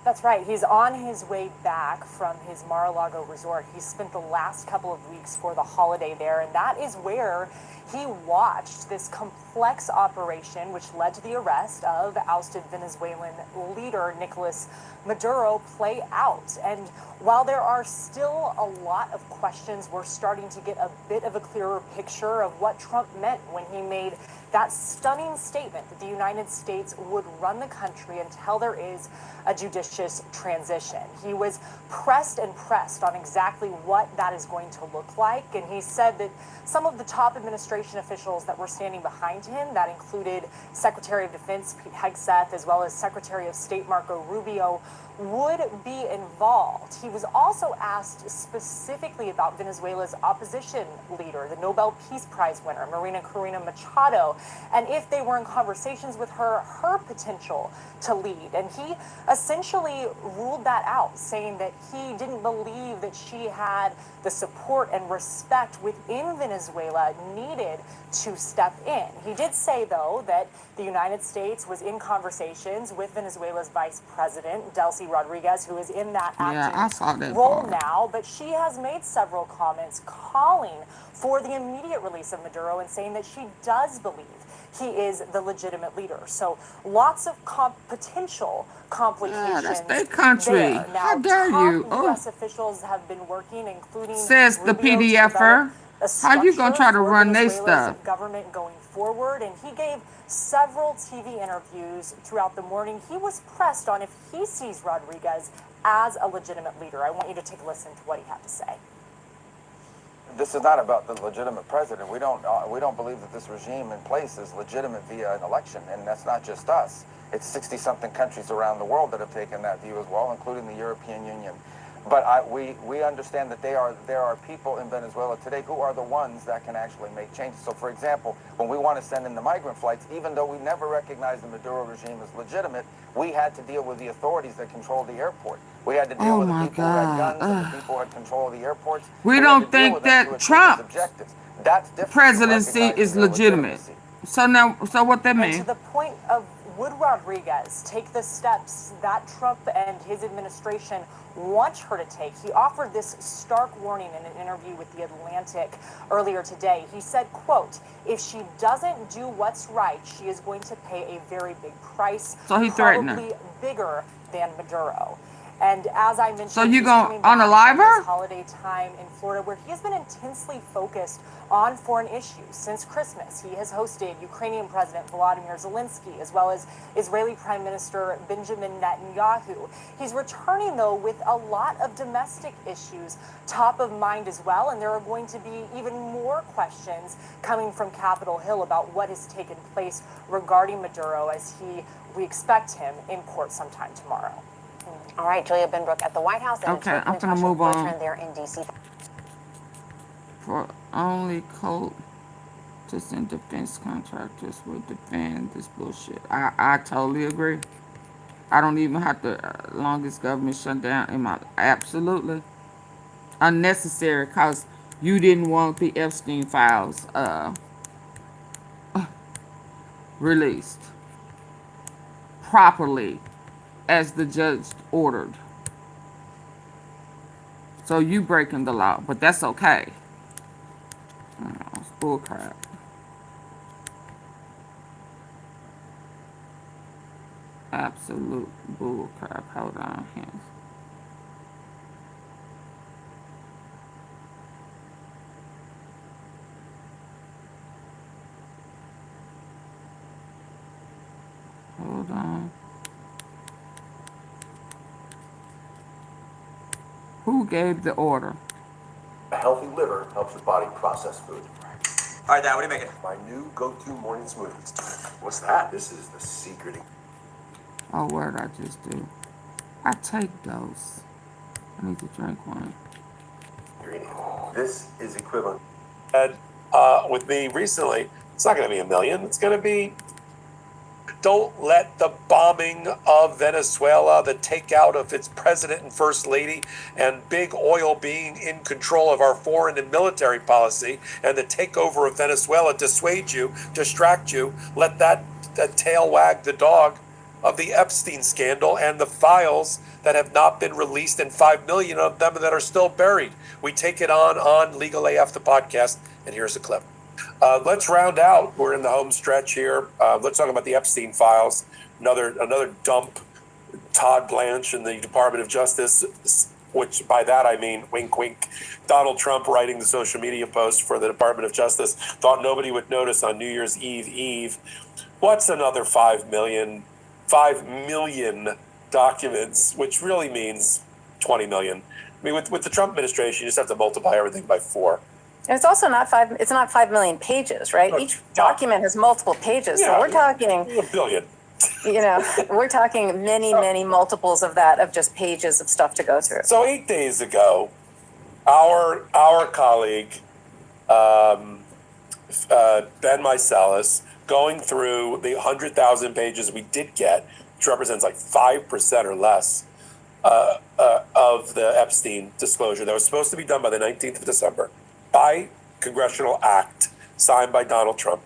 That's right. He's on his way back from his Mar-a-Lago resort. He spent the last couple of weeks for the holiday there, and that is where he watched this complex operation which led to the arrest of ousted Venezuelan leader Nicolas Maduro play out. And while there are still a lot of questions, we're starting to get a bit of a clearer picture of what Trump meant when he made that stunning statement that the United States would run the country until there is a judicious transition. He was pressed and pressed on exactly what that is going to look like, and he said that some of the top administration officials that were standing behind him, that included Secretary of Defense Pete Hegseth, as well as Secretary of State Marco Rubio, would be involved. He was also asked specifically about Venezuela's opposition leader, the Nobel Peace Prize winner, Maria Corina Machado, and if they were in conversations with her potential to lead. And he essentially ruled that out, saying that he didn't believe that she had the support and respect within Venezuela needed to step in. He did say, though, that the United States was in conversations with Venezuela's vice president, Delcy Rodriguez, who is in that active role now, but she has made several comments calling for the immediate release of Maduro and saying that she does believe he is the legitimate leader. So lots of potential complications. Yeah, that's their country. There. Now, how dare you? Top U.S. officials have been working, including says the PDFer. How you gonna try to run their stuff? Government going forward, and he gave several TV interviews throughout the morning. He was pressed on if he sees Rodriguez as a legitimate leader. I want you to take a listen to what he had to say. This is not about the legitimate president. We don't believe that this regime in place is legitimate via an election, and that's not just us. It's 60-something countries around the world that have taken that view as well, including the European Union. But we understand that there are people in Venezuela today who are the ones that can actually make changes. So, for example, when we want to send in the migrant flights, even though we never recognized the Maduro regime as legitimate, we had to deal with the authorities that control the airport. We had to deal with the people who had guns and the people who had control of the airports. We don't think that Trump's presidency is legitimate. So what that mean? And to the point of, would Rodriguez take the steps that Trump and his administration want her to take? He offered this stark warning in an interview with The Atlantic earlier today. He said, quote, if she doesn't do what's right, she is going to pay a very big price, so he threatened her. Probably bigger than Maduro. And as I mentioned, So you he's gonna coming back unalive from her? his holiday time in Florida, where he has been intensely focused on foreign issues since Christmas. He has hosted Ukrainian President Volodymyr Zelensky, as well as Israeli Prime Minister Benjamin Netanyahu. He's returning, though, with a lot of domestic issues top of mind as well, and there are going to be even more questions coming from Capitol Hill about what has taken place regarding Maduro, as we expect him in court sometime tomorrow. All right, Julia Benbrook at the White House and Okay, I'm gonna move on. there in D.C. For only code to send defense contractors will defend this bullshit. I totally agree. I don't even have the longest government shutdown in my absolutely unnecessary because you didn't want the Epstein files released properly as the judge ordered. So you breaking the law, but that's okay. It's bullcrap. Absolute bullcrap. Hold on here. Hold on. Who gave the order? A healthy liver helps the body process food. All right, Dad, what are you making? My new go-to morning smoothies. What's that? This is the secret. Oh, what did I just do? I take those. I need to drink one. This is equivalent. And with me recently, it's not going to be $1 million. It's going to be. Don't let the bombing of Venezuela, the takeout of its president and first lady, and big oil being in control of our foreign and military policy, and the takeover of Venezuela dissuade you, distract you. Let that tail wag the dog of the Epstein scandal and the files that have not been released, and 5 million of them that are still buried. We take it on Legal AF, the podcast, and here's a clip. Let's round out. We're in the home stretch here. Let's talk about the Epstein files. Another dump. Todd Blanche in the Department of Justice, which by that I mean wink, wink. Donald Trump writing the social media post for the Department of Justice thought nobody would notice on New Year's Eve. What's another 5 million documents, which really means 20 million. I mean, with the Trump administration, you just have to multiply everything by 4. And it's also not 5 million pages, right? Each document has multiple pages. So we're talking $1 billion. We're talking many multiples of that, of just pages of stuff to go through. So 8 days ago, our colleague, Ben Meiselas, going through the 100,000 pages we did get, which represents like 5% or less of the Epstein disclosure that was supposed to be done by the 19th of December. By congressional act signed by Donald Trump.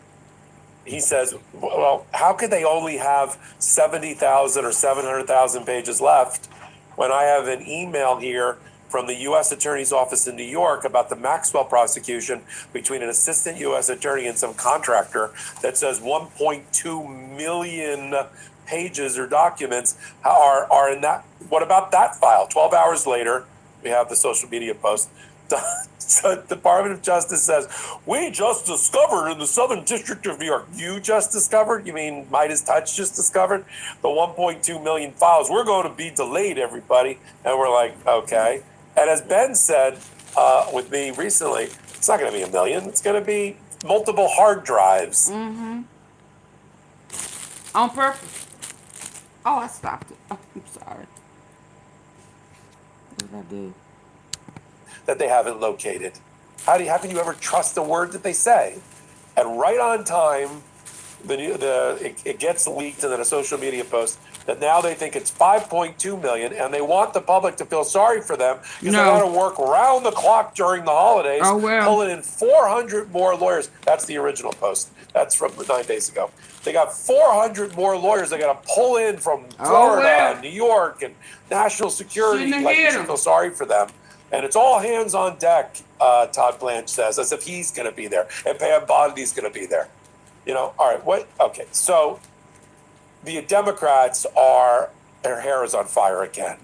He says, well, how could they only have 70,000 or 700,000 pages left when I have an email here from the U.S. Attorney's Office in New York about the Maxwell prosecution between an assistant U.S. attorney and some contractor that says 1.2 million pages or documents are in that. What about that file? 12 hours later, we have the social media post. So the Department of Justice says, we just discovered in the Southern District of New York. You just discovered? You mean Midas Touch just discovered? The 1.2 million files. We're going to be delayed, everybody. And we're like, okay. And as Ben said with me recently, it's not going to be $1 million. It's going to be multiple hard drives. Mm-hmm. On purpose. Oh, I stopped it. Oh, I'm sorry. What did I do? That they haven't located. How can you ever trust a word that they say? And right on time, it gets leaked in a social media post that now they think it's 5.2 million, and they want the public to feel sorry for them because they got to work round the clock during the holidays, pulling in 400 more lawyers. That's the original post. That's from 9 days ago. They got 400 more lawyers they got to pull in from Florida, New York, and national security. Like, you should feel sorry for them. And it's all hands on deck, Todd Blanche says, as if he's going to be there and Pam Bondi's going to be there. All right, what? Okay, so the Democrats their hair is on fire again.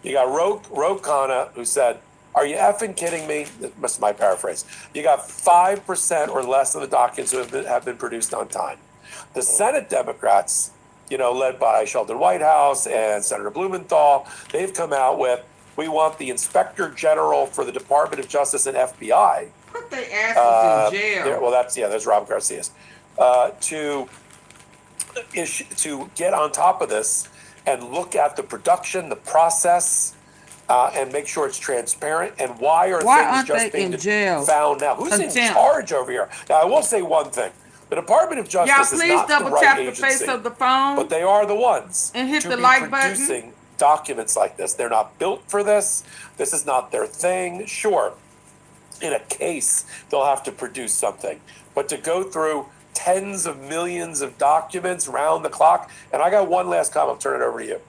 You got Ro Khanna, who said, "Are you effing kidding me?" That's my paraphrase. You got 5% or less of the documents who have been produced on time. The Senate Democrats, led by Sheldon Whitehouse and Senator Blumenthal, they've come out with, we want the Inspector General for the Department of Justice and FBI. Put their asses in jail. There's Robert Garcia's. To get on top of this and look at the production, the process, and make sure it's transparent. And why aren't things just they being in jail? found now? Who's in Contempt. charge over here? Now, I will say one thing. The Department of Justice is Y'all, please not the double right tap agency, the face of the phone but they are the ones and hit to the be like button. producing documents like this. They're not built for this. This is not their thing. Sure, in a case, they'll have to produce something. But to go through tens of millions of documents round the clock, and I got one last comment, I'll turn it over to you.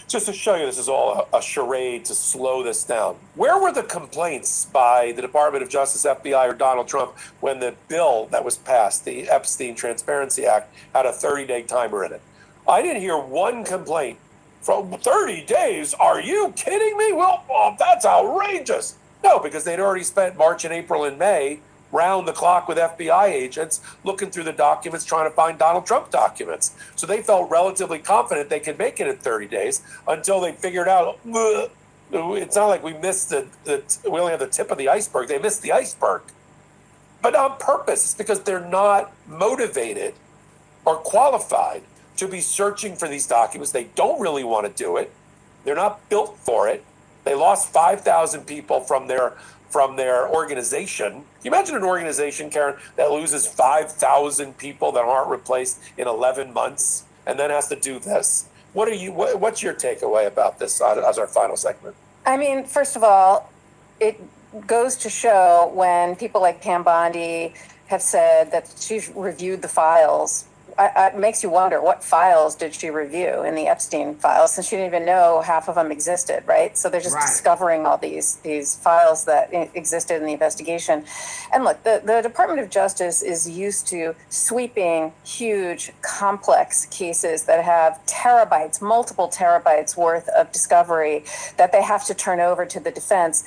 Just to show you this is all a charade to slow this down. Where were the complaints by the Department of Justice, FBI, or Donald Trump when the bill that was passed, the Epstein Transparency Act, had a 30-day timer in it? I didn't hear one complaint from 30 days. Are you kidding me? Well, that's outrageous. No, because they'd already spent March and April and May round the clock with FBI agents looking through the documents, trying to find Donald Trump documents. So they felt relatively confident they could make it in 30 days until they figured out, it's not like we missed we only have the tip of the iceberg. They missed the iceberg. But on purpose. It's because they're not motivated or qualified to be searching for these documents. They don't really want to do it. They're not built for it. They lost 5,000 people from their organization. Can you imagine an organization, Karen, that loses 5,000 people that aren't replaced in 11 months and then has to do this? What's your takeaway about this as our final segment? I mean, first of all, it goes to show when people like Pam Bondi have said that she's reviewed the files. It makes you wonder, what files did she review in the Epstein files, since she didn't even know half of them existed, right? So they're just discovering all these files that existed in the investigation. And look, the Department of Justice is used to sweeping huge, complex cases that have terabytes, multiple terabytes worth of discovery that they have to turn over to the defense.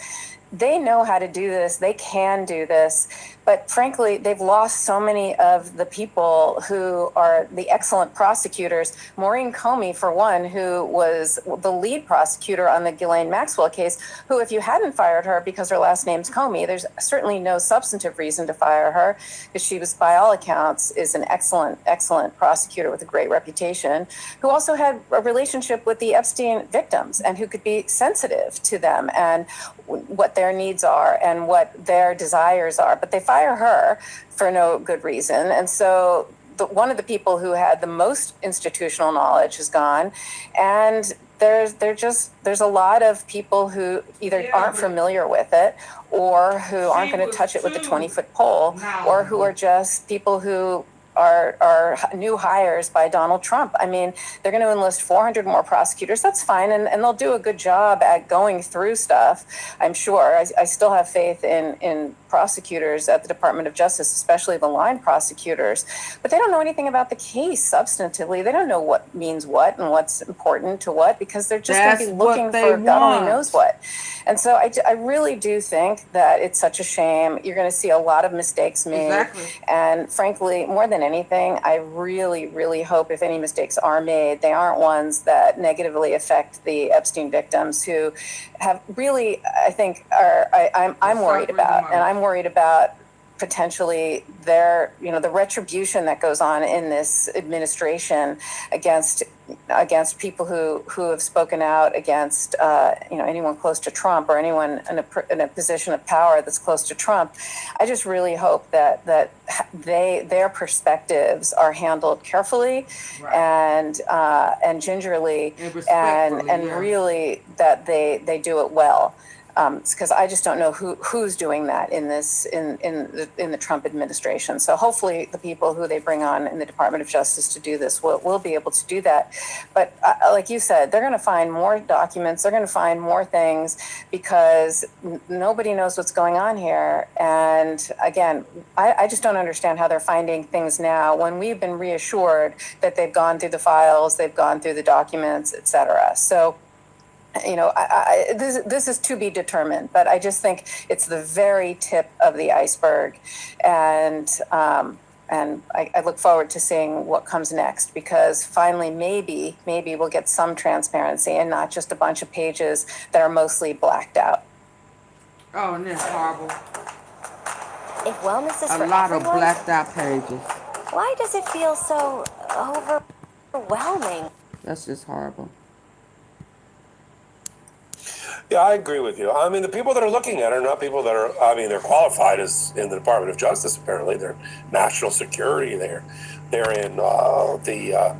They know how to do this. They can do this. But frankly, they've lost so many of the people who are the excellent prosecutors. Maureen Comey, for one, who was the lead prosecutor on the Ghislaine Maxwell case, who, if you hadn't fired her because her last name's Comey, there's certainly no substantive reason to fire her, because she was, by all accounts, is an excellent, excellent prosecutor with a great reputation, who also had a relationship with the Epstein victims and who could be sensitive to them and what their needs are and what their desires are. But they fire her for no good reason. And so one of the people who had the most institutional knowledge is gone. And there's a lot of people who either aren't familiar with it or who aren't going to touch it with a 20-foot pole, or who are just people who are new hires by Donald Trump. I mean, they're going to enlist 400 more prosecutors. That's fine. And they'll do a good job at going through stuff, I'm sure. I still have faith in prosecutors at the Department of Justice, especially the line prosecutors. But they don't know anything about the case substantively. They don't know what means what and what's important to what, because they're just going to be looking for God only knows what. And so I really do think that it's such a shame. You're going to see a lot of mistakes made. Exactly. And frankly, more than anything, I really, really hope if any mistakes are made, they aren't ones that negatively affect the Epstein victims, who have really, I think, I'm worried about. And I'm worried about potentially the retribution that goes on in this administration against people who have spoken out against anyone close to Trump, or anyone in a position of power that's close to Trump. I just really hope that their perspectives are handled carefully and gingerly, and really that they do it well. Because I just don't know who's doing that in the Trump administration. So hopefully the people who they bring on in the Department of Justice to do this will be able to do that. But like you said, they're going to find more documents. They're going to find more things, because nobody knows what's going on here. And again, I just don't understand how they're finding things now when we've been reassured that they've gone through the files, they've gone through the documents, et cetera. So This is to be determined, but I just think it's the very tip of the iceberg, and I look forward to seeing what comes next, because finally, maybe we'll get some transparency and not just a bunch of pages that are mostly blacked out. Oh, and that's horrible. If wellness is A for lot of everyone, blacked out pages. why does it feel so overwhelming? That's just horrible. Yeah, I agree with you. I mean, the people that are looking at it are not people that are, I mean, they're qualified as in the Department of Justice, apparently. They're national security. They're in the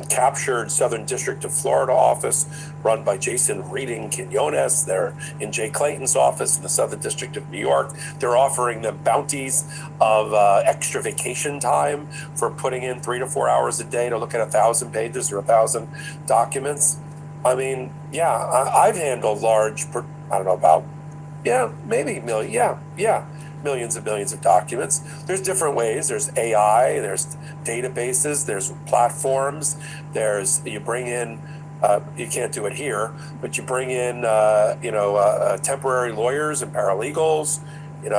captured Southern District of Florida office run by Jason Reading Quinones. They're in Jay Clayton's office in the Southern District of New York. They're offering them bounties of extra vacation time for putting in 3 to 4 hours a day to look at 1,000 pages or 1,000 documents. I mean, yeah, I've handled large, I don't know about, maybe million, millions and millions of documents. There's different ways. There's AI, there's databases, there's platforms, you bring in, you can't do it here, but you bring in, temporary lawyers and paralegals, and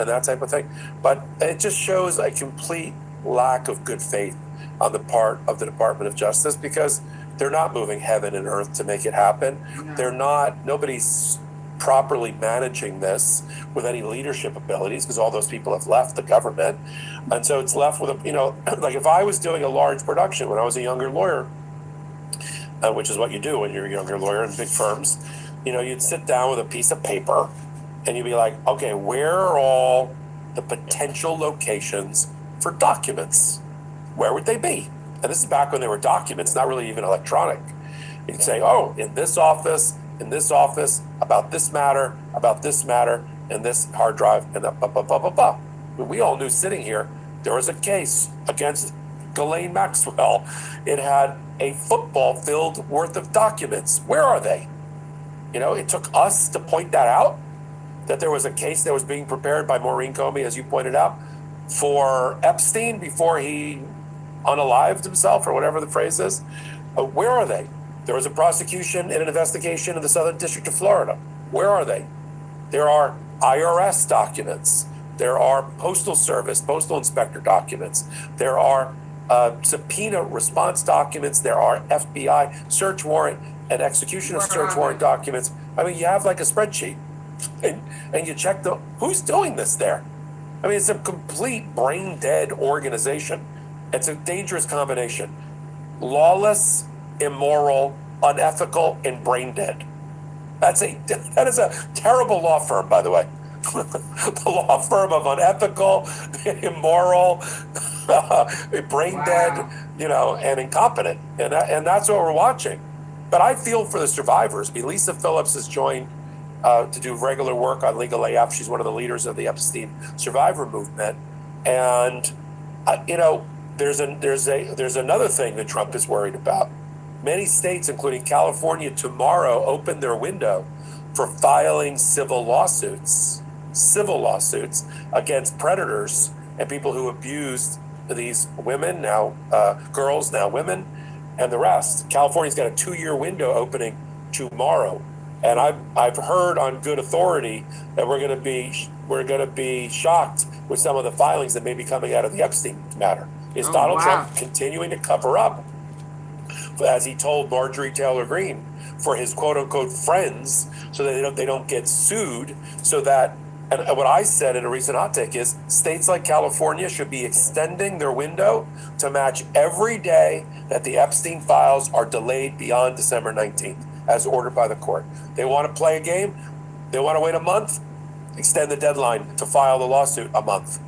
that type of thing. But it just shows a complete lack of good faith on the part of the Department of Justice, because they're not moving heaven and earth to make it happen. Nobody's properly managing this with any leadership abilities, because all those people have left the government. And so it's left with like if I was doing a large production when I was a younger lawyer, which is what you do when you're a younger lawyer in big firms, you'd sit down with a piece of paper and you'd be like, okay, where are all the potential locations for documents? Where would they be? And this is back when there were documents, not really even electronic. You could say, oh, in this office, about this matter, and this hard drive, and blah, blah, blah, blah, blah. We all knew sitting here, there was a case against Ghislaine Maxwell. It had a football field worth of documents. Where are they? It took us to point that out, that there was a case that was being prepared by Maureen Comey, as you pointed out, for Epstein before he unalived himself, or whatever the phrase is. Where are they? There was a prosecution and an investigation in the Southern District of Florida. Where are they? There are IRS documents. There are Postal Service, Postal Inspector documents. There are subpoena response documents. There are FBI search warrant and execution of search warrant documents. I mean, you have like a spreadsheet, and you check who's doing this there. I mean, it's a complete brain dead organization. It's a dangerous combination. Lawless, immoral, unethical, and brain dead. That is a terrible law firm, by the way. The law firm of unethical, immoral, brain dead, and incompetent. And that's what we're watching. But I feel for the survivors. Lisa Phillips has joined to do regular work on Legal AF. She's one of the leaders of the Epstein survivor movement. And, there's another thing that Trump is worried about. Many states, including California, tomorrow open their window for filing civil lawsuits against predators and people who abused these women, now girls, now women, and the rest. California's got a 2-year window opening tomorrow, and I've heard on good authority that we're going to be shocked with some of the filings that may be coming out of the Epstein matter. Is Donald Trump continuing to cover up, as he told Marjorie Taylor Greene, for his quote-unquote friends, so that they don't get sued, so that, and what I said in a recent hot take is, states like California should be extending their window to match every day that the Epstein files are delayed beyond December 19th, as ordered by the court. They want to play a game, they want to wait a month, extend the deadline to file the lawsuit a month,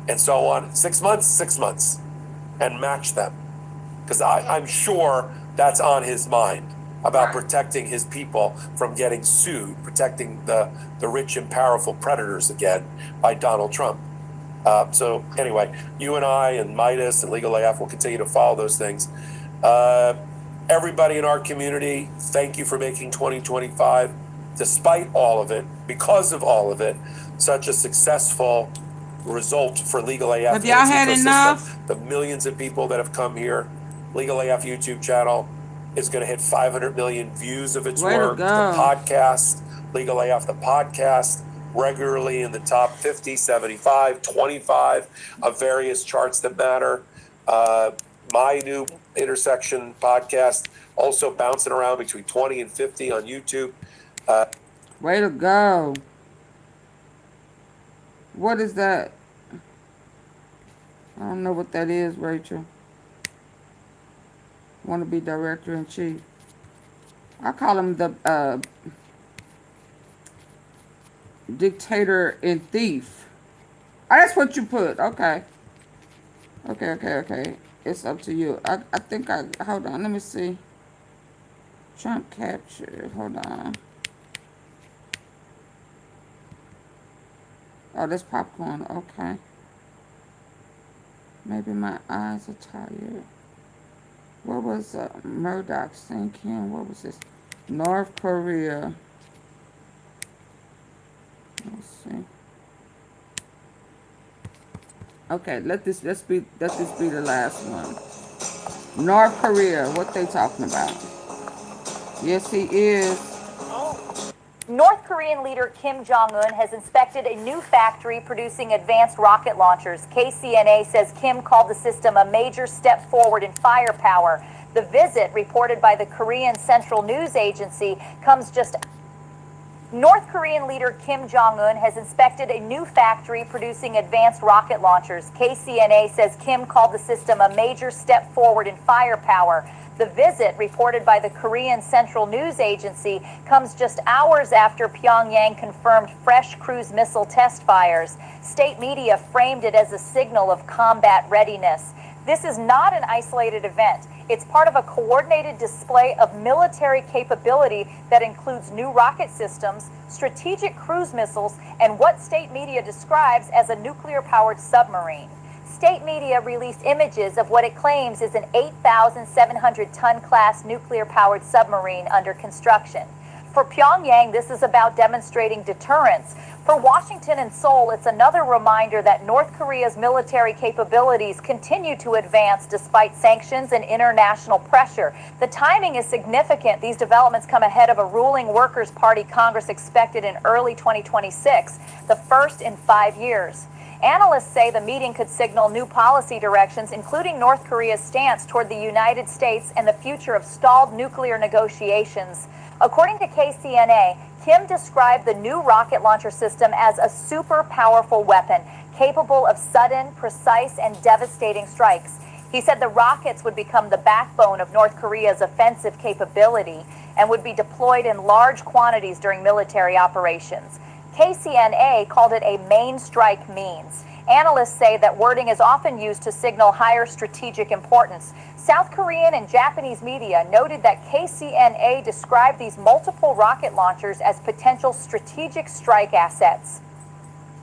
and so on. 6 months, and match them. Because I'm sure that's on his mind, about protecting his people from getting sued, protecting the rich and powerful predators again by Donald Trump. So anyway, you and I and Midas and Legal AF will continue to follow those things. Everybody in our community, thank you for making 2025, despite all of it, because of all of it, such a successful result for Legal AF. Have y'all had enough? The millions of people that have come here, Legal AF YouTube channel, is going to hit 500 million views of its Way to work. The go. podcast, Legal AF, the podcast, regularly in the top 50, 75, 25 of various charts that matter. My new Intersection podcast also bouncing around between 20 and 50 on YouTube. Way to go. What is that? I don't know what that is, Rachel. Want to be director in chief. I call him the dictator and thief. Oh, that's what you put. Okay. Okay. It's up to you. I think hold on, let me see. Trump captured. Hold on. Oh, that's popcorn. Okay. Maybe my eyes are tired. What was Murdoch thinking? What was this? North Korea. Let's see. Okay, let this be the last one. North Korea, what they talking about? Yes, he is. North Korean leader Kim Jong-un has inspected a new factory producing advanced rocket launchers. KCNA says Kim called the system a major step forward in firepower. The visit, reported by the Korean Central News Agency, comes just... North Korean leader Kim Jong-un has inspected a new factory producing advanced rocket launchers. KCNA says Kim called the system a major step forward in firepower. The visit, reported by the Korean Central News Agency, comes just hours after Pyongyang confirmed fresh cruise missile test fires. State media framed it as a signal of combat readiness. This is not an isolated event. It's part of a coordinated display of military capability that includes new rocket systems, strategic cruise missiles, and what state media describes as a nuclear-powered submarine. State media released images of what it claims is an 8,700-ton class nuclear-powered submarine under construction. For Pyongyang, this is about demonstrating deterrence. For Washington and Seoul, it's another reminder that North Korea's military capabilities continue to advance despite sanctions and international pressure. The timing is significant. These developments come ahead of a ruling Workers' Party Congress expected in early 2026, the first in 5 years. Analysts say the meeting could signal new policy directions, including North Korea's stance toward the United States and the future of stalled nuclear negotiations. According to KCNA, Kim described the new rocket launcher system as a super powerful weapon, capable of sudden, precise, and devastating strikes. He said the rockets would become the backbone of North Korea's offensive capability and would be deployed in large quantities during military operations. KCNA called it a main strike means. Analysts say that wording is often used to signal higher strategic importance. South Korean and Japanese media noted that KCNA described these multiple rocket launchers as potential strategic strike assets.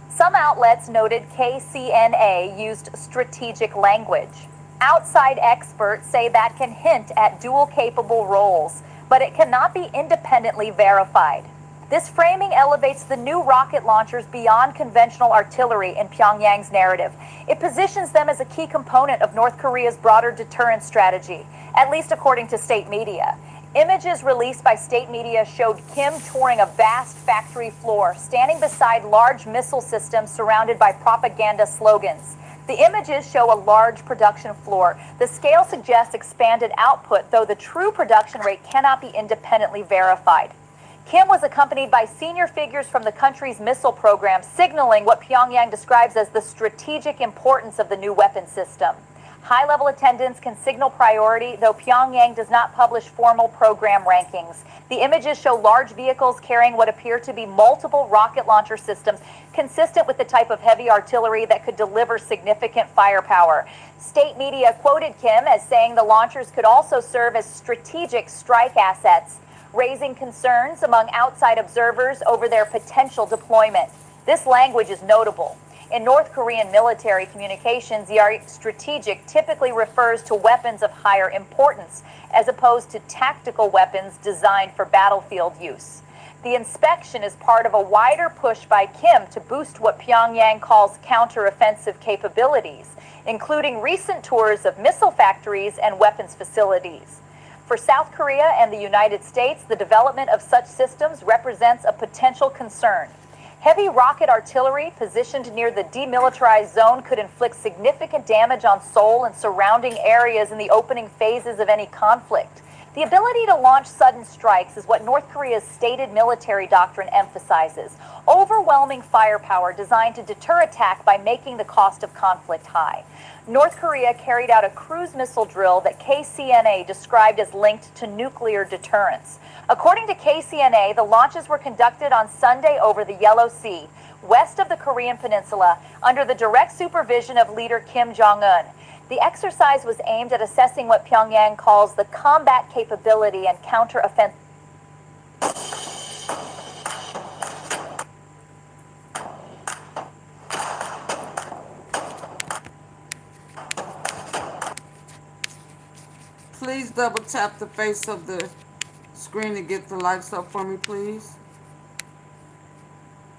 Some outlets noted KCNA used strategic language. Outside experts say that can hint at dual capable roles, but it cannot be independently verified. This framing elevates the new rocket launchers beyond conventional artillery in Pyongyang's narrative. It positions them as a key component of North Korea's broader deterrence strategy, at least according to state media. Images released by state media showed Kim touring a vast factory floor, standing beside large missile systems surrounded by propaganda slogans. The images show a large production floor. The scale suggests expanded output, though the true production rate cannot be independently verified. Kim was accompanied by senior figures from the country's missile program, signaling what Pyongyang describes as the strategic importance of the new weapon system. High-level attendance can signal priority, though Pyongyang does not publish formal program rankings. The images show large vehicles carrying what appear to be multiple rocket launcher systems, consistent with the type of heavy artillery that could deliver significant firepower. State media quoted Kim as saying the launchers could also serve as strategic strike assets, raising concerns among outside observers over their potential deployment. This language is notable. In North Korean military communications, the art strategic typically refers to weapons of higher importance, as opposed to tactical weapons designed for battlefield use. The inspection is part of a wider push by Kim to boost what Pyongyang calls counteroffensive capabilities, including recent tours of missile factories and weapons facilities. For South Korea and the United States, the development of such systems represents a potential concern. Heavy rocket artillery positioned near the demilitarized zone could inflict significant damage on Seoul and surrounding areas in the opening phases of any conflict. The ability to launch sudden strikes is what North Korea's stated military doctrine emphasizes. Overwhelming firepower designed to deter attack by making the cost of conflict high. North Korea carried out a cruise missile drill that KCNA described as linked to nuclear deterrence. According to KCNA, the launches were conducted on Sunday over the Yellow Sea, west of the Korean Peninsula, under the direct supervision of leader Kim Jong-un. The exercise was aimed at assessing what Pyongyang calls the combat capability and counteroffensive. Please double tap the face of the screen to get the likes up for me, please.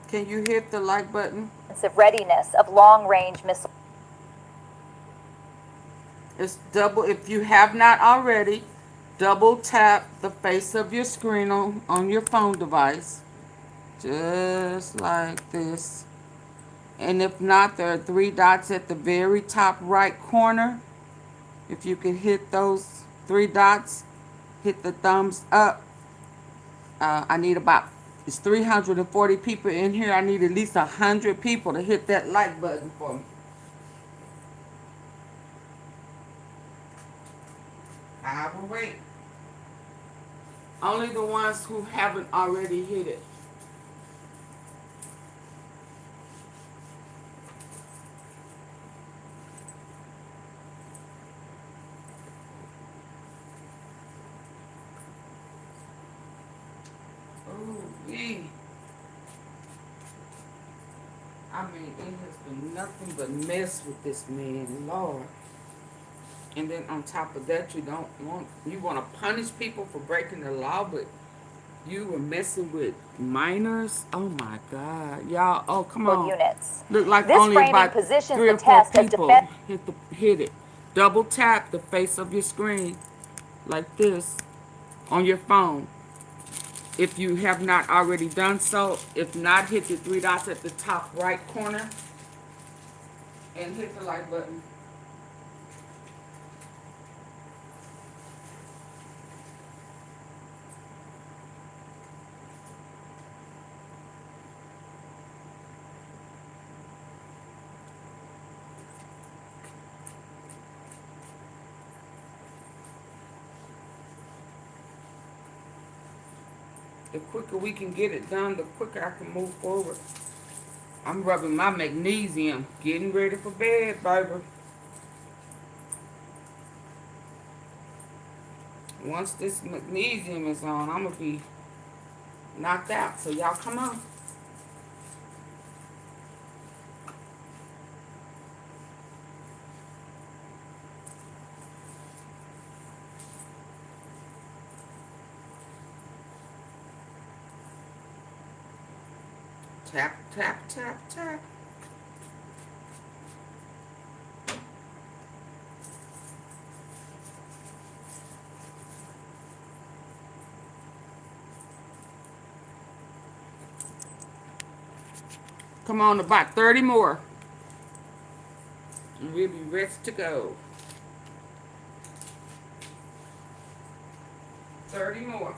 Can you hit the like button? Readiness of long-range missiles. It's double, if you have not already, double tap the face of your screen on your phone device. Just like this. And if not, there are 3 dots at the very top right corner. If you can hit those 3 dots, hit the thumbs up. I need it's 340 people in here. I need at least 100 people to hit that like button for me. I will wait. Only the ones who haven't already hit it. Ooh-wee. I mean, it has been nothing but mess with this man, Lord. And then on top of that, you want to punish people for breaking the law, but you were messing with minors. Oh my God, y'all! Oh come on. Units. Look like This only framing about positions 3 the or 4 test as people hit it. Double tap the face of your screen like this on your phone. If you have not already done so, if not, hit the 3 dots at the top right corner and hit the like button. The quicker we can get it done, the quicker I can move forward. I'm rubbing my magnesium, getting ready for bed, baby. Once this magnesium is on, I'm gonna be knocked out. So y'all come on. Tap, tap, tap, tap. Come on, about 30 more. And we'll be ready to go. 30 more.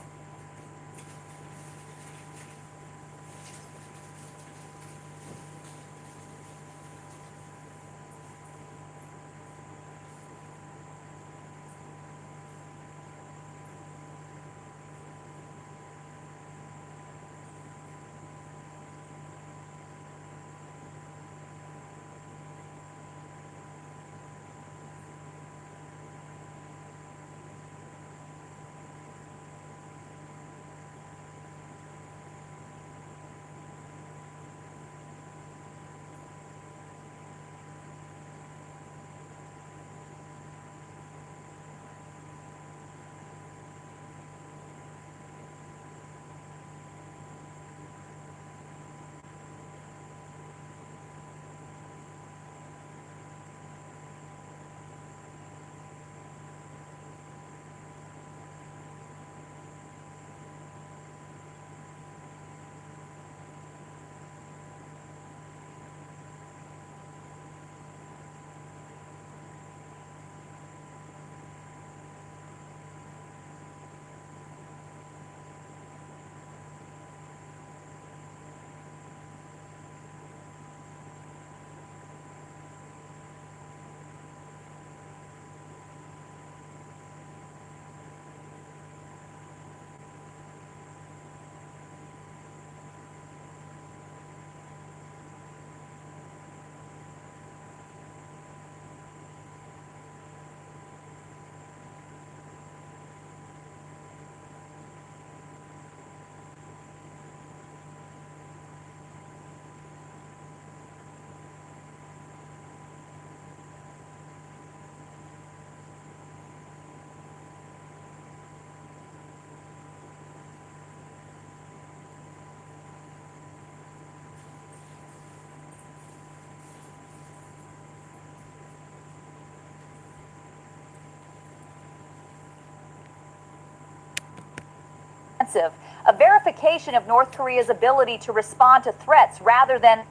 defensive, a verification of North Korea's ability to respond to threats rather than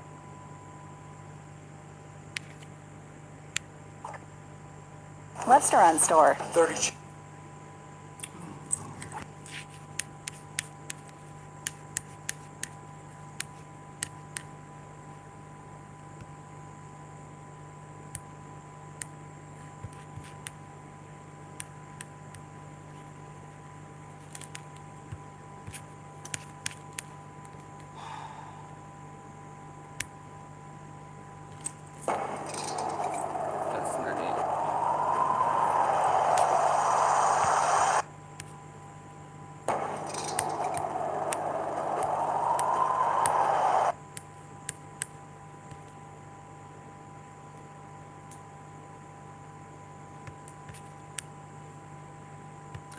Restaurant store. 30. That's not it.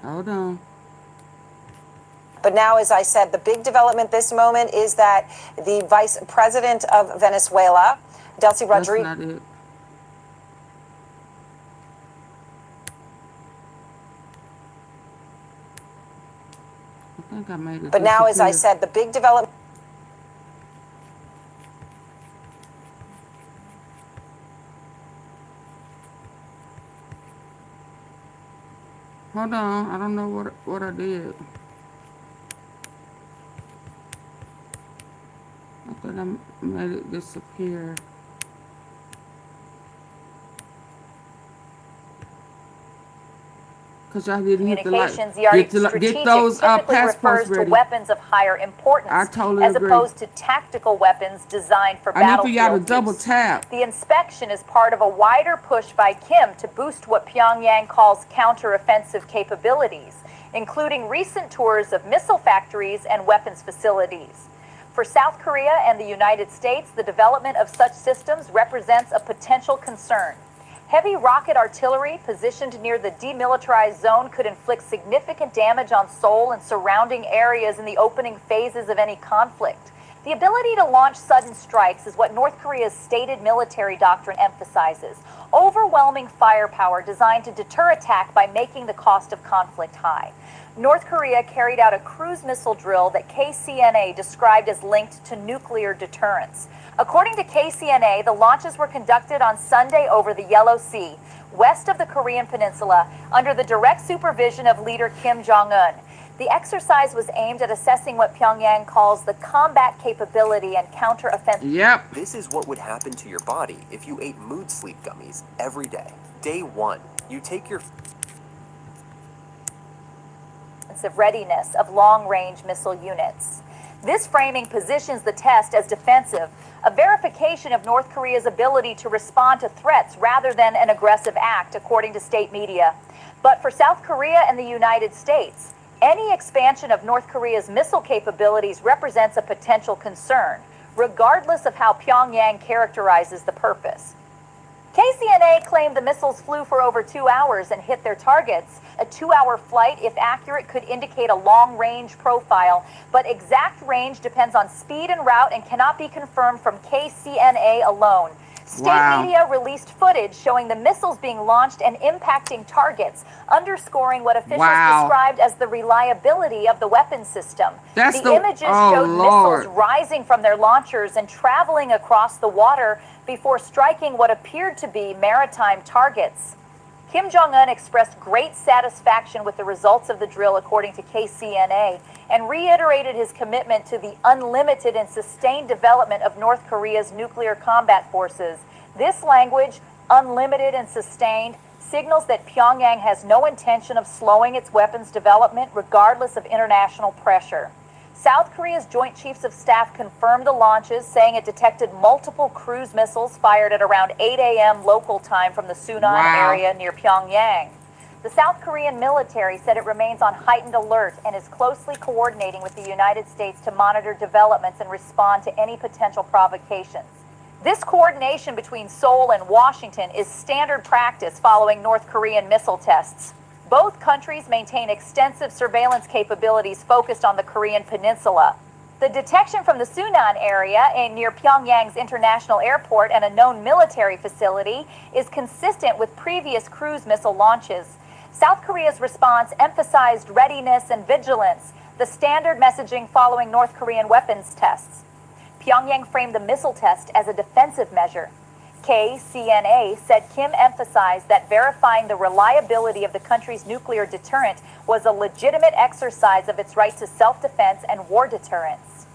Hold on. But now, as I said, the big development this moment is that the vice president of Venezuela, Delcy Rodriguez. That's not it. I think I made it. But now, as I disappear. said, the big development. Hold on. I don't know what I did. I thought I made it disappear. Because y'all didn't hit the like. communications, the art strategic Get those typically passports refers to ready. weapons of higher importance, I totally as agree. opposed to tactical weapons designed for I need for battlefield y'all to double use. tap. The inspection is part of a wider push by Kim to boost what Pyongyang calls counteroffensive capabilities, including recent tours of missile factories and weapons facilities. For South Korea and the United States, the development of such systems represents a potential concern. Heavy rocket artillery positioned near the demilitarized zone could inflict significant damage on Seoul and surrounding areas in the opening phases of any conflict. The ability to launch sudden strikes is what North Korea's stated military doctrine emphasizes. Overwhelming firepower designed to deter attack by making the cost of conflict high. North Korea carried out a cruise missile drill that KCNA described as linked to nuclear deterrence. According to KCNA, the launches were conducted on Sunday over the Yellow Sea, west of the Korean Peninsula, under the direct supervision of leader Kim Jong-un. The exercise was aimed at assessing what Pyongyang calls the combat capability and counteroffensive. Yep. This is what would happen to your body if you ate mood sleep gummies every day. Day 1, you take your readiness of long-range missile units. This framing positions the test as defensive, a verification of North Korea's ability to respond to threats rather than an aggressive act, according to state media. But for South Korea and the United States, any expansion of North Korea's missile capabilities represents a potential concern, regardless of how Pyongyang characterizes the purpose. KCNA claimed the missiles flew for over 2 hours and hit their targets. A 2-hour flight, if accurate, could indicate a long-range profile, but exact range depends on speed and route and cannot be confirmed from KCNA alone. State media released footage showing the missiles being launched and impacting targets, underscoring what officials described as the reliability of the weapon system. The images showed missiles rising from their launchers and traveling across the water before striking what appeared to be maritime targets. Kim Jong-un expressed great satisfaction with the results of the drill, according to KCNA, and reiterated his commitment to the unlimited and sustained development of North Korea's nuclear combat forces. This language, unlimited and sustained, signals that Pyongyang has no intention of slowing its weapons development regardless of international pressure. South Korea's Joint Chiefs of Staff confirmed the launches, saying it detected multiple cruise missiles fired at around 8 a.m. local time from the Sunan area near Pyongyang. The South Korean military said it remains on heightened alert and is closely coordinating with the United States to monitor developments and respond to any potential provocations. This coordination between Seoul and Washington is standard practice following North Korean missile tests. Both countries maintain extensive surveillance capabilities focused on the Korean peninsula. The detection from the Sunan area near Pyongyang's international airport and a known military facility is consistent with previous cruise missile launches. South Korea's response emphasized readiness and vigilance. the standard messaging following North Korean weapons tests. Pyongyang framed the missile test as a defensive measure. KCNA said Kim emphasized that verifying the reliability of the country's nuclear deterrent was a legitimate exercise of its right to self-defense and war deterrence.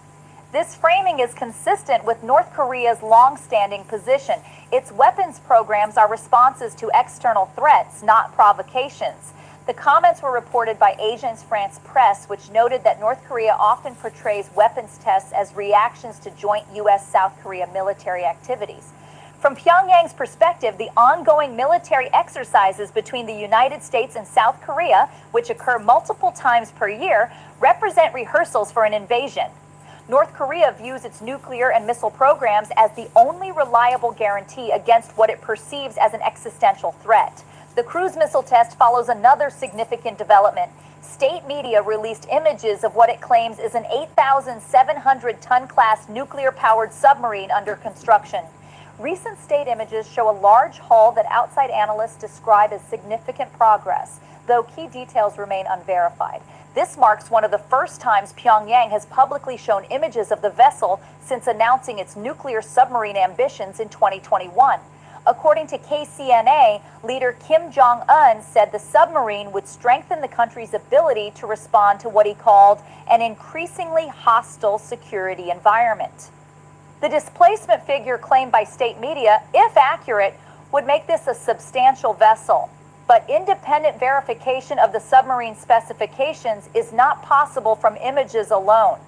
This framing is consistent with North Korea's long-standing position. Its weapons programs are responses to external threats, not provocations. The comments were reported by Agence France Presse, which noted that North Korea often portrays weapons tests as reactions to joint U.S.-South Korea military activities. From Pyongyang's perspective, the ongoing military exercises between the United States and South Korea, which occur multiple times per year, represent rehearsals for an invasion. North Korea views its nuclear and missile programs as the only reliable guarantee against what it perceives as an existential threat. The cruise missile test follows another significant development. State media released images of what it claims is an 8,700-ton class nuclear-powered submarine under construction. Recent state images show a large hull that outside analysts describe as significant progress, though key details remain unverified. This marks one of the first times Pyongyang has publicly shown images of the vessel since announcing its nuclear submarine ambitions in 2021. According to KCNA, leader Kim Jong-un said the submarine would strengthen the country's ability to respond to what he called an increasingly hostile security environment. The displacement figure claimed by state media, if accurate, would make this a substantial vessel. But independent verification of the submarine specifications is not possible from images alone.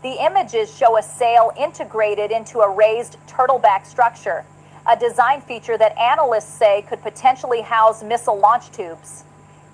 The images show a sail integrated into a raised turtleback structure, a design feature that analysts say could potentially house missile launch tubes.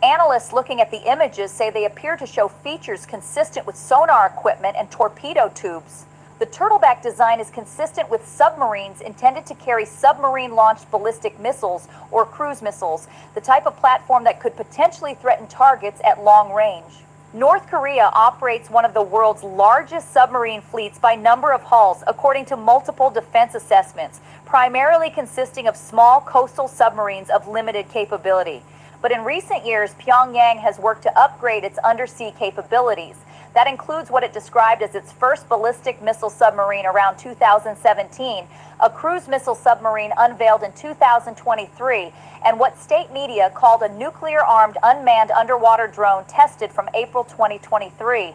Analysts looking at the images say they appear to show features consistent with sonar equipment and torpedo tubes. The turtleback design is consistent with submarines intended to carry submarine-launched ballistic missiles or cruise missiles, the type of platform that could potentially threaten targets at long range. North Korea operates one of the world's largest submarine fleets by number of hulls, according to multiple defense assessments, primarily consisting of small coastal submarines of limited capability. But in recent years, Pyongyang has worked to upgrade its undersea capabilities. That includes what it described as its first ballistic missile submarine around 2017, a cruise missile submarine unveiled in 2023, and what state media called a nuclear-armed unmanned underwater drone tested from April 2023.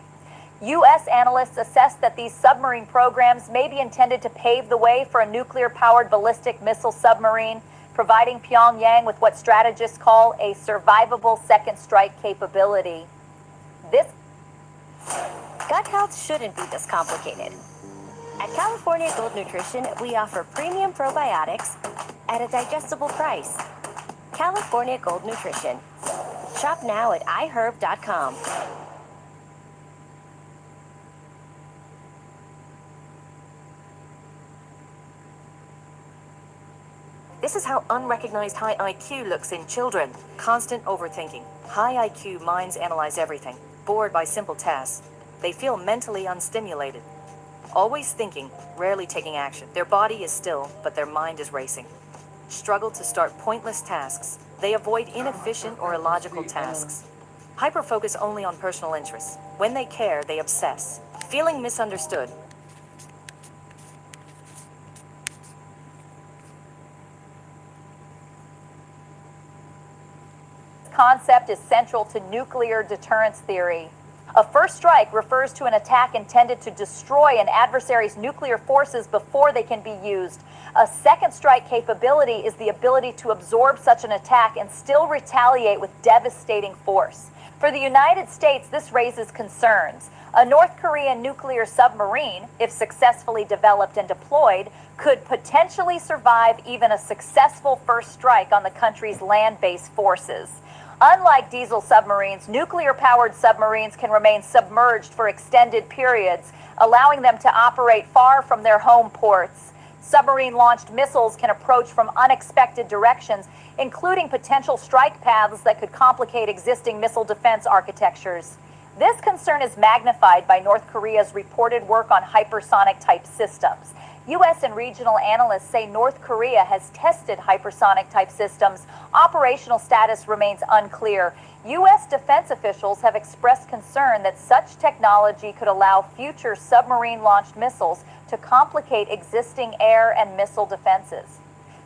U.S. analysts assess that these submarine programs may be intended to pave the way for a nuclear-powered ballistic missile submarine, providing Pyongyang with what strategists call a survivable second strike capability. Gut health shouldn't be this complicated. At California Gold Nutrition, we offer premium probiotics at a digestible price. California Gold Nutrition. Shop now at iHerb.com. This is how unrecognized high IQ looks in children. Constant overthinking. High IQ minds analyze everything. Bored by simple tasks. They feel mentally unstimulated. Always thinking, rarely taking action. Their body is still, but their mind is racing. Struggle to start pointless tasks. They avoid inefficient or illogical tasks. Hyperfocus only on personal interests. When they care, they obsess. Feeling misunderstood. Concept is central to nuclear deterrence theory. A first strike refers to an attack intended to destroy an adversary's nuclear forces before they can be used. A second strike capability is the ability to absorb such an attack and still retaliate with devastating force. For the United States, this raises concerns. A North Korean nuclear submarine, if successfully developed and deployed, could potentially survive even a successful first strike on the country's land-based forces. Unlike diesel submarines, nuclear-powered submarines can remain submerged for extended periods, allowing them to operate far from their home ports. Submarine-launched missiles can approach from unexpected directions, including potential strike paths that could complicate existing missile defense architectures. This concern is magnified by North Korea's reported work on hypersonic-type systems. U.S. and regional analysts say North Korea has tested hypersonic-type systems operational status remains unclear. U.S. defense officials have expressed concern that such technology could allow future submarine-launched missiles to complicate existing air and missile defenses.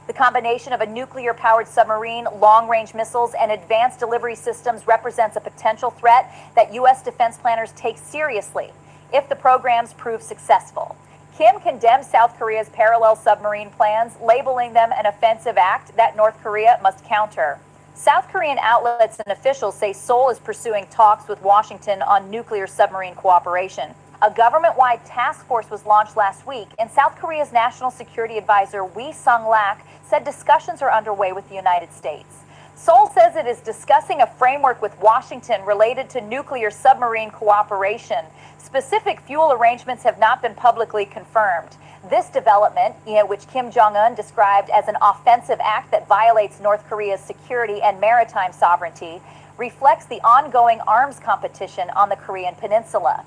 The combination of a nuclear-powered submarine, long-range missiles, and advanced delivery systems represents a potential threat that U.S. defense planners take seriously if the programs prove successful. Kim condemned South Korea's parallel submarine plans, labeling them an offensive act that North Korea must counter. South Korean outlets and officials say Seoul is pursuing talks with Washington on nuclear submarine cooperation. A government-wide task force was launched last week, and South Korea's National Security Advisor Wi Sung-lak said discussions are underway with the United States. Seoul says it is discussing a framework with Washington related to nuclear submarine cooperation. Specific fuel arrangements have not been publicly confirmed. This development, which Kim Jong-un described as an offensive act that violates North Korea's security and maritime sovereignty, reflects the ongoing arms competition on the Korean peninsula.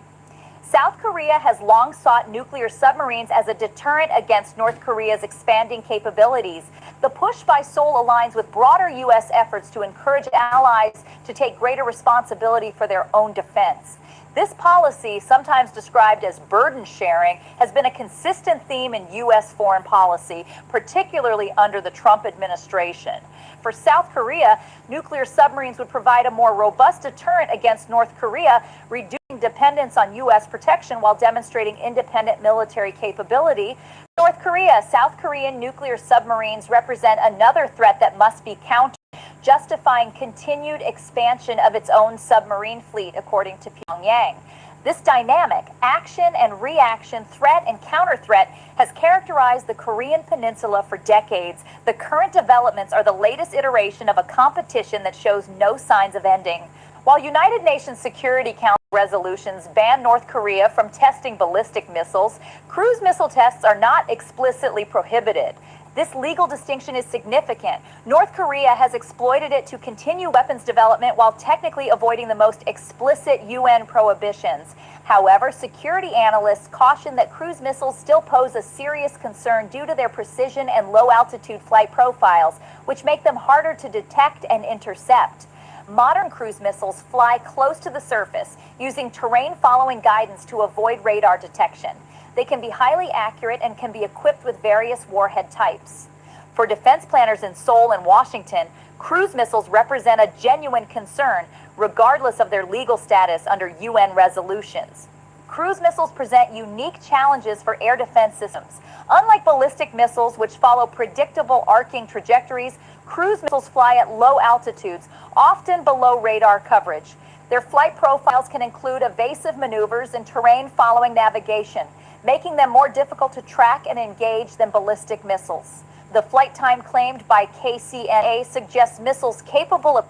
South Korea has long sought nuclear submarines as a deterrent against North Korea's expanding capabilities. The push by Seoul aligns with broader U.S. efforts to encourage allies to take greater responsibility for their own defense. This policy, sometimes described as burden sharing, has been a consistent theme in U.S. foreign policy, particularly under the Trump administration. For South Korea, nuclear submarines would provide a more robust deterrent against North Korea, reducing dependence on U.S. protection while demonstrating independent military capability. North Korea, South Korean nuclear submarines represent another threat that must be countered, justifying continued expansion of its own submarine fleet, according to Pyongyang. This dynamic, action and reaction, threat and counter-threat, has characterized the Korean peninsula for decades. The current developments are the latest iteration of a competition that shows no signs of ending. While United Nations Security Council resolutions ban North Korea from testing ballistic missiles, cruise missile tests are not explicitly prohibited. This legal distinction is significant. North Korea has exploited it to continue weapons development while technically avoiding the most explicit UN prohibitions. However, security analysts caution that cruise missiles still pose a serious concern due to their precision and low-altitude flight profiles, which make them harder to detect and intercept. Modern cruise missiles fly close to the surface, using terrain-following guidance to avoid radar detection. They can be highly accurate and can be equipped with various warhead types. For defense planners in Seoul and Washington, cruise missiles represent a genuine concern, regardless of their legal status under UN resolutions. Cruise missiles present unique challenges for air defense systems. Unlike ballistic missiles, which follow predictable arcing trajectories, cruise missiles fly at low altitudes, often below radar coverage. Their flight profiles can include evasive maneuvers and terrain-following navigation, making them more difficult to track and engage than ballistic missiles. The flight time claimed by KCNA suggests missiles capable of...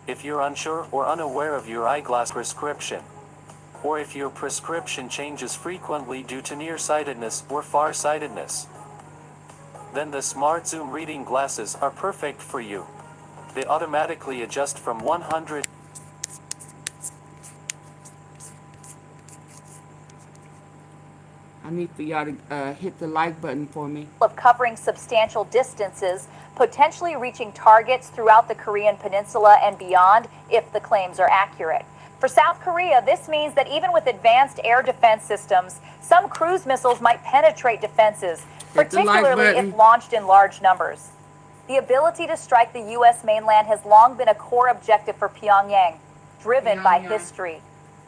If you're unsure or unaware of your eyeglass prescription, or if your prescription changes frequently due to nearsightedness or farsightedness, then the Smart Zoom reading glasses are perfect for you. They automatically adjust from 100 I need for y'all to hit the like button for me. of covering substantial distances, potentially reaching targets throughout the Korean peninsula and beyond if the claims are accurate. For South Korea, this means that even with advanced air defense systems, some cruise missiles might penetrate defenses, Hit the like particularly button. if launched in large numbers. The ability to strike the U.S. mainland has long been a core objective for Pyongyang, driven by history.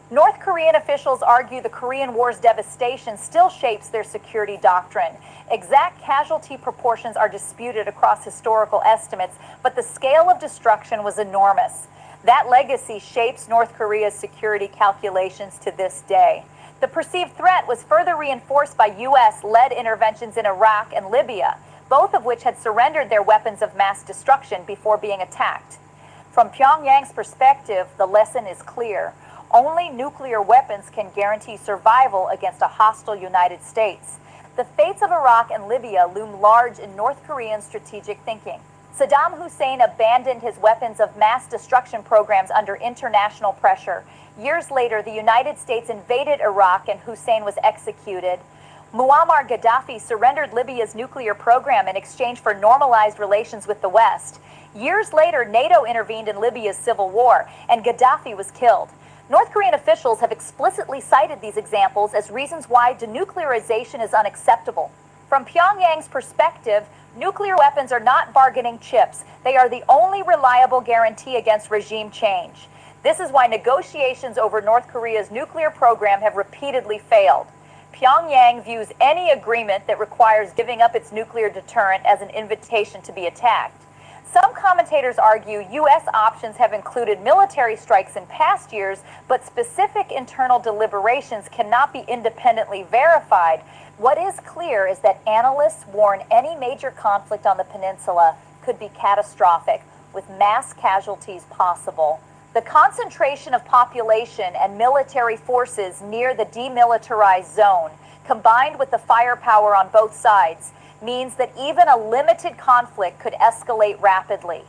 North Korean officials argue the Korean War's devastation still shapes their security doctrine. Exact casualty proportions are disputed across historical estimates, but the scale of destruction was enormous. That legacy shapes North Korea's security calculations to this day. The perceived threat was further reinforced by U.S.-led interventions in Iraq and Libya, both of which had surrendered their weapons of mass destruction before being attacked. From Pyongyang's perspective, the lesson is clear. Only nuclear weapons can guarantee survival against a hostile United States. The fates of Iraq and Libya loom large in North Korean strategic thinking. Saddam Hussein abandoned his weapons of mass destruction programs under international pressure. Years later, the United States invaded Iraq and Hussein was executed. Muammar Gaddafi surrendered Libya's nuclear program in exchange for normalized relations with the West. Years later, NATO intervened in Libya's civil war, and Gaddafi was killed. North Korean officials have explicitly cited these examples as reasons why denuclearization is unacceptable. From Pyongyang's perspective, nuclear weapons are not bargaining chips. They are the only reliable guarantee against regime change. This is why negotiations over North Korea's nuclear program have repeatedly failed. Pyongyang views any agreement that requires giving up its nuclear deterrent as an invitation to be attacked. Some commentators argue U.S. options have included military strikes in past years, but specific internal deliberations cannot be independently verified. What is clear is that analysts warn any major conflict on the peninsula could be catastrophic, with mass casualties possible. The concentration of population and military forces near the demilitarized zone, combined with the firepower on both sides, means that even a limited conflict could escalate rapidly.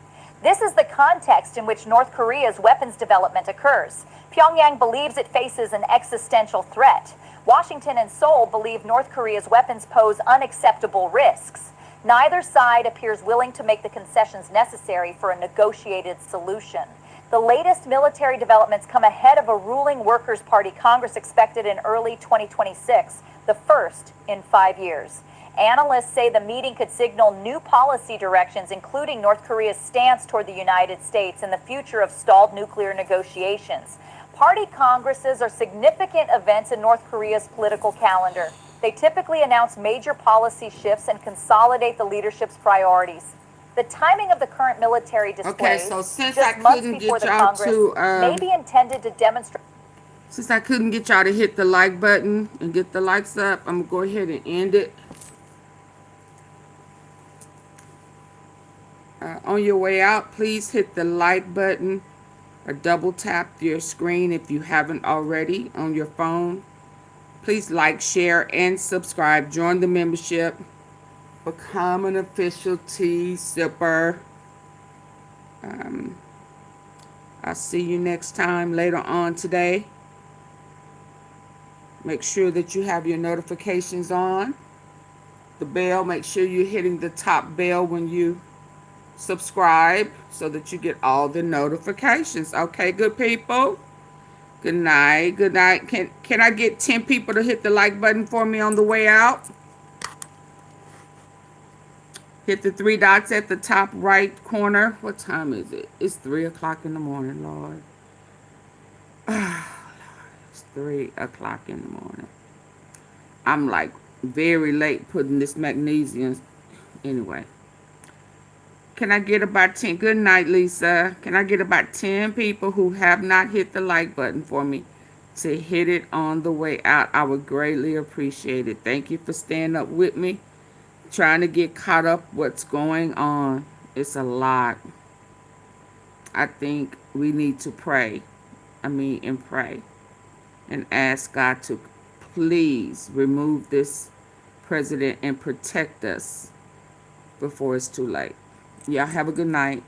This is the context in which North Korea's weapons development occurs. Pyongyang believes it faces an existential threat. Washington and Seoul believe North Korea's weapons pose unacceptable risks. Neither side appears willing to make the concessions necessary for a negotiated solution. The latest military developments come ahead of a ruling Workers' Party Congress expected in early 2026, the first in 5 years. Analysts say the meeting could signal new policy directions, including North Korea's stance toward the United States and the future of stalled nuclear negotiations. Party congresses are significant events in North Korea's political calendar. They typically announce major policy shifts and consolidate the leadership's priorities. The timing of the current military displays, Okay, so since just I months couldn't before get the y'all Congress, to may be intended to demonstrate. since I couldn't get y'all to hit the like button and get the likes up, I'm gonna go ahead and end it. On your way out, please hit the like button or double tap your screen if you haven't already on your phone. Please like, share, and subscribe. Join the membership. Become an official tea sipper. I'll see you next time later on today. Make sure that you have your notifications on. The bell, make sure you're hitting the top bell when you subscribe so that you get all the notifications. Okay, good people? Good night. Good night. Can I get 10 people to hit the like button for me on the way out? Hit the 3 dots at the top right corner. What time is it? It's 3 o'clock in the morning, Lord. It's 3 o'clock in the morning. I'm like very late putting this magnesium. Anyway. Can I get about 10? Good night, Lisa. Can I get about 10 people who have not hit the like button for me to hit it on the way out? I would greatly appreciate it. Thank you for staying up with me. Trying to get caught up what's going on. It's a lot. I think we need to pray. And pray. And ask God to please remove this president and protect us before it's too late. Y'all have a good night.